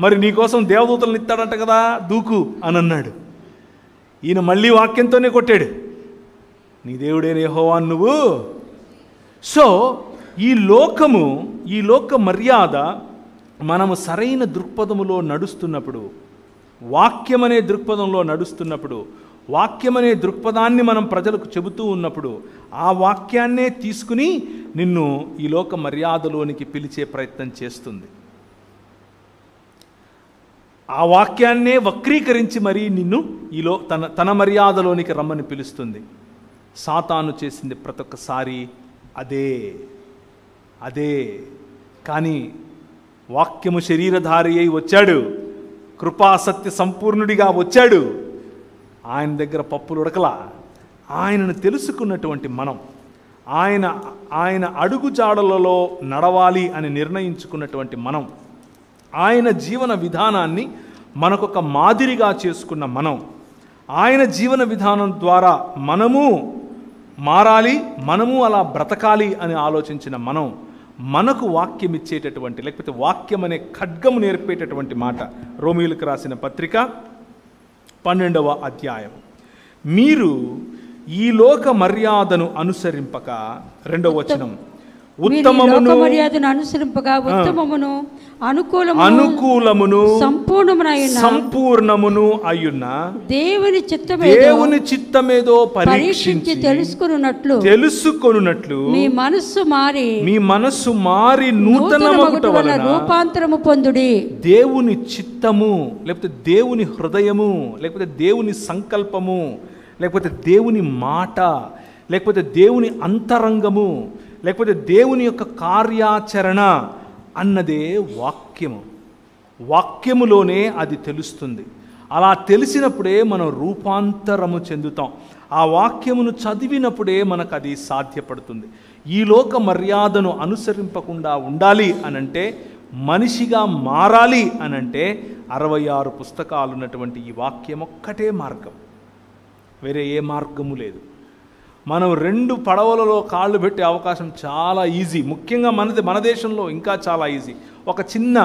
మరి నీకోసం దేవదూతలను ఇస్తాడంట కదా, దూకు అని అన్నాడు. ఈయన మళ్ళీ వాక్యంతోనే కొట్టాడు, నీ దేవుడైన యెహోవా నువ్వు. సో ఈ లోక మర్యాద మనము సరైన దృక్పథములో నడుస్తున్నప్పుడు, వాక్యం అనే దృక్పథంలో నడుస్తున్నప్పుడు, వాక్యం అనే దృక్పథాన్ని మనం ప్రజలకు చెబుతూ ఉన్నప్పుడు, ఆ వాక్యాన్నే తీసుకుని నిన్ను ఈ లోక మర్యాదలోనికి పిలిచే ప్రయత్నం చేస్తుంది. ఆ వాక్యాన్నే వక్రీకరించి మరీ నిన్ను తన మర్యాదలోనికి రమ్మని పిలుస్తుంది. సాతాను చేసింది ప్రతి ఒక్కసారి అదే. కానీ వాక్యము శరీరధారి అయి వచ్చాడు, కృపాసత్య సంపూర్ణుడిగా వచ్చాడు. ఆయన దగ్గర పప్పులు ఉడకలా. ఆయనను తెలుసుకున్నటువంటి మనం, ఆయన అడుగుజాడలలో నడవాలి అని నిర్ణయించుకున్నటువంటి మనం, ఆయన జీవన విధానాన్ని మనకొక మాదిరిగా చేసుకున్న మనం, ఆయన జీవన విధానం ద్వారా మనము మారాలి, మనము అలా బ్రతకాలి అని ఆలోచించిన మనం, మనకు వాక్యం ఇచ్చేటటువంటి, లేకపోతే వాక్యం అనే ఖడ్గము నేర్పేటటువంటి మాట. రోమీయులకు రాసిన పత్రిక 12వ అధ్యాయం. మీరు ఈ లోక మర్యాదను అనుసరింపక, 2వ వచనం, ఉత్తమమును మర్యాదను అనుసరింపగా ఉత్తమమును అనుకూలమును సంపూర్ణమును అయ్యున్న దేవుని చిత్తమేదో పరీక్షించి తెలుసుకొనున్నట్లు మీ మనస్సు మారి నూతనమగుట వలన రూపాంతరము పొందుడి. దేవుని చిత్తము, లేకపోతే దేవుని హృదయము, లేకపోతే దేవుని సంకల్పము, లేకపోతే దేవుని మాట, లేకపోతే దేవుని అంతరంగము, లేకపోతే దేవుని యొక్క కార్యాచరణ అన్నదే వాక్యము. వాక్యములోనే అది తెలుస్తుంది. అలా తెలిసినప్పుడే మనం రూపాంతరము చెందుతాం. ఆ వాక్యమును చదివినప్పుడే మనకు అది సాధ్యపడుతుంది. ఈ లోక మర్యాదను అనుసరింపకుండా ఉండాలి అనంటే, మనిషిగా మారాలి అనంటే 66 పుస్తకాలు ఉన్నటువంటి ఈ వాక్యం ఒక్కటే మార్గం, వేరే ఏ మార్గము లేదు. మనం 2 పడవలలో కాళ్ళు పెట్టే అవకాశం చాలా ఈజీ. ముఖ్యంగా మన దేశంలో ఇంకా చాలా ఈజీ. ఒక చిన్న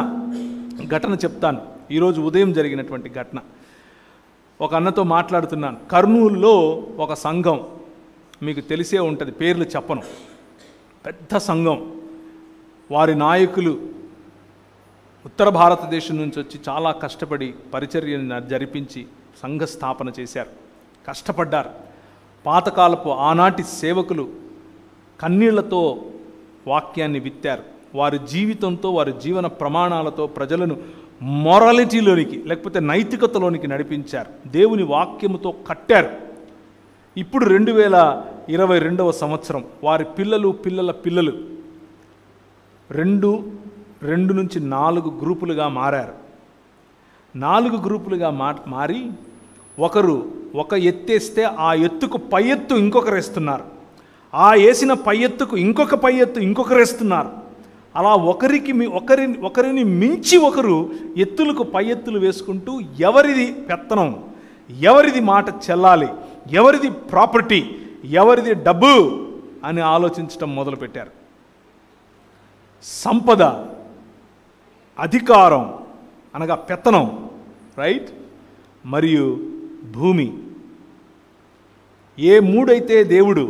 ఘటన చెప్తాను. ఈరోజు ఉదయం జరిగినటువంటి ఘటన. ఒక అన్నతో మాట్లాడుతున్నాను. కర్నూలులో ఒక సంఘం, మీకు తెలిసే ఉంటుంది, పేర్లు చెప్పను, పెద్ద సంఘం. వారి నాయకులు ఉత్తర భారతదేశం నుంచి వచ్చి చాలా కష్టపడి పరిచర్యను జరిపించి సంఘ స్థాపన చేశారు, కష్టపడ్డారు. పాతకాలపు ఆనాటి సేవకులు కన్నీళ్లతో వాక్యాన్ని విత్తారు. వారి జీవితంతో, వారి జీవన ప్రమాణాలతో ప్రజలను మొరాలిటీలోనికి, లేకపోతే నైతికతలోనికి నడిపించారు. దేవుని వాక్యముతో కట్టారు. ఇప్పుడు 2022వ సంవత్సరం వారి పిల్లల పిల్లలు 2 నుంచి 4 గ్రూపులుగా మారారు. 4 గ్రూపులుగా మారి ఒక ఎత్తేస్తే ఆ ఎత్తుకు పై ఎత్తు ఇంకొకరు వేస్తున్నారు. ఆ వేసిన పై ఎత్తుకు ఇంకొక పై ఎత్తు ఇంకొకరు వేస్తున్నారు. అలా ఒకరిని మించి ఒకరు ఎత్తులకు పై ఎత్తులు వేసుకుంటూ ఎవరిది పెత్తనం, ఎవరిది మాట చెల్లాలి, ఎవరిది ప్రాపర్టీ, ఎవరిది డబ్బు అని ఆలోచించటం మొదలుపెట్టారు. సంపద, అధికారం అనగా పెత్తనం, రైట్, మరియు భూమి. ఏ 3 అయితే దేవుడు,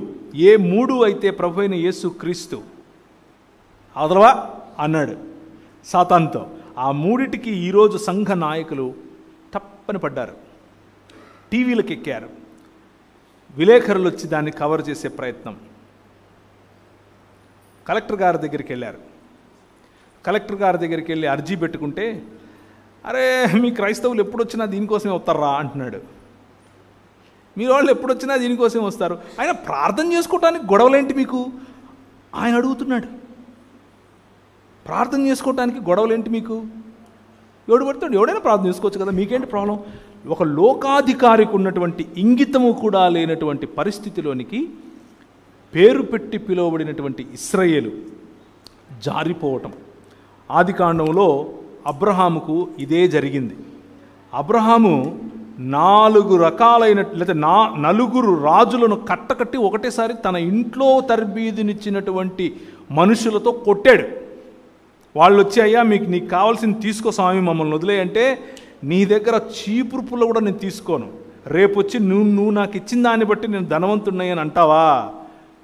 ఏ 3 అయితే ప్రభువైన యేసు క్రీస్తు, అదలవా అన్నాడు సాతానుతో. ఆ 3టికి ఈరోజు సంఘ నాయకులు తప్పని పడ్డారు, టీవీలకు ఎక్కారు, విలేకరులు వచ్చి దాన్ని కవర్ చేసే ప్రయత్నం. కలెక్టర్ గారి దగ్గరికి వెళ్ళారు. కలెక్టర్ గారి దగ్గరికి వెళ్ళి అర్జీ పెట్టుకుంటే, అరే మీ క్రైస్తవులు ఎప్పుడొచ్చినా దీనికోసమే వస్తారా అంటున్నాడు. మీ వాళ్ళు ఎప్పుడొచ్చినా దీనికోసమే వస్తారు, ఆయన ప్రార్థన చేసుకోవడానికి గొడవలేంటి మీకు ఆయన అడుగుతున్నాడు. ప్రార్థన చేసుకోవటానికి గొడవలు ఏంటి మీకు? ఎవడు పడతాడు, ఎవడైనా ప్రార్థన చేసుకోవచ్చు కదా, మీకేంటి ప్రాబ్లం? ఒక లోకాధికారికి ఉన్నటువంటి ఇంగితము కూడా లేనటువంటి పరిస్థితిలోనికి పేరు పెట్టి పిలువబడినటువంటి ఇశ్రాయేలు జారిపోవటం. ఆదికాండంలో అబ్రహాముకు ఇదే జరిగింది. అబ్రహాము 4 రకాలైన లేదా 4 రాజులను కట్టకట్టి ఒకటేసారి తన ఇంట్లో తర్బీదునిచ్చినటువంటి మనుషులతో కొట్టాడు. వాళ్ళు వచ్చి, అయ్యా నీకు కావాల్సింది తీసుకో స్వామి, మమ్మల్ని వదిలేయంటే, నీ దగ్గర చీపురు పుల్ల కూడా నేను తీసుకోను, రేపు వచ్చి నువ్వు నాకు ఇచ్చిన దాన్ని బట్టి నేను ధనవంతుడినని అంటావా?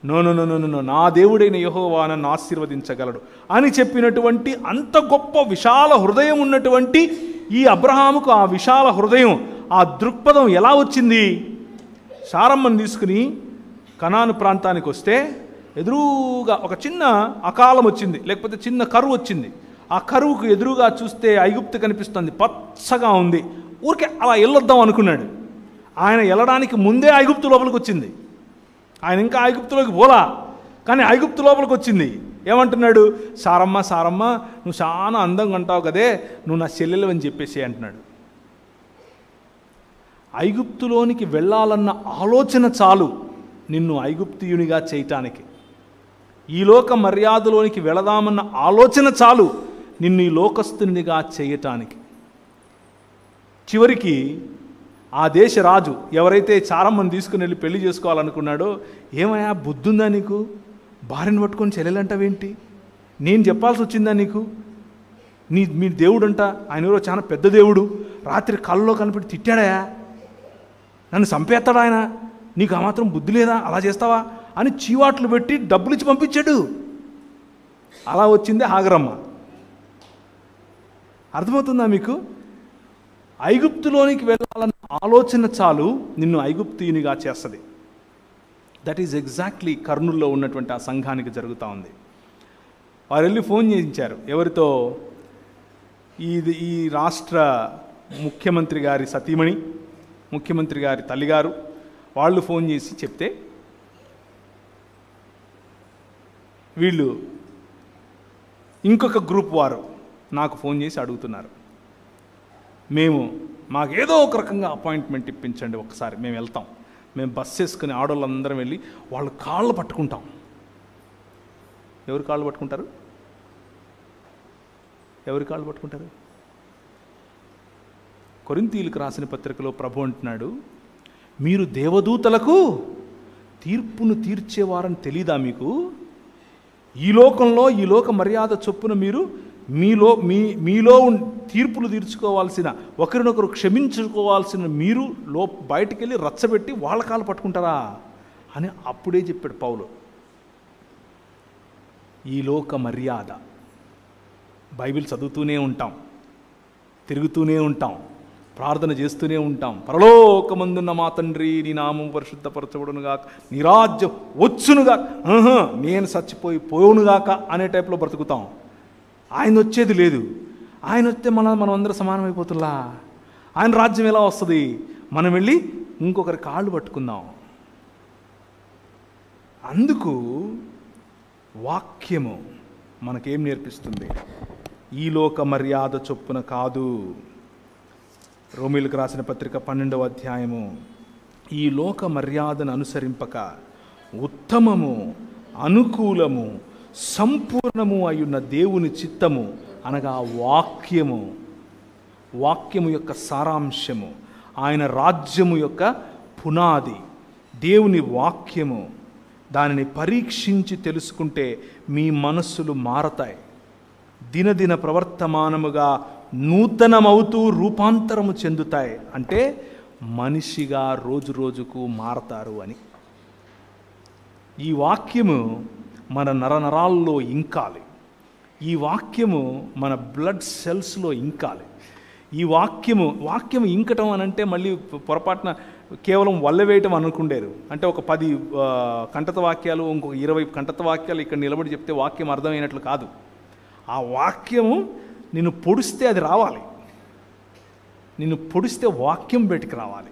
No no no no no, నా దేవుడైన యెహోవా నన్ను ఆశీర్వదించగలడు అని చెప్పినటువంటి అంత గొప్ప విశాల హృదయం ఉన్నటువంటి ఈ అబ్రహాముకు ఆ విశాల హృదయం, ఆ దృక్పథం ఎలా వచ్చింది? శారమ్మను తీసుకుని కనాను ప్రాంతానికి వస్తే ఎదురుగా ఒక చిన్న అకాలం వచ్చింది, లేకపోతే చిన్న కరువు వచ్చింది. ఆ కరువుకు ఎదురుగా చూస్తే ఐగుప్తు కనిపిస్తుంది, పచ్చగా ఉంది. ఊరికే అలా వెళ్ళొద్దాం అనుకున్నాడు. ఆయన వెళ్ళడానికి ముందే ఐగుప్తు లోపలికి వచ్చింది. ఆయన ఇంకా ఐగుప్తులోకి పోలా, కానీ ఐగుప్తు లోపలికి వచ్చింది. ఏమంటున్నాడు? సారమ్మ సారమ్మ, నువ్వు చాలా అందంగా అంటావు కదే, నువ్వు నా చెల్లెలు అని చెప్పేసి అంటున్నాడు. ఐగుప్తులోనికి వెళ్ళాలన్న ఆలోచన చాలు నిన్ను ఐగుప్తియునిగా చేయటానికి. ఈ లోక మర్యాదలోనికి వెళదామన్న ఆలోచన చాలు నిన్ను ఈ లోకస్తునిగా చేయటానికి. చివరికి ఆ దేశ రాజు ఎవరైతే చారమ్మని తీసుకుని వెళ్ళి పెళ్లి చేసుకోవాలనుకున్నాడో, ఏమయ్యా బుద్ధుందా నీకు? భార్యను పట్టుకొని చెల్లెలంటావేంటి? నేను చెప్పాల్సి వచ్చిందా నీకు? మీ దేవుడంట, ఆయన ఎవరో చాలా పెద్ద దేవుడు, రాత్రి కళ్ళలో కనిపెట్టి తిట్టాడయా, నన్ను చంపేస్తాడు ఆయన, నీకు ఆ మాత్రం బుద్ధి లేదా, అలా చేస్తావా అని చీవాట్లు పెట్టి డబ్బులు ఇచ్చి పంపించాడు. అలా వచ్చిందే హాగరమ్మ. అర్థమవుతుందా మీకు? ఐగుప్తులోనికి వెళ్ళాలన్న ఆలోచన చాలు నిన్ను ఐగుప్తీయునిగా చేస్తుంది. దట్ ఈజ్ ఎగ్జాక్ట్లీ కర్నూల్లో ఉన్నటువంటి ఆ సంఘానికి జరుగుతూ ఉంది. వారు వెళ్ళి ఫోన్ చేయించారు. ఎవరితో? ఈ రాష్ట్ర ముఖ్యమంత్రి గారి సతీమణి, ముఖ్యమంత్రి గారి తల్లిగారు, వాళ్ళు ఫోన్ చేసి చెప్తే వీళ్ళు ఇంకొక గ్రూప్ వారు నాకు ఫోన్ చేసి అడుగుతున్నారు, మాకేదో ఒక రకంగా అపాయింట్మెంట్ ఇప్పించండి, ఒకసారి మేము వెళ్తాం, మేము బస్సు వేసుకుని ఆడవాళ్ళందరం వెళ్ళి వాళ్ళ కాళ్ళు పట్టుకుంటాం. ఎవరి కాళ్ళు పట్టుకుంటారు? ఎవరి కాళ్ళు పట్టుకుంటారు? కొరింథీయులకు రాసిన పత్రికలో ప్రభు అంటున్నాడు, మీరు దేవదూతలకు తీర్పును తీర్చేవారని తెలీదా మీకు? ఈ లోకంలో ఈ లోక మర్యాద చొప్పున మీరు మీలో తీర్పులు తీర్చుకోవాల్సిన, ఒకరినొకరు క్షమించుకోవాల్సిన మీరు బయటికి వెళ్ళి రచ్చబెట్టి వాళ్ళ కాళ్ళు పట్టుకుంటారా అని అప్పుడే చెప్పాడు పౌలు. ఈ లోక మర్యాద. బైబిల్ చదువుతూనే ఉంటాం, తిరుగుతూనే ఉంటాం, ప్రార్థన చేస్తూనే ఉంటాం, పరలోకమందున్న మా తండ్రి నీ నామం పరిశుద్ధపరచబడునుగాక, నీ రాజ్యం వచ్చునుగాక, నేను చచ్చిపోనుగాక అనే టైప్లో బ్రతుకుతాం. ఆయన వచ్చేది లేదు. ఆయన వస్తే మనం అందరం సమానమైపోతున్నా. ఆయన రాజ్యం ఎలా వస్తుంది? మనం వెళ్ళి ఇంకొకరి కాళ్ళు పట్టుకుందాం. అందుకు వాక్యము మనకేం నేర్పిస్తుంది? ఈ లోక మర్యాద చొప్పున కాదు. రోమీయులకు రాసిన పత్రిక 12వ అధ్యాయము, ఈ లోక మర్యాదను అనుసరింపక ఉత్తమము, అనుకూలము, సంపూర్ణము అయ్యున్న దేవుని చిత్తము అనగా వాక్యము యొక్క సారాంశము, ఆయన రాజ్యము యొక్క పునాది దేవుని వాక్యము. దానిని పరీక్షించి తెలుసుకుంటే మీ మనస్సులు మారతాయి, దినదిన ప్రవర్తమానముగా నూతనమవుతూ రూపాంతరము చెందుతాయి. అంటే మనిషిగా రోజు రోజుకు మారతారు అని. ఈ వాక్యము మన నరనరాల్లో ఇంకాలి. ఈ వాక్యము మన బ్లడ్ సెల్స్లో ఇంకాలి. ఈ వాక్యము ఇంకటం అని అంటే మళ్ళీ పొరపాటున కేవలం వల్లవేయటం అనుకుండేరు. అంటే ఒక 10 కంటత వాక్యాలు, ఇంకొక 20 కంటత వాక్యాలు ఇక్కడ నిలబడి చెప్తే వాక్యం అర్థమైనట్లు కాదు. ఆ వాక్యము నిన్ను పొడిస్తే అది రావాలి, నిన్ను పొడిస్తే వాక్యం బయటికి రావాలి.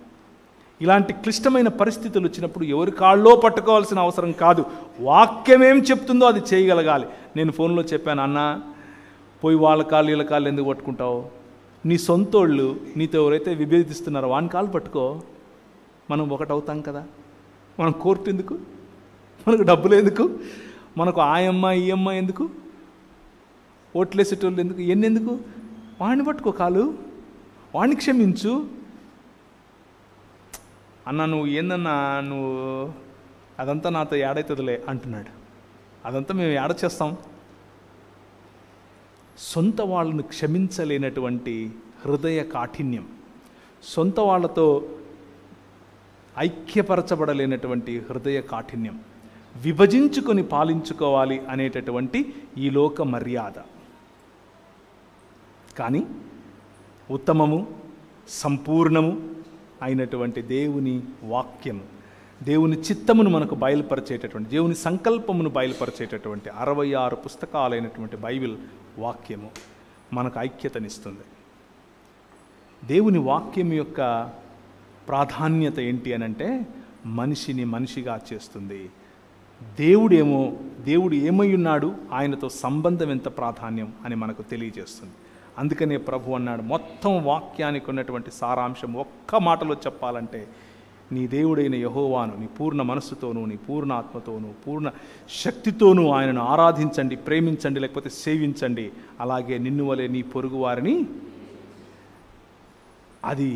ఇలాంటి క్లిష్టమైన పరిస్థితులు వచ్చినప్పుడు ఎవరి కాళ్ళలో పట్టుకోవాల్సిన అవసరం కాదు, వాక్యం ఏం చెప్తుందో అది చేయగలగాలి. నేను ఫోన్లో చెప్పాను, అన్న పోయి వాళ్ళ కాళ్ళు వీళ్ళ కాళ్ళు ఎందుకు పట్టుకుంటావు? నీ సొంతోళ్ళు నీతో ఎవరైతే విభేదిస్తున్నారో వాని కాళ్ళు పట్టుకో, మనం ఒకటవుతాం కదా. మనం కోర్టు ఎందుకు? మనకు డబ్బులు ఎందుకు? మనకు ఆయమ్మ ఈ అమ్మ ఎందుకు? ఓట్లేసేటోళ్ళు ఎందుకు? ఎన్నెందుకు? వాడిని పట్టుకో కాలు, వాడిని క్షమించు. అన్న నువ్వు ఏందన్నా, నువ్వు అదంతా నాతో ఏడవుతుందిలే అంటున్నాడు. అదంతా మేము ఏడ చేస్తాం? సొంత వాళ్ళను క్షమించలేనటువంటి హృదయ కాఠిన్యం, సొంత వాళ్ళతో ఐక్యపరచబడలేనటువంటి హృదయ కాఠిన్యం, విభజించుకొని పాలించుకోవాలి అనేటటువంటి ఈ లోక మర్యాద. కానీ ఉత్తమము సంపూర్ణము అయినటువంటి దేవుని వాక్యము, దేవుని చిత్తమును మనకు బయలుపరిచేటటువంటి, దేవుని సంకల్పమును బయలుపరిచేటటువంటి 66 పుస్తకాలైనటువంటి బైబిల్ వాక్యము మనకు ఐక్యతనిస్తుంది. దేవుని వాక్యం యొక్క ప్రాధాన్యత ఏంటి అనంటే మనిషిని మనిషిగా చేస్తుంది. దేవుడు ఏమై ఉన్నాడు, ఆయనతో సంబంధం ఎంత ప్రాధాన్యం అని మనకు తెలియజేస్తుంది. అందుకనే ప్రభు అన్నాడు, మొత్తం వాక్యానికి ఉన్నటువంటి సారాంశం ఒక్క మాటలో చెప్పాలంటే, నీ దేవుడైన యెహోవాను నీ పూర్ణ మనస్సుతోనూ, నీ పూర్ణ ఆత్మతోనూ, పూర్ణ శక్తితోనూ ఆయనను ఆరాధించండి, ప్రేమించండి, లేకపోతే సేవించండి. అలాగే నిన్ను వలె నీ పొరుగు వారిని. అది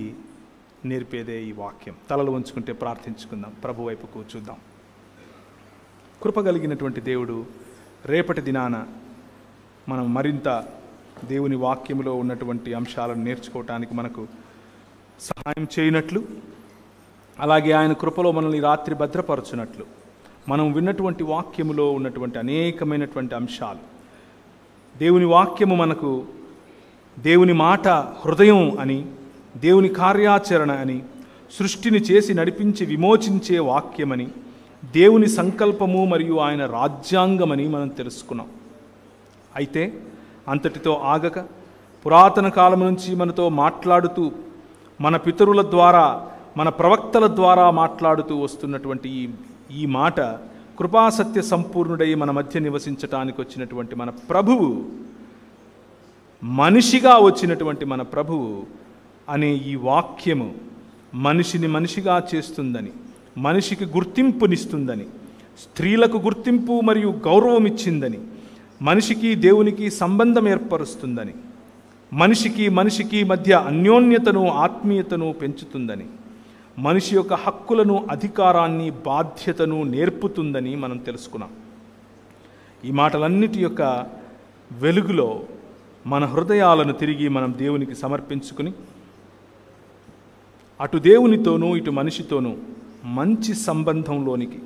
నేర్పేదే ఈ వాక్యం. తలలు వంచుకుంటే ప్రార్థించుకుందాం, ప్రభు వైపుకు చూద్దాం. కృపగలిగినటువంటి దేవుడు, రేపటి దినాన మనం మరింత దేవుని వాక్యంలో ఉన్నటువంటి అంశాలను నేర్చుకోవటానికి మనకు సహాయం చేయనట్లు, అలాగే ఆయన కృపలో మనల్ని రాత్రి భద్రపరచునట్లు, మనం విన్నటువంటి వాక్యములో ఉన్నటువంటి అనేకమైనటువంటి అంశాలు, దేవుని వాక్యము మనకు దేవుని మాట హృదయం అని, దేవుని కార్యాచరణ అని, సృష్టిని చేసి నడిపించి విమోచించే వాక్యమని, దేవుని సంకల్పము మరియు ఆయన రాజ్యాంగమని మనం తెలుసుకున్నాం. అయితే అంతటితో ఆగక పురాతన కాలం నుంచి మనతో మాట్లాడుతూ, మన పితరుల ద్వారా, మన ప్రవక్తల ద్వారా మాట్లాడుతూ వస్తున్నటువంటి ఈ మాట, కృపాసత్య సంపూర్ణుడై మన మధ్య నివసించటానికి వచ్చినటువంటి మన ప్రభువు, మనిషిగా వచ్చినటువంటి మన ప్రభువు అనే ఈ వాక్యము మనిషిని మనిషిగా చేస్తుందని, మనిషికి గుర్తింపునిస్తుందని, స్త్రీలకు గుర్తింపు మరియు గౌరవం ఇచ్చిందని, మనిషికి దేవునికి సంబంధం ఏర్పరుస్తుందని, మనిషికి మధ్య అన్యోన్యతను ఆత్మీయతను పెంచుతుందని, మనిషి యొక్క హక్కులను, అధికారాన్ని, బాధ్యతను నేర్పుతుందని మనం తెలుసుకున్నాం. ఈ మాటలన్నిటి యొక్క వెలుగులో మన హృదయాలను తిరిగి మనం దేవునికి సమర్పించుకుని, అటు దేవునితోనూ ఇటు మనిషితోనూ మంచి సంబంధంలోనికి,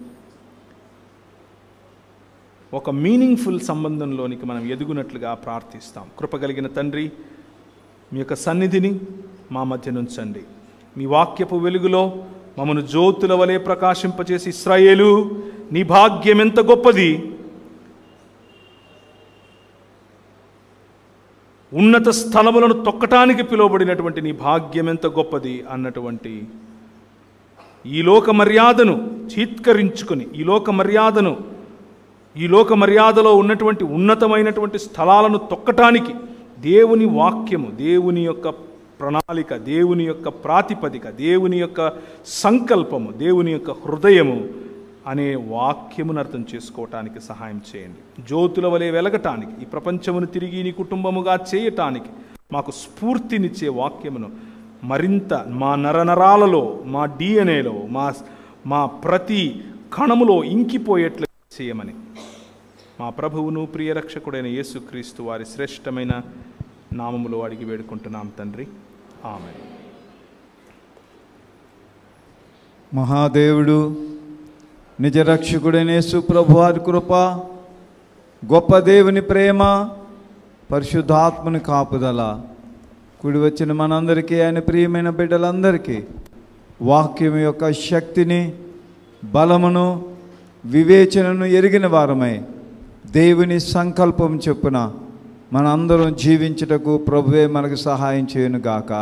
ఒక మీనింగ్ఫుల్ సంబంధంలోనికి మనం ఎదుగునట్లుగా ప్రార్థిస్తాం. కృపగలిగిన తండ్రి, మీ యొక్క సన్నిధిని మా మధ్య నుంచండి. మీ వాక్యపు వెలుగులో మమ్మను జ్యోతుల వలె ప్రకాశింపచేసి, ఇశ్రాయేలు నీ భాగ్యం ఎంత గొప్పది, ఉన్నత స్థలములను తొక్కటానికి పిలువబడినటువంటి నీ భాగ్యం ఎంత గొప్పది అన్నటువంటి ఈ లోక మర్యాదను చీత్కరించుకొని, ఈ లోక మర్యాదలో ఉన్నటువంటి ఉన్నతమైనటువంటి స్థలాలను తొక్కటానికి దేవుని వాక్యము, దేవుని యొక్క ప్రణాళిక, దేవుని యొక్క ప్రాతిపదిక, దేవుని యొక్క సంకల్పము, దేవుని యొక్క హృదయము అనే వాక్యమును అర్థం చేసుకోవటానికి సహాయం చేయండి. జ్యోతుల వలె వెలగటానికి, ఈ ప్రపంచమును తిరిగి నీ కుటుంబముగా చేయటానికి మాకు స్ఫూర్తినిచ్చే వాక్యమును మరింత మా నరనరాలలో, మా డిఎన్ఏలో, మా ప్రతి కణములో ఇంకిపోయేట్లు చేయమని మా ప్రభువును ప్రియరక్షకుడైన యేసుక్రీస్తు వారి శ్రేష్టమైన నామములో అడిగి వేడుకుంటున్నాం తండ్రి, ఆమేన్. మహాదేవుడు, నిజరక్షకుడైన యేసు ప్రభు వారి కృప, గొప్ప దేవుని ప్రేమ, పరిశుద్ధాత్మని కాపుదల కూడి వచ్చిన మనందరికీ, ఆయన ప్రియమైన బిడ్డలందరికీ వాక్యం యొక్క శక్తిని, బలమును, వివేచనను ఎరిగిన వారమై దేవుని సంకల్పం చొప్పున మనందరం జీవించుటకు ప్రభువే మనకు సహాయం చేయనుగాక.